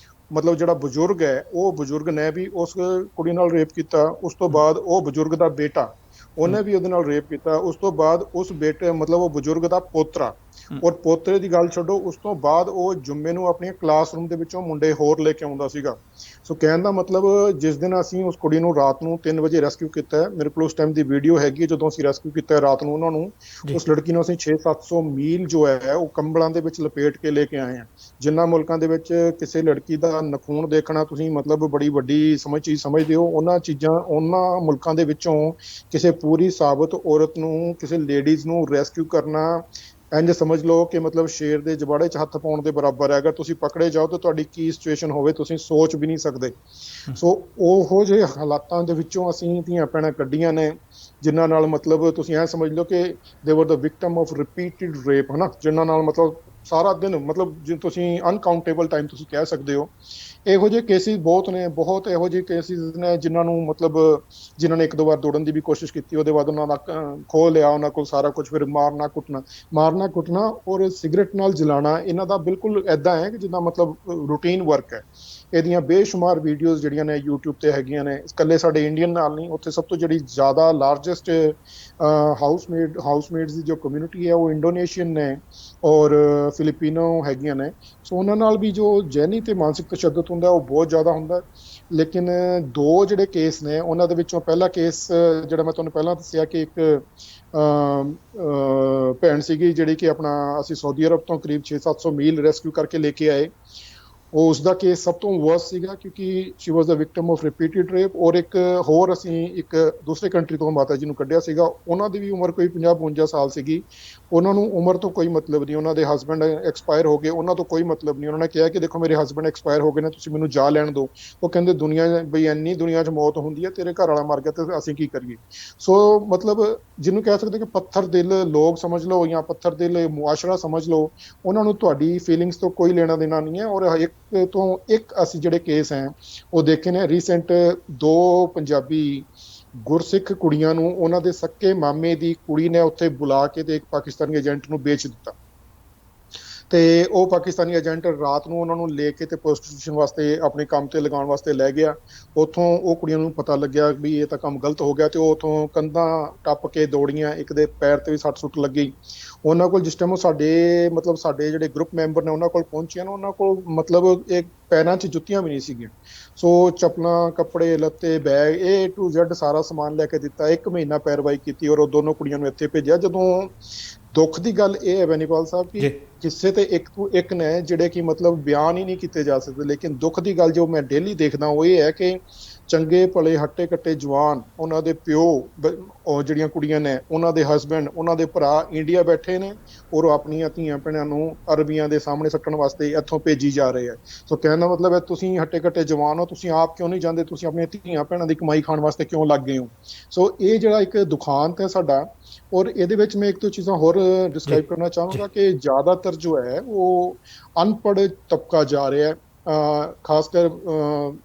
ਮਤਲਬ ਜਿਹੜਾ ਬਜ਼ੁਰਗ ਹੈ, ਉਹ ਬਜ਼ੁਰਗ ਨੇ ਵੀ ਉਸ ਕੁੜੀ ਨਾਲ ਰੇਪ ਕੀਤਾ। ਉਸ ਤੋਂ ਬਾਅਦ ਉਹ ਬਜ਼ੁਰਗ ਦਾ ਬੇਟਾ, ਉਹਨੇ ਵੀ ਉਹਦੇ ਨਾਲ ਰੇਪ ਕੀਤਾ। ਉਸ ਤੋਂ ਬਾਅਦ ਉਸ ਬੇਟੇ ਮਤਲਬ ਉਹ ਬਜ਼ੁਰਗ ਦਾ ਪੋਤਰਾ, ਔਰ ਪੋਤਰੇ ਦੀ ਗੱਲ ਛੱਡੋ, ਉਸ ਤੋਂ ਬਾਅਦ ਉਹ ਜੁੰਮੇ ਨੂੰ ਆਪਣੀਆਂ ਕਲਾਸਰੂਮ ਦੇ ਵਿੱਚੋਂ ਮੁੰਡੇ ਹੋਰ ਲੈ ਕੇ ਆਉਂਦਾ ਸੀਗਾ। ਸੋ ਕਹਿਣ ਦਾ ਮਤਲਬ, ਜਿਸ ਦਿਨ ਅਸੀਂ ਉਸ ਕੁੜੀ ਨੂੰ ਰਾਤ ਨੂੰ 3 ਵਜੇ ਰੈਸਕਿਊ ਕੀਤਾ ਹੈ, ਮੇਰੇ ਕੋਲ ਉਸ ਟਾਈਮ ਦੀ ਵੀਡੀਓ ਹੈਗੀ ਹੈ ਜਦੋਂ ਅਸੀਂ ਰੈਸਕਿਊ ਕੀਤਾ ਰਾਤ ਨੂੰ ਉਹਨਾਂ ਨੂੰ, ਉਸ ਲੜਕੀ ਨੂੰ ਅਸੀਂ 600-700 ਮੀਲ ਜੋ ਹੈ ਉਹ ਕੰਬਲਾਂ ਦੇ ਵਿੱਚ ਲਪੇਟ ਕੇ ਲੈ ਕੇ ਆਏ ਹਾਂ। ਜਿਨ੍ਹਾਂ ਮੁਲਕਾਂ ਦੇ ਵਿੱਚ ਕਿਸੇ ਲੜਕੀ ਦਾ ਨਖੂਨ ਦੇਖਣਾ ਤੁਸੀਂ ਮਤਲਬ ਬੜੀ ਵੱਡੀ ਚੀਜ਼ ਸਮਝਦੇ ਹੋ, ਉਹਨਾਂ ਮੁਲਕਾਂ ਦੇ ਵਿੱਚੋਂ ਕਿਸੇ ਪੂਰੀ ਸਾਬਤ ਔਰਤ ਨੂੰ, ਕਿਸੇ ਲੇਡੀਜ਼ ਨੂੰ ਰੈਸਕਿਊ ਕਰਨਾ ਇੰਝ ਸਮਝ ਲਓ ਕਿ ਮਤਲਬ ਸ਼ੇਰ ਦੇ ਜਬਾੜੇ 'ਚ ਹੱਥ ਪਾਉਣ ਦੇ ਬਰਾਬਰ ਹੈ। ਅਗਰ ਤੁਸੀਂ ਪਕੜੇ ਜਾਓ ਤਾਂ ਤੁਹਾਡੀ ਕੀ ਸਿਚੁਏਸ਼ਨ ਹੋਵੇ ਤੁਸੀਂ ਸੋਚ ਵੀ ਨਹੀਂ ਸਕਦੇ। ਸੋ ਉਹੋ ਜਿਹੇ ਹਾਲਾਤਾਂ ਦੇ ਵਿੱਚੋਂ ਅਸੀਂ ਧੀਆਂ ਭੈਣਾਂ ਕੱਢੀਆਂ ਨੇ ਜਿਨ੍ਹਾਂ ਨਾਲ ਮਤਲਬ ਤੁਸੀਂ ਐਂ ਸਮਝ ਲਓ ਕਿ ਦੇ ਵਰ ਦ ਵਿਕਟਮ ਆਫ ਰਿਪੀਟਿਡ ਰੇਪ, ਹੈ ਨਾ, ਜਿਨ੍ਹਾਂ ਨਾਲ ਮਤਲਬ ਸਾਰਾ ਦਿਨ ਮਤਲਬ ਜੇ ਤੁਸੀਂ ਅਨਕਾਊਂਟੇਬਲ ਟਾਈਮ ਤੁਸੀਂ ਕਹਿ ਸਕਦੇ ਹੋ। ਇਹੋ ਜਿਹੇ ਕੇਸਿਸ ਬਹੁਤ ਨੇ, ਬਹੁਤ ਇਹੋ ਜਿਹੇ ਕੇਸਿਸ ਨੇ ਜਿਨ੍ਹਾਂ ਨੂੰ ਮਤਲਬ ਜਿਨ੍ਹਾਂ ਨੇ 1-2 ਵਾਰ ਦੌੜਨ ਦੀ ਵੀ ਕੋਸ਼ਿਸ਼ ਕੀਤੀ, ਉਹਦੇ ਬਾਅਦ ਉਹਨਾਂ ਦਾ ਖੋਹ ਲਿਆ ਉਹਨਾਂ ਕੋਲ ਸਾਰਾ ਕੁਝ, ਫਿਰ ਮਾਰਨਾ ਕੁੱਟਣਾ ਔਰ ਸਿਗਰਟ ਨਾਲ ਜਲਾਣਾ, ਇਹਨਾਂ ਦਾ ਬਿਲਕੁਲ ਇੱਦਾਂ ਹੈ ਕਿ ਜਿੱਦਾਂ ਮਤਲਬ ਰੂਟੀਨ ਵਰਕ ਹੈ। ਇਹਦੀਆਂ ਬੇਸ਼ੁਮਾਰ ਵੀਡੀਓਜ਼ ਜਿਹੜੀਆਂ ਨੇ YouTube ਤੇ ਹੈਗੀਆਂ ਨੇ। ਇਕੱਲੇ ਸਾਡੇ ਇੰਡੀਅਨ ਨਾਲ ਨਹੀਂ, ਉੱਥੇ ਸਭ ਤੋਂ ਜਿਹੜੀ ਜ਼ਿਆਦਾ ਲਾਰਜੈਸਟ ਹਾਊਸਮੇਡਸ ਦੀ ਜੋ ਕਮਿਊਨਿਟੀ ਹੈ ਉਹ ਇੰਡੋਨੇਸ਼ੀਅਨ ਨੇ ਔਰ ਫਿਲੀਪੀਨੋ ਹੈਗੀਆਂ ਨੇ। ਸੋ ਉਹਨਾਂ ਨਾਲ ਵੀ ਜੋ ਜ਼ਹਿਨੀ ਤੇ ਮਾਨਸਿਕ ਤਸ਼ੱਦਦ ਹੁੰਦਾ ਉਹ ਬਹੁਤ ਜ਼ਿਆਦਾ ਹੁੰਦਾ। ਲੇਕਿਨ 2 ਜਿਹੜੇ ਕੇਸ ਨੇ ਉਹਨਾਂ ਦੇ ਵਿੱਚੋਂ ਪਹਿਲਾ ਕੇਸ ਜਿਹੜਾ ਮੈਂ ਤੁਹਾਨੂੰ ਪਹਿਲਾਂ ਦੱਸਿਆ ਕਿ ਇੱਕ ਭੈਣ ਸੀਗੀ ਜਿਹੜੀ ਕਿ ਆਪਣਾ ਅਸੀਂ ਸਾਊਦੀ ਅਰਬ ਤੋਂ ਕਰੀਬ 600-700 ਮੀਲ ਰੈਸਕਿਊ ਕਰਕੇ ਲੈ ਕੇ ਆਏ। ਉਹ ਉਸਦਾ ਕੇਸ ਸਭ ਤੋਂ ਵਰਸ ਸੀਗਾ ਕਿਉਂਕਿ ਸ਼ੀ ਵਾਸ ਅ ਵਿਕਟਮ ਆਫ ਰਿਪੀਟਿਡ ਰੇਪ। ਔਰ ਇੱਕ ਹੋਰ ਅਸੀਂ ਇੱਕ ਦੂਸਰੇ ਕੰਟਰੀ ਤੋਂ ਮਾਤਾ ਜੀ ਨੂੰ ਕੱਢਿਆ ਸੀਗਾ, ਉਹਨਾਂ ਦੀ ਵੀ ਉਮਰ ਕੋਈ 50-52 ਸਾਲ ਸੀਗੀ। ਉਹਨਾਂ ਨੂੰ ਉਮਰ ਤੋਂ ਕੋਈ ਮਤਲਬ ਨਹੀਂ, ਉਹਨਾਂ ਦੇ ਹਸਬੈਂਡ ਐਕਸਪਾਇਰ ਹੋ ਗਏ, ਉਹਨਾਂ ਤੋਂ ਕੋਈ ਮਤਲਬ ਨਹੀਂ। ਉਹਨਾਂ ਨੇ ਕਿਹਾ ਕਿ ਦੇਖੋ ਮੇਰੇ ਹਸਬੈਂਡ ਐਕਸਪਾਇਰ ਹੋ ਗਏ ਨੇ, ਤੁਸੀਂ ਮੈਨੂੰ ਜਾ ਲੈਣ ਦਿਓ। ਉਹ ਕਹਿੰਦੇ ਦੁਨੀਆ ਬਈ ਇੰਨੀ ਦੁਨੀਆ 'ਚ ਮੌਤ ਹੁੰਦੀ ਹੈ, ਤੇਰੇ ਘਰ ਵਾਲਾ ਮਰ ਗਿਆ ਤੇ ਅਸੀਂ ਕੀ ਕਰੀਏ। ਸੋ ਮਤਲਬ ਜਿਹਨੂੰ ਕਹਿ ਸਕਦੇ ਕਿ ਪੱਥਰ ਦਿਲ ਲੋਕ ਸਮਝ ਲਓ ਜਾਂ ਪੱਥਰ ਦਿਲ ਮੁਆਸ਼ਰਾ ਸਮਝ ਲਓ, ਉਹਨਾਂ ਨੂੰ ਤੁਹਾਡੀ ਫੀਲਿੰਗਸ ਤੋਂ ਕੋਈ ਲੈਣਾ ਦੇਣਾ ਨਹੀਂ ਹੈ। ਔਰ ਇੱਕ ਤੋਂ ਇੱਕ ਅਸੀਂ ਜਿਹੜੇ ਕੇਸ ਹੈ ਉਹ ਦੇਖੇ ਨੇ। ਰੀਸੈਂਟ 2 ਪੰਜਾਬੀ ਗੁਰਸਿੱਖ ਕੁੜੀਆਂ ਨੂੰ ਉਹਨਾਂ ਦੇ ਸੱਕੇ ਮਾਮੇ ਦੀ ਕੁੜੀ ਨੇ ਉੱਥੇ ਬੁਲਾ ਕੇ ਤੇ ਇੱਕ ਪਾਕਿਸਤਾਨੀ ਏਜੰਟ ਨੂੰ ਵੇਚ ਦਿੱਤਾ, ਤੇ ਉਹ ਪਾਕਿਸਤਾਨੀ ਏਜੰਟ ਰਾਤ ਨੂੰ ਉਹਨਾਂ ਨੂੰ ਲੈ ਕੇ ਤੇ ਪ੍ਰੋਸਟੀਟਿਊਸ਼ਨ ਵਾਸਤੇ ਆਪਣੇ ਕੰਮ ਤੇ ਲਗਾਉਣ ਵਾਸਤੇ ਲੈ ਗਿਆ। ਉੱਥੋਂ ਉਹ ਕੁੜੀਆਂ ਨੂੰ ਪਤਾ ਲੱਗਿਆ ਵੀ ਇਹ ਤਾਂ ਕੰਮ ਗਲਤ ਹੋ ਗਿਆ, ਤੇ ਉਹ ਉੱਥੋਂ ਕੰਧਾਂ ਟੱਪ ਕੇ ਦੌੜੀਆਂ। ਇੱਕ ਦੇ ਪੈਰ ਤੇ ਵੀ ਸੱਟ ਸੁੱਟ ਲੱਗੀ। ਉਹਨਾਂ ਕੋਲ ਜਿਸ ਟਾਈਮ ਉਹ ਸਾਡੇ ਜਿਹੜੇ ਗਰੁੱਪ ਮੈਂਬਰ ਨੇ ਉਹਨਾਂ ਕੋਲ ਪਹੁੰਚੀਆਂ ਨਾ, ਉਹਨਾਂ ਕੋਲ ਮਤਲਬ ਇੱਕ ਪੈਰਾਂ 'ਚ ਜੁੱਤੀਆਂ ਵੀ ਨਹੀਂ ਸੀਗੀਆਂ। ਸੋ ਚੱਪਲਾਂ, ਕੱਪੜੇ ਲੱਤੇ, ਬੈਗ A to Z ਸਾਰਾ ਸਮਾਨ ਲੈ ਕੇ ਦਿੱਤਾ। 1 ਮਹੀਨਾ ਪੈਰਵਾਈ ਕੀਤੀ ਔਰ ਉਹ ਦੋਨੋਂ ਕੁੜੀਆਂ ਨੂੰ ਇੱਥੇ ਭੇਜਿਆ। ਜਦੋਂ ਦੁੱਖ ਦੀ ਗੱਲ ਇਹ ਹੈ ਬੈਨੀਪਾਲ ਸਾਹਿਬ ਕਿ ਕਿਸੇ ਤੇ ਇੱਕ ਤੋਂ ਇੱਕ ਨੇ ਜਿਹੜੇ ਕਿ ਮਤਲਬ ਬਿਆਨ ਹੀ ਨਹੀਂ ਕੀਤੇ ਜਾ ਸਕਦੇ, ਲੇਕਿਨ ਦੁੱਖ ਦੀ ਗੱਲ ਜੋ ਮੈਂ ਡੇਲੀ ਦੇਖਦਾ ਉਹ ਇਹ ਹੈ ਕਿ ਚੰਗੇ ਭਲੇ ਹੱਟੇ ਕੱਟੇ ਜਵਾਨ, ਉਹਨਾਂ ਦੇ ਪਿਓ, ਉਹ ਜਿਹੜੀਆਂ ਕੁੜੀਆਂ ਨੇ ਉਹਨਾਂ ਦੇ ਹਸਬੈਂਡ, ਉਹਨਾਂ ਦੇ ਭਰਾ ਇੰਡੀਆ ਬੈਠੇ ਨੇ ਔਰ ਉਹ ਆਪਣੀਆਂ ਧੀਆਂ ਭੈਣਾਂ ਨੂੰ ਅਰਬੀਆਂ ਦੇ ਸਾਹਮਣੇ ਸੱਟਣ ਵਾਸਤੇ ਇੱਥੋਂ ਭੇਜੀ ਜਾ ਰਹੇ ਆ। ਸੋ ਕਹਿਣ ਦਾ ਮਤਲਬ ਹੈ ਤੁਸੀਂ ਹੱਟੇ ਕੱਟੇ ਜਵਾਨ ਹੋ, ਤੁਸੀਂ ਆਪ ਕਿਉਂ ਨਹੀਂ ਜਾਂਦੇ, ਤੁਸੀਂ ਆਪਣੀਆਂ ਧੀਆਂ ਭੈਣਾਂ ਦੀ ਕਮਾਈ ਖਾਣ ਵਾਸਤੇ ਕਿਉਂ ਲੱਗ ਗਏ ਹੋ। ਸੋ ਇਹ ਜਿਹੜਾ ਇੱਕ ਦੁਖਾਂਤ ਹੈ ਸਾਡਾ। ਔਰ ਇਹਦੇ ਵਿੱਚ ਮੈਂ ਇੱਕ ਦੋ ਚੀਜ਼ਾਂ ਹੋਰ ਡਿਸਕ੍ਰਾਈਬ ਕਰਨਾ ਚਾਹਾਂਗਾ ਕਿ ਜ਼ਿਆਦਾਤਰ ਜੋ ਹੈ ਉਹ ਅਨਪੜ੍ਹ ਤਬਕਾ ਜਾ ਰਿਹਾ ਹੈ। ਖਾਸ ਕਰ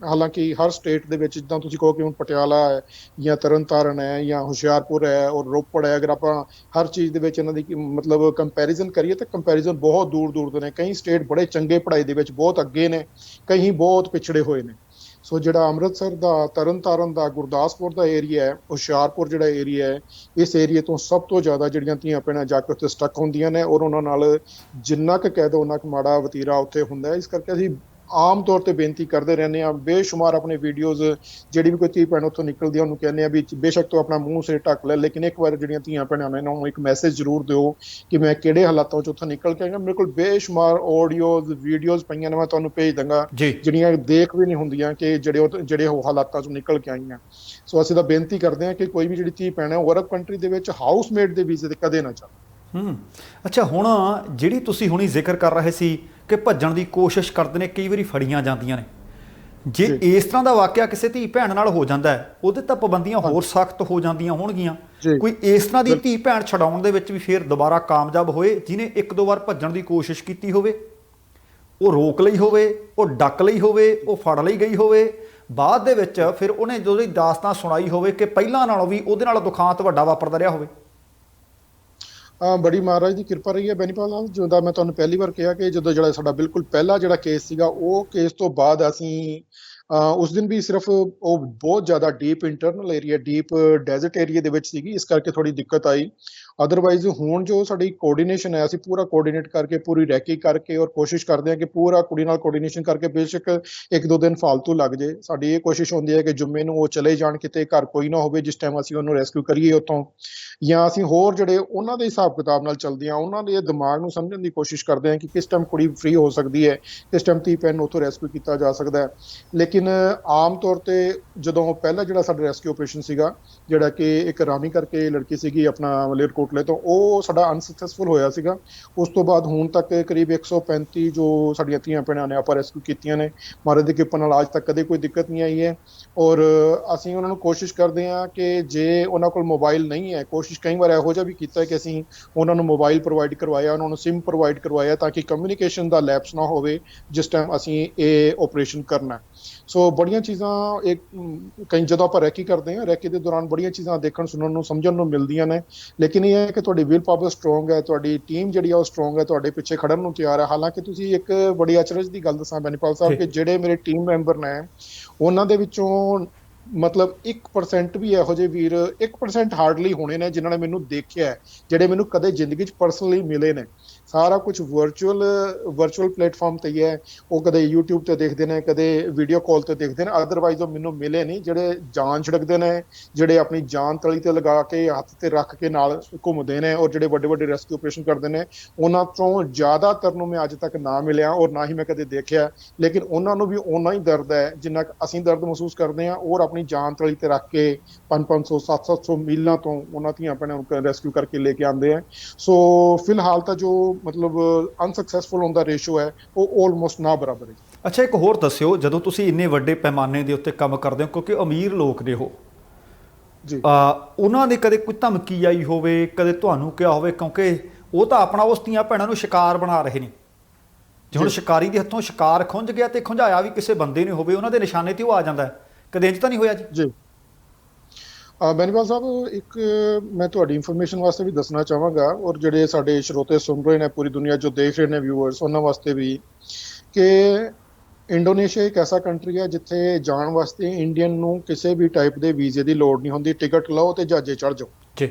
ਹਾਲਾਂਕਿ ਹਰ ਸਟੇਟ ਦੇ ਵਿੱਚ ਜਿੱਦਾਂ ਤੁਸੀਂ ਕਹੋ ਕਿ ਹੁਣ ਪਟਿਆਲਾ ਹੈ ਜਾਂ ਤਰਨਤਾਰਨ ਹੈ ਜਾਂ ਹੁਸ਼ਿਆਰਪੁਰ ਹੈ ਔਰ ਰੋਪੜ ਹੈ, ਅਗਰ ਆਪਾਂ ਹਰ ਚੀਜ਼ ਦੇ ਵਿੱਚ ਇਹਨਾਂ ਦੀ ਮਤਲਬ ਕੰਪੈਰੀਜ਼ਨ ਕਰੀਏ ਤਾਂ ਕੰਪੈਰੀਜ਼ਨ ਬਹੁਤ ਦੂਰ ਦੂਰ ਦੇ ਨੇ। ਕਈ ਸਟੇਟ ਬੜੇ ਚੰਗੇ ਪੜ੍ਹਾਈ ਦੇ ਵਿੱਚ ਬਹੁਤ ਅੱਗੇ ਨੇ, ਕਈ ਬਹੁਤ ਪਿਛੜੇ ਹੋਏ ਨੇ। ਸੋ ਜਿਹੜਾ ਅੰਮ੍ਰਿਤਸਰ ਦਾ, ਤਰਨਤਾਰਨ ਦਾ, ਗੁਰਦਾਸਪੁਰ ਦਾ ਏਰੀਆ ਹੈ, ਹੁਸ਼ਿਆਰਪੁਰ ਜਿਹੜਾ ਏਰੀਆ ਹੈ, ਇਸ ਏਰੀਏ ਤੋਂ ਸਭ ਤੋਂ ਜ਼ਿਆਦਾ ਜਿਹੜੀਆਂ ਧੀਆਂ ਭੈਣਾਂ ਜਾ ਕੇ ਉੱਥੇ ਸਟਕ ਹੁੰਦੀਆਂ ਨੇ ਔਰ ਉਹਨਾਂ ਨਾਲ ਜਿੰਨਾ ਕੁ ਕਹਿ ਦਿਓ ਉਹਨਾਂ ਕੁ ਮਾੜਾ ਵਤੀਰਾ ਉੱਥੇ ਹੁੰਦਾ ਹੈ। ਇਸ ਕਰਕੇ ਅਸੀਂ ਆਮ ਤੌਰ ਤੇ ਬੇਨਤੀ ਕਰਦੇ ਰਹਿੰਦੇ ਹਾਂ, ਬੇਸ਼ੁਮਾਰ ਆਪਣੇ ਵੀਡੀਓਜ਼ ਜਿਹੜੀ ਵੀ ਕੋਈ ਧੀ ਭੈਣ ਉੱਥੋਂ ਨਿਕਲਦੀ ਆ ਉਹਨੂੰ ਕਹਿੰਦੇ ਆ ਵੀ ਬੇਸ਼ੱਕ ਤੋਂ ਆਪਣਾ ਮੂੰਹ ਸਿਰ ਢੱਕ ਲੈ, ਲੇਕਿਨ ਇੱਕ ਵਾਰ ਜਿਹੜੀਆਂ ਧੀਆਂ ਭੈਣਾਂ ਨੇ ਉਹਨੂੰ ਇੱਕ ਮੈਸੇਜ ਜ਼ਰੂਰ ਦਿਓ ਕਿ ਮੈਂ ਕਿਹੜੇ ਹਾਲਾਤਾਂ 'ਚ ਉੱਥੋਂ ਨਿਕਲ ਕੇ ਆਈਆਂ। ਮੇਰੇ ਕੋਲ ਬੇਸ਼ੁਮਾਰ ਆਡੀਓਜ਼ ਵੀਡੀਓਜ਼ ਪਈਆਂ ਨੇ, ਮੈਂ ਤੁਹਾਨੂੰ ਭੇਜ ਦਾਂਗਾ, ਜਿਹੜੀਆਂ ਦੇਖ ਵੀ ਨਹੀਂ ਹੁੰਦੀਆਂ ਕਿ ਜਿਹੜੇ ਉਹ ਹਾਲਾਤਾਂ 'ਚੋਂ ਨਿਕਲ ਕੇ ਆਈਆਂ। ਸੋ ਅਸੀਂ ਤਾਂ ਬੇਨਤੀ ਕਰਦੇ ਹਾਂ ਕਿ ਕੋਈ ਵੀ ਜਿਹੜੀ ਧੀ ਭੈਣ ਹੈ ਉਹ ਅਰਬ ਕੰਟਰੀ ਦੇ ਵਿੱਚ ਹਾਊਸਮੇਟ ਦੇ ਵੀਜ਼ੇ ਤੇ ਕਦੇ ਨਾ ਜਾਵੇ। ਅੱਛਾ, ਹੁਣ ਜਿਹੜੀ ਤੁਸੀਂ ਹੁਣੀ ਜ਼ਿਕਰ ਕਰ ਰਹੇ ਸੀ ਕਿ ਭੱਜਣ ਦੀ ਕੋਸ਼ਿਸ਼ ਕਰਦੇ ਨੇ, ਕਈ ਵਾਰੀ ਫੜੀਆਂ ਜਾਂਦੀਆਂ ਨੇ, ਜੇ ਇਸ ਤਰ੍ਹਾਂ ਦਾ ਵਾਕਿਆ ਕਿਸੇ ਧੀ ਭੈਣ ਨਾਲ ਹੋ ਜਾਂਦਾ ਹੈ ਉਹਦੇ ਤਾਂ ਪਾਬੰਦੀਆਂ ਹੋਰ ਸਖਤ ਹੋ ਜਾਂਦੀਆਂ ਹੋਣਗੀਆਂ। ਕੋਈ ਇਸ ਤਰ੍ਹਾਂ ਦੀ ਧੀ ਭੈਣ ਛਡਾਉਣ ਦੇ ਵਿੱਚ ਵੀ ਫਿਰ ਦੁਬਾਰਾ ਕਾਮਯਾਬ ਹੋਏ, ਜਿਹਨੇ 1-2 ਵਾਰ ਭੱਜਣ ਦੀ ਕੋਸ਼ਿਸ਼ ਕੀਤੀ ਹੋਵੇ, ਉਹ ਰੋਕ ਲਈ ਹੋਵੇ, ਉਹ ਡੱਕ ਲਈ ਹੋਵੇ, ਉਹ ਫੜ ਲਈ ਗਈ ਹੋਵੇ, ਬਾਅਦ ਦੇ ਵਿੱਚ ਫਿਰ ਉਹਨੇ ਜਦੋਂ ਦਾਸਤਾਨ ਸੁਣਾਈ ਹੋਵੇ ਕਿ ਪਹਿਲਾਂ ਨਾਲੋਂ ਵੀ ਉਹਦੇ ਨਾਲ ਦੁਖਾਂਤ ਵੱਡਾ ਵਾਪਰਦਾ ਰਿਹਾ ਹੋਵੇ? ਬੜੀ ਮਹਾਰਾਜ ਦੀ ਕਿਰਪਾ ਰਹੀ ਹੈ ਬੈਨੀਪਾਲ ਨਾਲ। ਜਿੱਦਾਂ ਮੈਂ ਤੁਹਾਨੂੰ ਪਹਿਲੀ ਵਾਰ ਕਿਹਾ ਕਿ ਜਦੋਂ ਜਿਹੜਾ ਸਾਡਾ ਬਿਲਕੁਲ ਪਹਿਲਾ ਜਿਹੜਾ ਕੇਸ ਸੀਗਾ, ਉਹ ਕੇਸ ਤੋਂ ਬਾਅਦ ਅਸੀਂ ਉਸ ਦਿਨ ਵੀ ਸਿਰਫ ਉਹ ਬਹੁਤ ਜ਼ਿਆਦਾ deep internal area, deep desert area ਦੇ ਵਿੱਚ ਸੀਗੀ, ਇਸ ਕਰਕੇ ਥੋੜੀ ਦਿੱਕਤ ਆਈ। ਅਦਰਵਾਈਜ਼ ਹੁਣ ਜੋ ਸਾਡੀ ਕੋਆਰਡੀਨੇਸ਼ਨ ਹੈ, ਅਸੀਂ ਪੂਰਾ ਕੋਆਰਡੀਨੇਟ ਕਰਕੇ, ਪੂਰੀ ਰੈਕੀ ਕਰਕੇ ਔਰ ਕੋਸ਼ਿਸ਼ ਕਰਦੇ ਹਾਂ ਕਿ ਪੂਰਾ ਕੁੜੀ ਨਾਲ ਕੋਆਰਡੀਨੇਸ਼ਨ ਕਰਕੇ, ਬੇਸ਼ੱਕ 1-2 ਦਿਨ ਫਾਲਤੂ ਲੱਗ ਜੇ, ਸਾਡੀ ਇਹ ਕੋਸ਼ਿਸ਼ ਹੁੰਦੀ ਹੈ ਕਿ ਜੁੰਮੇ ਨੂੰ ਉਹ ਚਲੇ ਜਾਣ, ਕਿਤੇ ਘਰ ਕੋਈ ਨਾ ਹੋਵੇ ਜਿਸ ਟਾਈਮ ਅਸੀਂ ਉਹਨੂੰ ਰੈਸਕਿਊ ਕਰੀਏ ਉੱਥੋਂ, ਜਾਂ ਅਸੀਂ ਹੋਰ ਜਿਹੜੇ ਉਹਨਾਂ ਦੇ ਹਿਸਾਬ ਕਿਤਾਬ ਨਾਲ ਚੱਲਦੇ ਹਾਂ, ਉਹਨਾਂ ਦੇ ਦਿਮਾਗ ਨੂੰ ਸਮਝਣ ਦੀ ਕੋਸ਼ਿਸ਼ ਕਰਦੇ ਹਾਂ ਕਿ ਕਿਸ ਟਾਈਮ ਕੁੜੀ ਫ੍ਰੀ ਹੋ ਸਕਦੀ ਹੈ, ਕਿਸ ਟਾਈਮ ਧੀ ਭੈਣ ਨੂੰ ਉੱਥੋਂ ਰੈਸਕਿਊ ਕੀਤਾ ਜਾ ਸਕਦਾ ਹੈ। ਲੇਕਿਨ ਆਮ ਤੌਰ ਤੇ ਜਦੋਂ ਪਹਿਲਾ ਜਿਹੜਾ ਸਾਡਾ ਰੈਸਕਿਊ ਆਪਰੇਸ਼ਨ ਸੀਗਾ, ਜਿਹੜਾ ਕਿ ਇੱਕ ਰਾਮੀ ਕਰਕੇ ਲੜਕੀ ਸੀਗੀ ਆਪਣਾ ਮਲੇਰਕੋਟਲੇ ਤੋਂ, ਉਹ ਸਾਡਾ ਅਨਸਕਸੈਸਫੁਲ ਹੋਇਆ ਸੀਗਾ। ਉਸ ਤੋਂ ਬਾਅਦ ਹੁਣ ਤੱਕ ਕਰੀਬ 135 ਜੋ ਸਾਡੀਆਂ ਧੀਆਂ ਭੈਣਾਂ ਨੇ ਆਪਾਂ ਰੈਸਕਿਊ ਕੀਤੀਆਂ ਨੇ। ਮਹਾਰਾਜ ਦੀ ਕਿਰਪਾ ਨਾਲ ਅੱਜ ਤੱਕ ਕਦੇ ਕੋਈ ਦਿੱਕਤ ਨਹੀਂ ਆਈ ਹੈ। ਔਰ ਅਸੀਂ ਉਹਨਾਂ ਨੂੰ ਕੋਸ਼ਿਸ਼ ਕਰਦੇ ਹਾਂ ਕਿ ਜੇ ਉਹਨਾਂ ਕੋਲ ਮੋਬਾਈਲ ਨਹੀਂ ਹੈ, ਕੋਸ਼ਿਸ਼ ਕਈ ਵਾਰ ਇਹੋ ਜਿਹਾ ਵੀ ਕੀਤਾ ਕਿ ਅਸੀਂ ਉਹਨਾਂ ਨੂੰ ਮੋਬਾਈਲ ਪ੍ਰੋਵਾਈਡ ਕਰਵਾਇਆ, ਉਹਨਾਂ ਨੂੰ ਸਿਮ ਪ੍ਰੋਵਾਈਡ ਕਰਵਾਇਆ, ਤਾਂ ਕਿ ਕਮਿਊਨੀਕੇਸ਼ਨ ਦਾ ਲੈਪਸ ਨਾ ਹੋਵੇ ਜਿਸ ਟਾਈਮ ਅਸੀਂ ਇਹ ਆਪਰੇਸ਼ਨ ਕਰਨਾ। ਸੋ ਬੜੀਆਂ ਚੀਜ਼ਾਂ ਕਈ ਜਦੋਂ ਆਪਾਂ ਰੈਕੀ ਕਰਦੇ ਹਾਂ, ਰੈਕੀ ਦੇ ਦੌਰਾਨ ਬੜੀਆਂ ਚੀਜ਼ਾਂ ਦੇਖਣ, ਸੁਣਨ ਨੂੰ, ਸਮਝਣ ਨੂੰ ਮਿਲਦੀਆਂ ਨੇ। ਲੇਕਿਨ ਇਹ ਹੈ ਕਿ ਤੁਹਾਡੀ ਵਿਲ ਪਾਵਰ ਸਟਰੋਂਗ ਹੈ, ਤੁਹਾਡੀ ਟੀਮ ਜਿਹੜੀ ਆ ਉਹ ਸਟਰੋਂਗ ਹੈ, ਤੁਹਾਡੇ ਪਿੱਛੇ ਖੜਨ ਨੂੰ ਤਿਆਰ ਹੈ। ਹਾਲਾਂਕਿ ਤੁਸੀਂ ਇੱਕ ਬੜੀ ਅਚਰਜ ਦੀ ਗੱਲ ਦੱਸਾਂ ਬੈਨੀਪਾਲ ਸਾਹਿਬ, ਕਿ ਜਿਹੜੇ ਮੇਰੇ ਟੀਮ ਮੈਂਬਰ ਨੇ ਉਹਨਾਂ ਦੇ ਵਿੱਚੋਂ ਮਤਲਬ 1% ਵੀ ਇਹੋ ਜਿਹੇ ਵੀਰ 1% ਹਾਰਡਲੀ ਹੋਣੇ ਨੇ ਜਿਨ੍ਹਾਂ ਨੇ ਮੈਨੂੰ ਦੇਖਿਆ, ਜਿਹੜੇ ਮੈਨੂੰ ਕਦੇ ਜ਼ਿੰਦਗੀ 'ਚ ਪਰਸਨਲੀ ਮਿਲੇ ਨੇ। ਸਾਰਾ ਕੁਝ ਵਰਚੁਅਲ ਪਲੇਟਫਾਰਮ ਤੇ ਹੀ ਹੈ। ਉਹ ਕਦੇ YouTube ਤੇ ਦੇਖਦੇ ਨੇ, ਕਦੇ ਵੀਡੀਓ ਕਾਲ ਤੇ ਦੇਖਦੇ ਨੇ, ਅਦਰਵਾਈਜ਼ ਉਹ ਮੈਨੂੰ ਮਿਲੇ ਨਹੀਂ। ਜਿਹੜੇ ਜਾਨ ਛਿੜਕਦੇ ਨੇ, ਜਿਹੜੇ ਆਪਣੀ ਜਾਨ ਤਲੀ ਤੇ ਲਗਾ ਕੇ ਹੱਥ ਤੇ ਰੱਖ ਕੇ ਨਾਲ ਘੁੰਮਦੇ ਨੇ, ਔਰ ਜਿਹੜੇ ਵੱਡੇ ਵੱਡੇ ਰੈਸਕਿਊ ਆਪਰੇਸ਼ਨ ਕਰਦੇ ਨੇ, ਉਹਨਾਂ ਤੋਂ ਜ਼ਿਆਦਾਤਰ ਨੂੰ ਮੈਂ ਅੱਜ ਤੱਕ ਨਾ ਮਿਲਿਆ ਔਰ ਨਾ ਹੀ ਮੈਂ ਕਦੇ ਦੇਖਿਆ। ਲੇਕਿਨ ਉਹਨਾਂ ਨੂੰ ਵੀ ਓਨਾ ਹੀ ਦਰਦ ਹੈ ਜਿੰਨਾ ਅਸੀਂ ਦਰਦ ਮਹਿਸੂਸ ਕਰਦੇ ਹਾਂ, ਔਰ ਆਪਣੀ ਜਾਨ ਤਲੀ ਤੇ ਰੱਖ ਕੇ 500 700 ਮੀਲਾਂ ਤੋਂ ਉਹਨਾਂ ਦੀਆਂ ਭੈਣਾਂ ਨੂੰ ਰੈਸਕਿਊ ਕਰਕੇ ਲੈ ਕੇ ਆਉਂਦੇ ਆ। ਸੋ ਫਿਲਹਾਲ ਤਾਂ ਜੋ ਮਤਲਬ ਅਨਸਕਸੈਸਫੁਲ ਹੋਣ ਦਾ ਰੇਸ਼ੋ ਹੈ ਉਹ ਆਲਮੋਸਟ ਨਾ ਬਰਾਬਰ ਹੈ। ਅੱਛਾ, ਇੱਕ ਹੋਰ ਦੱਸਿਓ, ਜਦੋਂ ਤੁਸੀਂ ਇੰਨੇ ਵੱਡੇ ਪੈਮਾਨੇ ਦੇ ਉੱਤੇ ਕੰਮ ਕਰਦੇ ਹੋ, ਕਿਉਂਕਿ ਅਮੀਰ ਲੋਕ ਨੇ ਉਹ ਜੀ, ਉਹਨਾਂ ਦੇ ਕਦੇ ਕੋਈ ਧਮਕੀ ਆਈ ਹੋਵੇ, ਕਦੇ ਤੁਹਾਨੂੰ ਕਿਹਾ ਹੋਵੇ, ਕਿਉਂਕਿ ਉਹ ਤਾਂ ਆਪਣਾ ਉਸ ਦੀਆਂ ਭੈਣਾਂ ਨੂੰ ਸ਼ਿਕਾਰ ਬਣਾ ਰਹੇ ਨੇ। ਜੇ ਹੁਣ ਸ਼ਿਕਾਰੀ ਦੇ ਹੱਥੋਂ ਸ਼ਿਕਾਰ ਖੁੰਝ ਗਿਆ ਤੇ ਖੁੰਝਾਇਆ ਵੀ ਕਿਸੇ ਬੰਦੇ ਨੇ ਹੋਵੇ, ਉਹਨਾਂ ਦੇ ਨਿਸ਼ਾਨੇ ਤੇ ਉਹ ਆ ਜਾਂਦਾ ਹੈ, ਕਦੇ ਇੰਝ ਤਾਂ ਨਹੀਂ ਹੋਇਆ ਜੀ? ਜੀ ਬੈਨੀਪਾਲ ਸਾਹਿਬ, ਇੱਕ ਮੈਂ ਤੁਹਾਡੀ ਇਨਫੋਰਮੇਸ਼ਨ ਵਾਸਤੇ ਵੀ ਦੱਸਣਾ ਚਾਹਾਂਗਾ, ਔਰ ਜਿਹੜੇ ਸਾਡੇ ਸਰੋਤੇ ਸੁਣ ਰਹੇ ਨੇ ਪੂਰੀ ਦੁਨੀਆ ਜੋ ਦੇਖ ਰਹੇ ਨੇ ਵਿਊਅਰਸ, ਉਹਨਾਂ ਵਾਸਤੇ ਵੀ, ਕਿ ਇੰਡੋਨੇਸ਼ੀਆ ਇੱਕ ਐਸਾ ਕੰਟਰੀ ਹੈ ਜਿੱਥੇ ਜਾਣ ਵਾਸਤੇ ਇੰਡੀਅਨ ਨੂੰ ਕਿਸੇ ਵੀ ਟਾਈਪ ਦੇ ਵੀਜ਼ੇ ਦੀ ਲੋੜ ਨਹੀਂ ਹੁੰਦੀ। ਟਿਕਟ ਲਓ ਤੇ ਜਹਾਜ਼ੇ ਚੜ੍ਹ ਜਾਓ ਜੀ।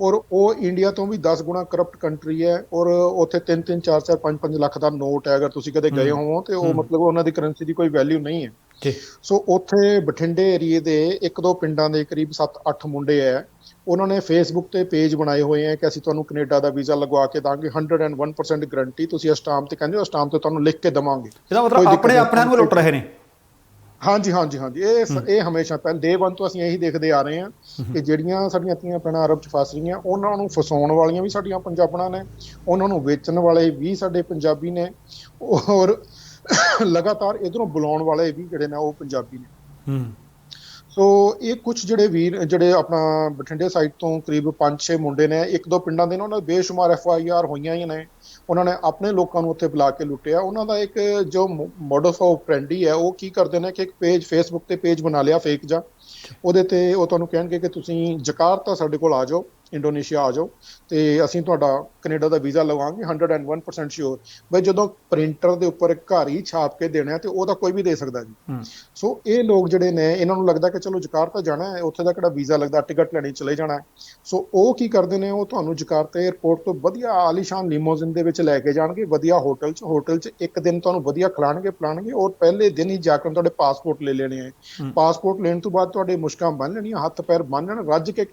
ਔਰ ਉਹ ਇੰਡੀਆ ਤੋਂ ਵੀ 10 ਗੁਣਾ ਕਰਪਟ ਕੰਟਰੀ ਹੈ। ਔਰ ਉੱਥੇ 3-3 4-4 5-5 ਲੱਖ ਦਾ ਨੋਟ ਹੈ। ਅਗਰ ਤੁਸੀਂ ਕਦੇ ਗਏ ਹੋਵੋ ਤੇ ਉਹ ਮਤਲਬ ਉਹਨਾਂ ਦੀ ਕਰੰਸੀ ਦੀ ਕੋਈ ਵੈਲਿਊ ਨਹੀਂ ਹੈ। ਸੋ ਉੱਥੇ ਬਠਿੰਡੇ ਏਰੀਏ ਦੇ 1-2 ਪਿੰਡਾਂ ਦੇ ਕਰੀਬ 7-8 ਮੁੰਡੇ ਹੈ, ਉਹਨਾਂ ਨੇ ਫੇਸਬੁੱਕ ਤੇ ਪੇਜ ਬਣਾਏ ਹੋਏ ਹੈ ਕਿ ਅਸੀਂ ਤੁਹਾਨੂੰ ਕੈਨੇਡਾ ਦਾ ਵੀਜ਼ਾ ਲਗਵਾ ਕੇ ਦਾਂਗੇ, 101% ਗਰੰਟੀ, ਤੁਸੀਂ ਇਸ ਸਟਾਂਪ ਤੇ ਕਹਿੰਦੇ ਹੋ, ਸਟਾਂਪ ਤੇ ਤੁਹਾਨੂੰ ਲਿਖ ਕੇ ਦੇਵਾਂਗੇ। ਇਹਦਾ ਮਤਲਬ ਆਪਣੇ ਆਪਣਿਆਂ ਨੂੰ ਲੁੱਟ ਰਹੇ ਨੇ। ਹਾਂਜੀ ਹਾਂਜੀ ਹਾਂਜੀ, ਇਹ ਹਮੇਸ਼ਾ ਪਹਿਲ ਡੇ 1 ਤੋਂ ਅਸੀਂ ਇਹੀ ਦੇਖਦੇ ਆ ਰਹੇ ਹਾਂ ਕਿ ਜਿਹੜੀਆਂ ਸਾਡੀਆਂ ਧੀਆਂ ਭੈਣਾਂ ਅਰਬ 'ਚ ਫਸ ਰਹੀਆਂ, ਉਹਨਾਂ ਨੂੰ ਫਸਾਉਣ ਵਾਲੀਆਂ ਵੀ ਸਾਡੀਆਂ ਪੰਜਾਬਣਾਂ ਨੇ, ਉਹਨਾਂ ਨੂੰ ਵੇਚਣ ਵਾਲੇ ਵੀ ਸਾਡੇ ਪੰਜਾਬੀ ਨੇ, ਔਰ ਲਗਾਤਾਰ ਇੱਧਰੋਂ ਬੁਲਾਉਣ ਵਾਲੇ ਵੀ ਜਿਹੜੇ ਨੇ ਉਹ ਪੰਜਾਬੀ ਨੇ। ਸੋ ਇਹ ਕੁਛ ਜਿਹੜੇ ਵੀਰ ਜਿਹੜੇ ਆਪਣਾ ਬਠਿੰਡੇ ਸਾਈਡ ਤੋਂ ਕਰੀਬ 5-6 ਮੁੰਡੇ ਨੇ, 1-2 ਪਿੰਡਾਂ ਦੇ ਨੇ, ਉਹਨਾਂ ਦੇ ਬੇਸ਼ੁਮਾਰ FIR ਹੋਈਆਂ ਹੀ ਨੇ। ਉਹਨਾਂ ਨੇ ਆਪਣੇ ਲੋਕਾਂ ਨੂੰ ਉੱਥੇ ਬੁਲਾ ਕੇ ਲੁੱਟਿਆ। ਉਹਨਾਂ ਦਾ ਇੱਕ ਜੋ ਮੋਡਸ ਆਪਰੈਂਡੀ ਹੈ, ਉਹ ਕੀ ਕਰਦੇ ਨੇ ਕਿ ਇੱਕ ਪੇਜ ਫੇਸਬੁੱਕ ਤੇ ਪੇਜ ਬਣਾ ਲਿਆ ਫੇਕ ਜਾ, ਉਹਦੇ ਤੇ ਉਹ ਤੁਹਾਨੂੰ ਕਹਿਣਗੇ ਕਿ ਤੁਸੀਂ ਜਕਾਰਤਾ ਸਾਡੇ ਕੋਲ ਆ ਜਾਓ, ਇੰਡੋਨੇਸ਼ੀਆ ਆ ਜਾਓ, ਤੇ ਅਸੀਂ ਤੁਹਾਡਾ ਕੈਨੇਡਾ ਦਾ ਵੀਜ਼ਾ ਲਵਾਂਗੇ 101% ਸ਼ੋਰ। ਬਈ ਜਦੋਂ ਪ੍ਰਿੰਟਰ ਦੇ ਉੱਪਰ ਘਰ ਹੀ ਛਾਪ ਕੇ ਦੇਣਾ ਤੇ ਉਹ ਤਾਂ ਕੋਈ ਵੀ ਦੇ ਸਕਦਾ ਜੀ। ਸੋ ਇਹ ਲੋਕ ਜਿਹੜੇ ਨੇ, ਇਹਨਾਂ ਨੂੰ ਲੱਗਦਾ ਕਿ ਚਲੋ ਜਕਾਰਤਾ ਜਾਣਾ ਹੈ, ਉੱਥੇ ਦਾ ਕਿਹੜਾ ਵੀਜ਼ਾ ਲੱਗਦਾ, ਟਿਕਟ ਲੈਣੀ ਚਲੇ ਜਾਣਾ ਹੈ। ਸੋ ਉਹ ਕੀ ਕਰਦੇ ਨੇ, ਉਹ ਤੁਹਾਨੂੰ ਜਕਾਰਤਾ ਏਅਰਪੋਰਟ ਤੋਂ ਵਧੀਆ ਆਲੀਸ਼ਾਨ ਲਿਮੋਜ਼ਿਨ ਦੇ ਵਿੱਚ ਲੈ ਕੇ ਜਾਣਗੇ, ਵਧੀਆ ਹੋਟਲ 'ਚ ਇੱਕ ਦਿਨ ਤੁਹਾਨੂੰ ਵਧੀਆ ਖਿਲਾਣਗੇ ਪਿਲਾਣਗੇ, ਔਰ ਪਹਿਲੇ ਦਿਨ ਹੀ ਜਾ ਕੇ ਤੁਹਾਡੇ ਪਾਸਪੋਰਟ ਲੈ ਲੈਣੇ ਹੈ। ਪਾਸਪੋਰਟ ਲੈਣ ਤੋਂ ਬਾਅਦ ਤੁਹਾਡੇ ਮੁਸ਼ਕਾਂ ਬੰਨ ਲੈਣੀਆਂ, ਹੱਥ ਪੈਰ ਬੰਨ ਲੈਣ, ਰੱਜ ਕੇ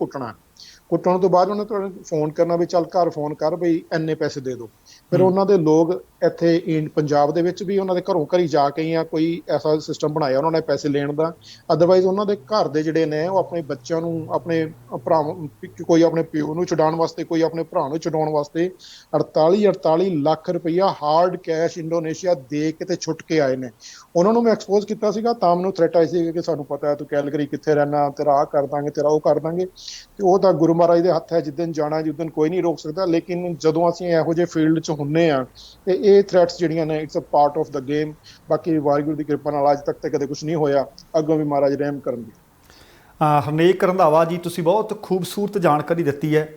ਕੁੱਟਣ ਤੋਂ ਬਾਅਦ ਉਹਨੇ ਤੁਹਾਨੂੰ ਫੋਨ ਕਰਨਾ ਵੀ ਚੱਲ ਘਰ ਫੋਨ ਕਰ ਬਈ ਇੰਨੇ ਪੈਸੇ ਦੇ ਦਿਓ। ਫਿਰ ਉਹਨਾਂ ਦੇ ਲੋਕ ਇੱਥੇ ਪੰਜਾਬ ਦੇ ਵਿੱਚ ਵੀ ਉਹਨਾਂ ਦੇ ਘਰੋਂ ਘਰੀ ਜਾ ਕੇ ਜਾਂ ਕੋਈ ਐਸਾ ਸਿਸਟਮ ਬਣਾਇਆ ਉਹਨਾਂ ਨੇ ਪੈਸੇ ਲੈਣ ਦਾ। ਅਦਰਵਾਈਜ਼ ਉਹਨਾਂ ਦੇ ਘਰ ਦੇ ਜਿਹੜੇ ਨੇ ਉਹ ਆਪਣੇ ਬੱਚਿਆਂ ਨੂੰ, ਆਪਣੇ ਭਰਾਵਾਂ, ਕੋਈ ਆਪਣੇ ਪਿਓ ਨੂੰ ਛਡਾਉਣ ਵਾਸਤੇ, ਕੋਈ ਆਪਣੇ ਭਰਾ ਨੂੰ ਛਡਾਉਣ ਵਾਸਤੇ 48 ਲੱਖ ਰੁਪਈਆ ਹਾਰਡ ਕੈਸ਼ ਇੰਡੋਨੇਸ਼ੀਆ ਦੇ ਕੇ ਤੇ ਛੁੱਟ ਕੇ ਆਏ ਨੇ। ਉਹਨਾਂ ਨੂੰ ਮੈਂ ਐਕਸਪੋਜ਼ ਕੀਤਾ ਸੀਗਾ, ਤਾਂ ਮੈਨੂੰ ਥ੍ਰੈਟ ਆਈ ਸੀ ਕਿ ਸਾਨੂੰ ਪਤਾ ਹੈ ਤੂੰ ਕੈਲਗਰੀ ਕਿੱਥੇ ਰਹਿਣਾ, ਤੇਰਾ ਆਹ ਕਰ ਦਾਂਗੇ, ਤੇਰਾ ਉਹ ਕਰ ਦਾਂਗੇ। ਤੇ ਉਹ ਤਾਂ ਗੁਰੂ ਮਹਾਰਾਜ ਦੇ ਹੱਥ ਹੈ, ਜਿੱਦਣ ਜਾਣਾ ਜਿੱਦਣ ਕੋਈ ਨਹੀਂ ਰੋਕ ਸਕਦਾ। ਲੇਕਿਨ ਜਦੋਂ ਅਸੀਂ ਇਹੋ ਜਿਹੇ ਫੀਲਡ 'ਚ ਹੁੰਦੇ ਹਾਂ ਤੇ ਇਹ ਥ੍ਰੈਟਸ ਜਿਹੜੀਆਂ ਨੇ, it's a part of the game. ਬਾਕੀ ਵਾਹਿਗੁਰੂ ਦੀ ਕਿਰਪਾ ਨਾਲ ਅੱਜ ਤੱਕ ਤੇ ਕਦੇ ਕੁਛ ਨਹੀਂ ਹੋਇਆ, ਅੱਗੋਂ ਵੀ ਮਹਾਰਾਜ ਰਹਿਮ ਕਰਨਗੇ। ਹਰਨੇਕ ਰੰਧਾਵਾ ਜੀ, ਤੁਸੀਂ ਬਹੁਤ ਖੂਬਸੂਰਤ ਜਾਣਕਾਰੀ ਦਿੱਤੀ ਹੈ,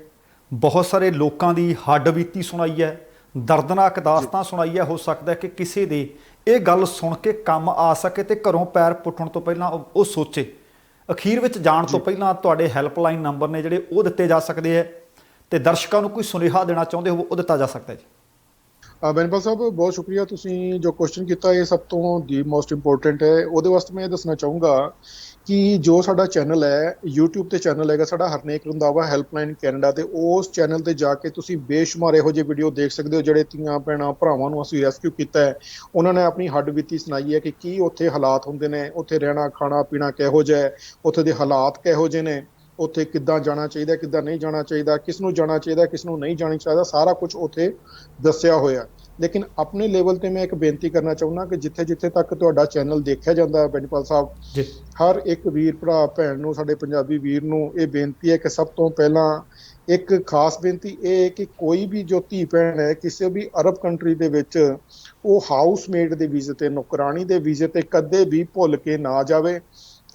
ਬਹੁਤ ਸਾਰੇ ਲੋਕਾਂ ਦੀ ਹੱਡ ਬੀਤੀ ਸੁਣਾਈ ਹੈ, ਦਰਦਨਾਕ ਦਾਸਤਾਂ ਸੁਣਾਈ ਹੈ। ਹੋ ਸਕਦਾ ਕਿ ਕਿਸੇ ਦੇ ਇਹ ਗੱਲ ਸੁਣ ਕੇ ਕੰਮ ਆ ਸਕੇ ਤੇ ਘਰੋਂ ਪੈਰ ਪੁੱਟਣ ਤੋਂ ਪਹਿਲਾਂ ਉਹ ਸੋਚੇ। ਅਖੀਰ ਵਿੱਚ ਜਾਣ ਤੋਂ ਪਹਿਲਾਂ ਤੁਹਾਡੇ ਹੈਲਪਲਾਈਨ ਨੰਬਰ ਨੇ ਜਿਹੜੇ ਉਹ ਦਿੱਤੇ ਜਾ ਸਕਦੇ ਹੈ, ਤੇ ਦਰਸ਼ਕਾਂ ਨੂੰ ਕੋਈ ਸੁਨੇਹਾ ਦੇਣਾ ਚਾਹੁੰਦੇ ਹੋ ਉਹ ਦਿੱਤਾ ਜਾ ਸਕਦਾ ਜੀ। ਬੈਨੀਪਾਲ ਸਾਹਿਬ, ਬਹੁਤ ਸ਼ੁਕਰੀਆ, ਤੁਸੀਂ ਜੋ ਕੁਐਸਚਨ ਕੀਤਾ ਇਹ ਸਭ ਤੋਂ ਦੀ ਮੋਸਟ ਇੰਪੋਰਟੈਂਟ ਹੈ। ਉਹਦੇ ਵਾਸਤੇ ਮੈਂ ਇਹ ਦੱਸਣਾ ਚਾਹੂੰਗਾ ਕਿ ਜੋ ਸਾਡਾ ਚੈਨਲ ਹੈ, YouTube ਤੇ ਚੈਨਲ ਹੈਗਾ ਸਾਡਾ ਹਰਨੇਕ ਰੰਧਾਵਾ ਹੈਲਪਲਾਈਨ ਕੈਨੇਡਾ, ਤੇ ਉਸ ਚੈਨਲ ਤੇ ਜਾ ਕੇ ਤੁਸੀਂ ਬੇਸ਼ੁਮਾਰ ਇਹੋ ਜਿਹੇ ਵੀਡੀਓ ਦੇਖ ਸਕਦੇ ਹੋ ਜਿਹੜੇ ਧੀਆਂ ਭੈਣਾਂ ਭਰਾਵਾਂ ਨੂੰ ਅਸੀਂ ਰੈਸਕਿਊ ਕੀਤਾ ਹੈ। ਉਹਨਾਂ ਨੇ ਆਪਣੀ ਹੱਡ ਬੀਤੀ ਸੁਣਾਈ ਹੈ ਕਿ ਕੀ ਉੱਥੇ ਹਾਲਾਤ ਹੁੰਦੇ ਨੇ, ਉੱਥੇ ਰਹਿਣਾ ਖਾਣਾ ਪੀਣਾ ਕਿਹੋ ਜਿਹਾ ਹੈ, ਉੱਥੇ ਦੇ ਹਾਲਾਤ ਕਿਹੋ ਜਿਹੇ ਨੇ, ਉੱਥੇ ਕਿੱਦਾਂ ਜਾਣਾ ਚਾਹੀਦਾ, ਕਿੱਦਾਂ ਨਹੀਂ ਜਾਣਾ ਚਾਹੀਦਾ, ਕਿਸ ਨੂੰ ਜਾਣਾ ਚਾਹੀਦਾ, ਕਿਸ ਨੂੰ ਨਹੀਂ ਜਾਣਾ ਚਾਹੀਦਾ, ਸਾਰਾ ਕੁਝ ਉੱਥੇ ਦੱਸਿਆ ਹੋਇਆ। ਲੇਕਿਨ ਆਪਣੇ ਲੈਵਲ ਤੇ ਮੈਂ ਇੱਕ ਬੇਨਤੀ ਕਰਨਾ ਚਾਹੁੰਦਾ ਕਿ ਜਿੱਥੇ ਜਿੱਥੇ ਤੱਕ ਤੁਹਾਡਾ ਚੈਨਲ ਦੇਖਿਆ ਜਾਂਦਾ ਬੈਨੀਪਾਲ ਸਾਹਿਬ, ਹਰ ਇੱਕ ਵੀਰ ਭਰਾ ਭੈਣ ਨੂੰ, ਸਾਡੇ ਪੰਜਾਬੀ ਵੀਰ ਨੂੰ ਇਹ ਬੇਨਤੀ ਹੈ ਕਿ ਸਭ ਤੋਂ ਪਹਿਲਾਂ ਇੱਕ ਖਾਸ ਬੇਨਤੀ ਇਹ ਹੈ ਕਿ ਕੋਈ ਵੀ ਜੋ ਧੀ ਭੈਣ ਹੈ ਕਿਸੇ ਵੀ ਅਰਬ ਕੰਟਰੀ ਦੇ ਵਿੱਚ, ਉਹ ਹਾਊਸਮੇਟ ਦੇ ਵੀਜ਼ੇ ਤੇ, ਨੌਕਰਾਣੀ ਦੇ ਵੀਜ਼ੇ ਤੇ ਕਦੇ ਵੀ ਭੁੱਲ ਕੇ ਨਾ ਜਾਵੇ।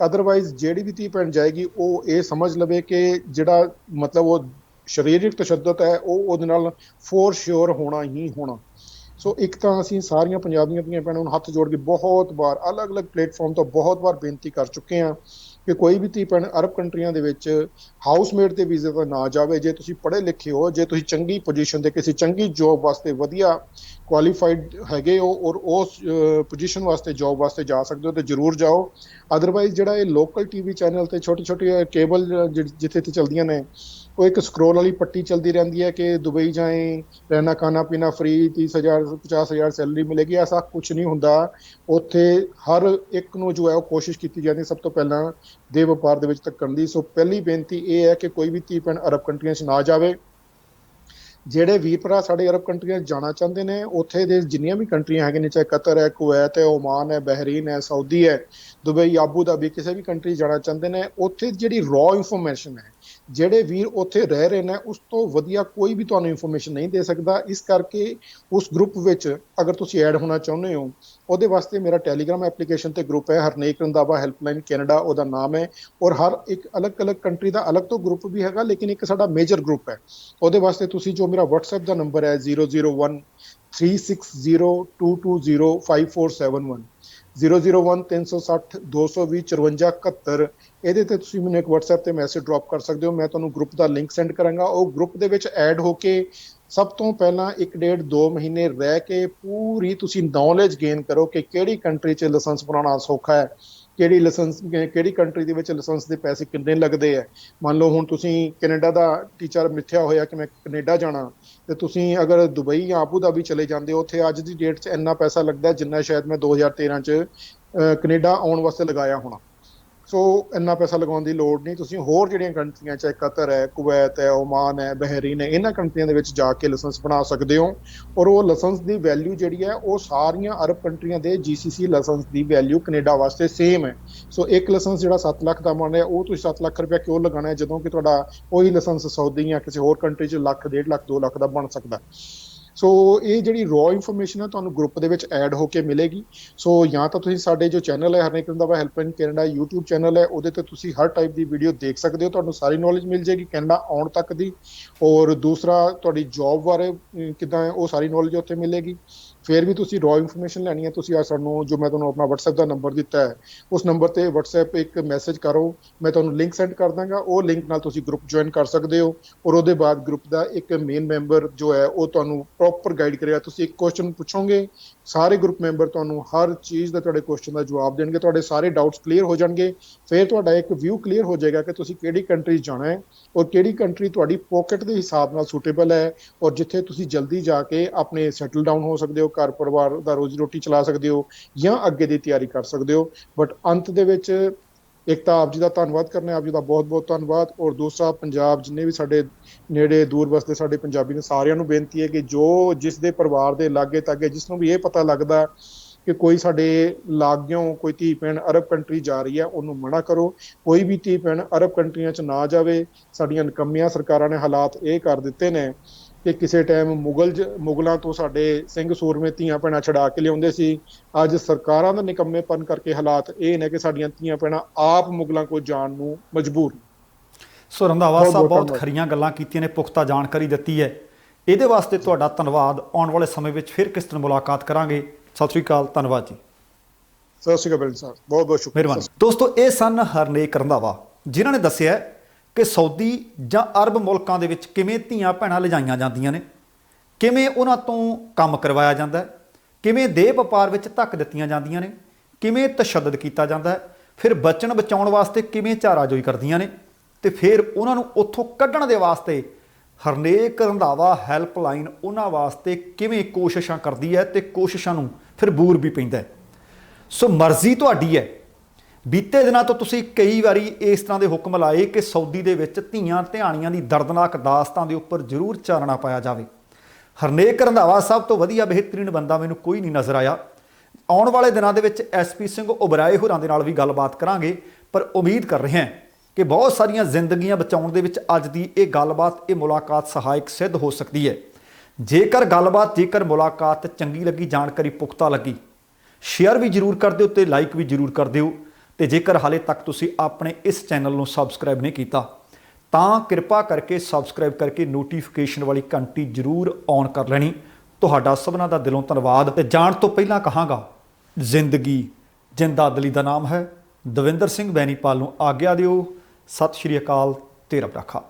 ਅਦਰਵਾਈਜ਼ ਜਿਹੜੀ ਵੀ ਧੀ ਭੈਣ ਜਾਏਗੀ ਉਹ ਇਹ ਸਮਝ ਲਵੇ ਕਿ ਜਿਹੜਾ ਮਤਲਬ ਉਹ ਸਰੀਰਕ ਤਸ਼ੱਦਦ ਹੈ ਉਹ ਉਹਦੇ ਨਾਲ ਫੋਰ ਸ਼ੋਰ ਹੋਣਾ ਹੀ ਹੋਣਾ। ਸੋ ਇੱਕ ਤਾਂ ਅਸੀਂ ਸਾਰੀਆਂ ਪੰਜਾਬੀਆਂ ਦੀਆਂ ਭੈਣਾਂ ਨੂੰ ਹੱਥ ਜੋੜ ਕੇ ਬਹੁਤ ਵਾਰ ਅਲੱਗ-ਅਲੱਗ ਪਲੇਟਫਾਰਮ ਤੋਂ ਬਹੁਤ ਵਾਰ ਬੇਨਤੀ ਕਰ ਚੁੱਕੇ ਹਾਂ ਕਿ ਕੋਈ ਵੀ ਧੀ ਭੈਣ ਅਰਬ ਕੰਟਰੀਆਂ ਦੇ ਵਿੱਚ ਹਾਊਸਮੇਟ ਦੇ ਵੀਜ਼ੇ ਤੇ ਨਾ ਜਾਵੇ। ਜੇ ਤੁਸੀਂ ਪੜ੍ਹੇ ਲਿਖੇ ਹੋ, ਜੇ ਤੁਸੀਂ ਚੰਗੀ ਪੋਜੀਸ਼ਨ ਤੇ ਕਿਸੇ ਚੰਗੀ ਜੋਬ ਵਾਸਤੇ ਵਧੀਆ ਕੁਆਲੀਫਾਈਡ ਹੈਗੇ ਹੋ ਔਰ ਉਸ ਪੋਜੀਸ਼ਨ ਵਾਸਤੇ ਜੋਬ ਵਾਸਤੇ ਜਾ ਸਕਦੇ ਹੋ ਤੇ ਜ਼ਰੂਰ ਜਾਓ। ਅਦਰਵਾਈਜ਼ ਜਿਹੜਾ ਇਹ ਲੋਕਲ ਟੀਵੀ ਚੈਨਲ ਤੇ ਛੋਟੀ ਛੋਟੀ ਕੇਬਲ ਜਿੱਥੇ ਤੇ ਚਲਦੀਆਂ ਨੇ, ਉਹ ਇੱਕ ਸਕਰੋਲ ਵਾਲੀ ਪੱਟੀ ਚਲਦੀ ਰਹਿੰਦੀ ਹੈ ਕਿ ਦੁਬਈ ਜਾਏ, ਰਹਿਣਾ ਖਾਣਾ ਪੀਣਾ ਫ੍ਰੀ, 30,000 50,000 ਸੈਲਰੀ ਮਿਲੇਗੀ। ਐਸਾ ਕੁਛ ਨਹੀਂ ਹੁੰਦਾ। ਉੱਥੇ ਹਰ ਇੱਕ ਨੂੰ ਜੋ ਹੈ ਉਹ ਕੋਸ਼ਿਸ਼ ਕੀਤੀ ਜਾਂਦੀ ਸਭ ਤੋਂ ਪਹਿਲਾਂ ਦੇ ਵਪਾਰ ਦੇ ਵਿੱਚ ਧੱਕਣ ਦੀ। ਸੋ ਪਹਿਲੀ ਬੇਨਤੀ ਇਹ ਹੈ ਕਿ ਕੋਈ ਵੀ ਧੀ ਭੈਣ ਅਰਬ ਕੰਟਰੀਆਂ 'ਚ ਨਾ ਜਾਵੇ। ਜਿਹੜੇ ਵੀਰ ਭਰਾ ਸਾਡੇ ਅਰਬ ਕੰਟਰੀਆਂ 'ਚ ਜਾਣਾ ਚਾਹੁੰਦੇ ਨੇ, ਉੱਥੇ ਦੇ ਜਿੰਨੀਆਂ ਵੀ ਕੰਟਰੀਆਂ ਹੈਗੀਆਂ ਨੇ, ਚਾਹੇ ਕਤਰ ਹੈ, ਕੁਵੈਤ ਹੈ, ਓਮਾਨ ਹੈ, ਬਹਿਰੀਨ ਹੈ, ਸਾਊਦੀ ਹੈ, ਦੁਬਈ, ਆਬੂ ਧਾਬੀ, ਕਿਸੇ ਵੀ ਕੰਟਰੀ ਜਾਣਾ ਚਾਹੁੰਦੇ ਨੇ, ਉੱਥੇ ਜਿਹੜੀ ਰॉ ਇਨਫੋਰਮੇਸ਼ਨ ਹੈ, ਜਿਹੜੇ ਵੀਰ ਉੱਥੇ ਰਹਿ ਰਹੇ ਨੇ, ਉਸ ਤੋਂ ਵਧੀਆ ਕੋਈ ਵੀ ਤੁਹਾਨੂੰ ਇਨਫੋਰਮੇਸ਼ਨ ਨਹੀਂ ਦੇ ਸਕਦਾ। ਇਸ ਕਰਕੇ ਉਸ ਗਰੁੱਪ ਵਿੱਚ ਅਗਰ ਤੁਸੀਂ ਐਡ ਹੋਣਾ ਚਾਹੁੰਦੇ ਹੋ, ਉਹਦੇ ਵਾਸਤੇ ਮੇਰਾ ਟੈਲੀਗ੍ਰਾਮ ਐਪਲੀਕੇਸ਼ਨ ਤੇ ਗਰੁੱਪ ਹੈ, ਹਰਨੇਕ ਰੰਧਾਵਾ ਹੈਲਪਲਾਈਨ ਕੈਨੇਡਾ ਉਹਦਾ ਨਾਮ ਹੈ। ਔਰ ਹਰ ਇੱਕ ਅਲੱਗ-ਅਲੱਗ ਕੰਟਰੀ ਦਾ ਅਲੱਗ ਤੋਂ ਗਰੁੱਪ ਵੀ ਹੈਗਾ, ਲੇਕਿਨ ਇੱਕ ਸਾਡਾ ਮੇਜਰ ਗਰੁੱਪ ਹੈ। ਉਹਦੇ ਵਾਸਤੇ ਤੁਸੀਂ ਜੋ ਮੇਰਾ WhatsApp ਦਾ ਨੰਬਰ ਹੈ 0013602205471 0013602205471, ਇਹਦੇ ਤੇ ਤੁਸੀਂ ਮੈਨੂੰ ਇੱਕ WhatsApp ਤੇ ਮੈਸੇਜ ਡ੍ਰੌਪ ਕਰ ਸਕਦੇ ਹੋ। ਮੈਂ ਤੁਹਾਨੂੰ ਗਰੁੱਪ ਦਾ ਲਿੰਕ ਸੈਂਡ ਕਰਾਂਗਾ। ਉਹ ਗਰੁੱਪ ਦੇ ਵਿੱਚ ਐਡ ਹੋ ਕੇ ਸਭ ਤੋਂ ਪਹਿਲਾਂ 1 ਡੇਢ 2 ਮਹੀਨੇ ਰਹਿ ਕੇ ਪੂਰੀ ਤੁਸੀਂ ਨੌਲੇਜ ਗੇਨ ਕਰੋ ਕਿ ਕਿਹੜੀ ਕੰਟਰੀ 'ਚ ਲਾਇਸੈਂਸ ਬਣਾਉਣਾ ਸੌਖਾ ਹੈ, ਕਿਹੜੀ ਕੰਟਰੀ ਦੇ ਵਿੱਚ ਲਾਇਸੈਂਸ ਦੇ ਪੈਸੇ ਕਿੰਨੇ ਲੱਗਦੇ ਹੈ। ਮੰਨ ਲਓ ਹੁਣ ਤੁਸੀਂ ਕੈਨੇਡਾ ਦਾ ਟੀਚਰ ਮਿੱਥਿਆ ਹੋਇਆ ਕਿ ਮੈਂ ਕੈਨੇਡਾ ਜਾਣਾ, ਤੇ ਤੁਸੀਂ ਅਗਰ ਦੁਬਈ ਜਾਂ ਆਬੂ ਧਾਬੀ ਚਲੇ ਜਾਂਦੇ ਹੋ, ਉੱਥੇ ਅੱਜ ਦੀ ਡੇਟ 'ਚ ਇੰਨਾ ਪੈਸਾ ਲੱਗਦਾ ਜਿੰਨਾ ਸ਼ਾਇਦ ਮੈਂ 2013 'ਚ ਕੈਨੇਡਾ ਆਉਣ ਵਾਸਤੇ ਲਗਾਇਆ ਹੋਣਾ। ਸੋ ਇੰਨਾ ਪੈਸਾ ਲਗਾਉਣ ਦੀ ਲੋੜ ਨਹੀਂ। ਤੁਸੀਂ ਹੋਰ ਜਿਹੜੀਆਂ ਕੰਟਰੀਆਂ, ਚਾਹੇ ਕਤਰ ਹੈ, ਕੁਵੈਤ ਹੈ, ਓਮਾਨ ਹੈ, ਬਹਿਰੀਨ ਹੈ, ਇਹਨਾਂ ਕੰਟਰੀਆਂ ਦੇ ਵਿੱਚ ਜਾ ਕੇ ਲਾਇਸੈਂਸ ਬਣਾ ਸਕਦੇ ਹੋ। ਔਰ ਉਹ ਲਾਇਸੈਂਸ ਦੀ ਵੈਲਿਊ ਜਿਹੜੀ ਹੈ ਉਹ ਸਾਰੀਆਂ ਅਰਬ ਕੰਟਰੀਆਂ ਦੇ GCC ਲਾਇਸੈਂਸ ਦੀ ਵੈਲਿਊ ਕੈਨੇਡਾ ਵਾਸਤੇ ਸੇਮ ਹੈ। ਸੋ ਇੱਕ ਲਾਇਸੈਂਸ ਜਿਹੜਾ 7 ਲੱਖ ਦਾ ਬਣ ਰਿਹਾ, ਉਹ ਤੁਸੀਂ 7 ਲੱਖ ਰੁਪਇਆ ਕਿਉਂ ਲਗਾਉਣਾ ਹੈ, ਜਦੋਂ ਕਿ ਤੁਹਾਡਾ ਉਹੀ ਲਾਇਸੈਂਸ ਸਾਊਦੀ ਜਾਂ ਕਿਸੇ ਹੋਰ ਕੰਟਰੀ 'ਚ ਲੱਖ, 1.5 ਲੱਖ, 2 ਲੱਖ ਦਾ ਬਣ ਸਕਦਾ। ਸੋ ਇਹ ਜਿਹੜੀ ਰॉ ਇਨਫੋਰਮੇਸ਼ਨ ਹੈ ਤੁਹਾਨੂੰ ਗਰੁੱਪ ਦੇ ਵਿੱਚ ਐਡ ਹੋ ਕੇ ਮਿਲੇਗੀ। ਸੋ ਜਾਂ ਤਾਂ ਤੁਸੀਂ ਸਾਡੇ ਜੋ ਚੈਨਲ ਹੈ Harnek Randhawa helpline Canada YouTube channel ਹੈ, ਉਹਦੇ ਤੇ ਤੁਸੀਂ ਹਰ ਟਾਈਪ ਦੀ ਵੀਡੀਓ ਦੇਖ ਸਕਦੇ ਹੋ। ਤੁਹਾਨੂੰ ਸਾਰੀ ਨੌਲੇਜ ਮਿਲ ਜਾਏਗੀ ਕੈਨੇਡਾ ਆਉਣ ਤੱਕ ਦੀ। ਔਰ ਦੂਸਰਾ, ਤੁਹਾਡੀ ਜੌਬ ਬਾਰੇ ਕਿੱਦਾਂ ਹੈ, ਉਹ ਸਾਰੀ ਨੌਲੇਜ ਉੱਥੇ ਮਿਲੇਗੀ। ਫਿਰ ਵੀ ਤੁਸੀਂ ਰॉ ਇਨਫੋਰਮੇਸ਼ਨ ਲੈਣੀ ਹੈ, ਤੁਸੀਂ ਸਾਨੂੰ ਜੋ ਮੈਂ ਤੁਹਾਨੂੰ ਆਪਣਾ WhatsApp ਦਾ ਨੰਬਰ ਦਿੱਤਾ ਹੈ, ਉਸ ਨੰਬਰ ਤੇ WhatsApp ਇੱਕ ਮੈਸੇਜ ਕਰੋ, ਮੈਂ ਤੁਹਾਨੂੰ ਲਿੰਕ ਸੈਂਡ ਕਰ ਦਾਂਗਾ। ਉਹ ਲਿੰਕ ਨਾਲ ਤੁਸੀਂ ਗਰੁੱਪ ਜੁਆਇਨ ਕਰ ਸਕਦੇ ਹੋ। ਔਰ ਉਹਦੇ ਬਾਅਦ ਗਰੁੱਪ ਦਾ ਇੱਕ ਮੇਨ ਮੈਂਬਰ ਜੋ ਹੈ ਉਹ ਤੁਹਾਨੂੰ ਪ੍ਰੋਪਰ ਗਾਈਡ ਕਰੇਗਾ। ਤੁਸੀਂ ਇੱਕ ਕੁਐਸਚਨ ਪੁੱਛੋਗੇ, ਸਾਰੇ ਗਰੁੱਪ ਮੈਂਬਰ ਤੁਹਾਨੂੰ ਹਰ ਚੀਜ਼ ਦਾ, ਤੁਹਾਡੇ ਕੁਐਸਚਨ ਦਾ ਜਵਾਬ ਦੇਣਗੇ, ਤੁਹਾਡੇ ਸਾਰੇ ਡਾਊਟਸ ਕਲੀਅਰ ਹੋ ਜਾਣਗੇ। ਫਿਰ ਤੁਹਾਡਾ ਇੱਕ ਵਿਊ ਕਲੀਅਰ ਹੋ ਜਾਏਗਾ ਕਿ ਤੁਸੀਂ ਕਿਹੜੀ ਕੰਟਰੀ ਜਾਣਾ ਹੈ ਔਰ ਕਿਹੜੀ ਕੰਟਰੀ ਤੁਹਾਡੀ ਪੋਕਟ ਦੇ ਹਿਸਾਬ ਨਾਲ ਸੂਟੇਬਲ ਹੈ, ਔਰ ਜਿੱਥੇ ਤੁਸੀਂ ਜਲਦੀ ਜਾ ਕੇ ਆਪਣੇ ਸੈਟਲ ਡਾਊਨ ਹੋ ਸਕਦੇ ਹੋ, ਘਰ ਪਰਿਵਾਰ ਦਾ ਰੋਜ਼ੀ ਰੋਟੀ ਚਲਾ ਸਕਦੇ ਹੋ ਜਾਂ ਅੱਗੇ ਦੀ ਤਿਆਰੀ ਕਰ ਸਕਦੇ ਹੋ। ਬਟ ਅੰਤ ਦੇ ਵਿੱਚ ਇੱਕ ਤਾਂ ਆਪ ਜੀ ਦਾ ਧੰਨਵਾਦ ਕਰਨਾ, ਆਪ ਜੀ ਦਾ ਬਹੁਤ ਬਹੁਤ ਧੰਨਵਾਦ। ਔਰ ਦੂਸਰਾ, ਪੰਜਾਬ ਜਿੰਨੇ ਵੀ ਸਾਡੇ ਨੇੜੇ ਦੂਰ ਵਸਦੇ ਸਾਡੇ ਪੰਜਾਬੀ ਨੇ, ਸਾਰਿਆਂ ਨੂੰ ਬੇਨਤੀ ਹੈ ਕਿ ਜੋ ਜਿਸ ਦੇ ਪਰਿਵਾਰ ਦੇ ਲਾਗੇ ਤਾਗੇ ਜਿਸ ਨੂੰ ਵੀ ਇਹ ਪਤਾ ਲੱਗਦਾ ਕਿ ਕੋਈ ਸਾਡੇ ਲਾਗਿਓਂ ਕੋਈ ਧੀ ਭੈਣ ਅਰਬ ਕੰਟਰੀ ਜਾ ਰਹੀ ਹੈ, ਉਹਨੂੰ ਮਨਾ ਕਰੋ। ਕੋਈ ਵੀ ਧੀ ਭੈਣ ਅਰਬ ਕੰਟਰੀਆਂ 'ਚ ਨਾ ਜਾਵੇ। ਸਾਡੀਆਂ ਨਿਕੰਮੀਆਂ ਸਰਕਾਰਾਂ ਨੇ ਹਾਲਾਤ ਇਹ ਕਰ ਦਿੱਤੇ ਨੇ ਕਿ ਕਿਸੇ ਟਾਈਮ ਮੁਗਲਾਂ ਤੋਂ ਸਾਡੇ ਸਿੰਘ ਸੂਰਮੇ ਧੀਆਂ ਭੈਣਾਂ ਛਡਾ ਕੇ ਲਿਆਉਂਦੇ ਸੀ। ਅੱਜ ਸਰਕਾਰਾਂ ਦਾ ਨਿਕੰਮੇਪਨ ਕਰਕੇ ਹਾਲਾਤ ਇਹ ਨੇ ਕਿ ਸਾਡੀਆਂ ਧੀਆਂ ਭੈਣਾਂ ਆਪ ਮੁਗਲਾਂ ਕੋਲ ਜਾਣ ਨੂੰ ਮਜਬੂਰ। ਸੋ ਰੰਧਾਵਾ ਸਾਹਿਬ ਬਹੁਤ ਖਰੀਆਂ ਗੱਲਾਂ ਕੀਤੀਆਂ ਨੇ, ਪੁਖਤਾ ਜਾਣਕਾਰੀ ਦਿੱਤੀ ਹੈ। ਇਹਦੇ ਵਾਸਤੇ ਤੁਹਾਡਾ ਧੰਨਵਾਦ। ਆਉਣ ਵਾਲੇ ਸਮੇਂ ਵਿੱਚ ਫਿਰ ਕਿਸ ਤਰ੍ਹਾਂ ਮੁਲਾਕਾਤ ਕਰਾਂਗੇ। ਸਤਿ ਸ੍ਰੀ ਅਕਾਲ, ਧੰਨਵਾਦ ਜੀ। ਸਤਿ ਸ਼੍ਰੀ ਅਕਾਲ ਸਾਹਿਬ, ਬਹੁਤ ਬਹੁਤ ਸ਼ੁਕਰੀਆ। ਮਿਹਰਬਾਨੀ। ਦੋਸਤੋ, ਇਹ ਸਨ ਹਰਨੇਕ ਰੰਧਾਵਾ, ਜਿਨ੍ਹਾਂ ਨੇ ਦੱਸਿਆ ਕਿ ਸਾਊਦੀ ਜਾਂ ਅਰਬ ਮੁਲਕਾਂ ਦੇ ਵਿੱਚ ਕਿਵੇਂ ਧੀਆਂ ਭੈਣਾਂ ਲਿਜਾਈਆਂ ਜਾਂਦੀਆਂ ਨੇ, ਕਿਵੇਂ ਉਹਨਾਂ ਤੋਂ ਕੰਮ ਕਰਵਾਇਆ ਜਾਂਦਾ ਹੈ, ਕਿਵੇਂ ਦੇਹ ਵਪਾਰ ਵਿੱਚ ਧੱਕ ਦਿੱਤੀਆਂ ਜਾਂਦੀਆਂ ਨੇ, ਕਿਵੇਂ ਤਸ਼ੱਦਦ ਕੀਤਾ ਜਾਂਦਾ ਹੈ, ਫਿਰ ਬਚਣ ਬਚਾਉਣ ਵਾਸਤੇ ਕਿਵੇਂ ਚਾਰਾਜੋਈ ਕਰਦੀਆਂ ਨੇ, ਤੇ ਫਿਰ ਉਹਨਾਂ ਨੂੰ ਉੱਥੋਂ ਕੱਢਣ ਦੇ ਵਾਸਤੇ ਹਰਨੇਕ ਰੰਧਾਵਾ ਹੈਲਪਲਾਈਨ ਉਹਨਾਂ ਵਾਸਤੇ ਕਿਵੇਂ ਕੋਸ਼ਿਸ਼ਾਂ ਕਰਦੀ ਹੈ ਤੇ ਕੋਸ਼ਿਸ਼ਾਂ ਨੂੰ ਫਿਰ ਬੂਰ ਵੀ ਪੈਂਦਾ ਹੈ। ਸੋ ਮਰਜ਼ੀ ਤੁਹਾਡੀ ਹੈ। ਬੀਤੇ ਦਿਨਾਂ ਤੋਂ ਤੁਸੀਂ ਕਈ ਵਾਰੀ ਇਸ ਤਰ੍ਹਾਂ ਦੇ ਹੁਕਮ ਲਾਏ ਕਿ ਸਾਊਦੀ ਦੇ ਵਿੱਚ ਧੀਆਂ ਧਿਆਣੀਆਂ ਦੀ ਦਰਦਨਾਕ ਦਾਸਤਾਂ ਦੇ ਉੱਪਰ ਜ਼ਰੂਰ ਚਾਨਣਾ ਪਾਇਆ ਜਾਵੇ। ਹਰਨੇਕ ਰੰਧਾਵਾ ਸਭ ਤੋਂ ਵਧੀਆ ਬਿਹਤਰੀਨ ਬੰਦਾ ਮੈਨੂੰ ਕੋਈ ਨਹੀਂ ਨਜ਼ਰ ਆਇਆ। ਆਉਣ ਵਾਲੇ ਦਿਨਾਂ ਦੇ ਵਿੱਚ SP ਸਿੰਘ ਉਬਰਾਏ ਹੋਰਾਂ ਦੇ ਨਾਲ ਵੀ ਗੱਲਬਾਤ ਕਰਾਂਗੇ, ਪਰ ਉਮੀਦ ਕਰ ਰਹੇ ਹਾਂ ਕਿ ਬਹੁਤ ਸਾਰੀਆਂ ਜ਼ਿੰਦਗੀਆਂ ਬਚਾਉਣ ਦੇ ਵਿੱਚ ਅੱਜ ਦੀ ਇਹ ਗੱਲਬਾਤ, ਇਹ ਮੁਲਾਕਾਤ ਸਹਾਇਕ ਸਿੱਧ ਹੋ ਸਕਦੀ ਹੈ। ਜੇਕਰ ਮੁਲਾਕਾਤ ਚੰਗੀ ਲੱਗੀ, ਜਾਣਕਾਰੀ ਪੁਖਤਾ ਲੱਗੀ, ਸ਼ੇਅਰ ਵੀ ਜ਼ਰੂਰ ਕਰ ਦਿਓ ਤੇ ਲਾਈਕ ਵੀ ਜ਼ਰੂਰ ਕਰ ਦਿਓ। ਤੇ ਜੇਕਰ ਹਾਲੇ ਤੱਕ ਤੁਸੀਂ ਆਪਣੇ ਇਸ ਚੈਨਲ ਨੂੰ ਸਬਸਕ੍ਰਾਈਬ ਨਹੀਂ ਕੀਤਾ ਤਾਂ ਕਿਰਪਾ ਕਰਕੇ ਸਬਸਕ੍ਰਾਈਬ ਕਰਕੇ ਨੋਟੀਫਿਕੇਸ਼ਨ ਵਾਲੀ ਘੰਟੀ ਜ਼ਰੂਰ ਔਨ ਕਰ ਲੈਣੀ। ਤੁਹਾਡਾ ਸਭਨਾਂ ਦਾ ਦਿਲੋਂ ਧੰਨਵਾਦ। ਤੇ ਜਾਣ ਤੋਂ ਪਹਿਲਾਂ ਕਹਾਂਗਾ, ਜ਼ਿੰਦਗੀ ਜਿੰਦਾ ਦਿਲੀ ਦਾ ਨਾਮ ਹੈ, ਦਵਿੰਦਰ ਸਿੰਘ ਬੈਨੀਪਾਲ ਨੂੰ ਆਗਿਆ ਦਿਓ। ਸਤਿ ਸ਼੍ਰੀ ਅਕਾਲ ਤੇ ਰੱਬ ਰਾਖਾ।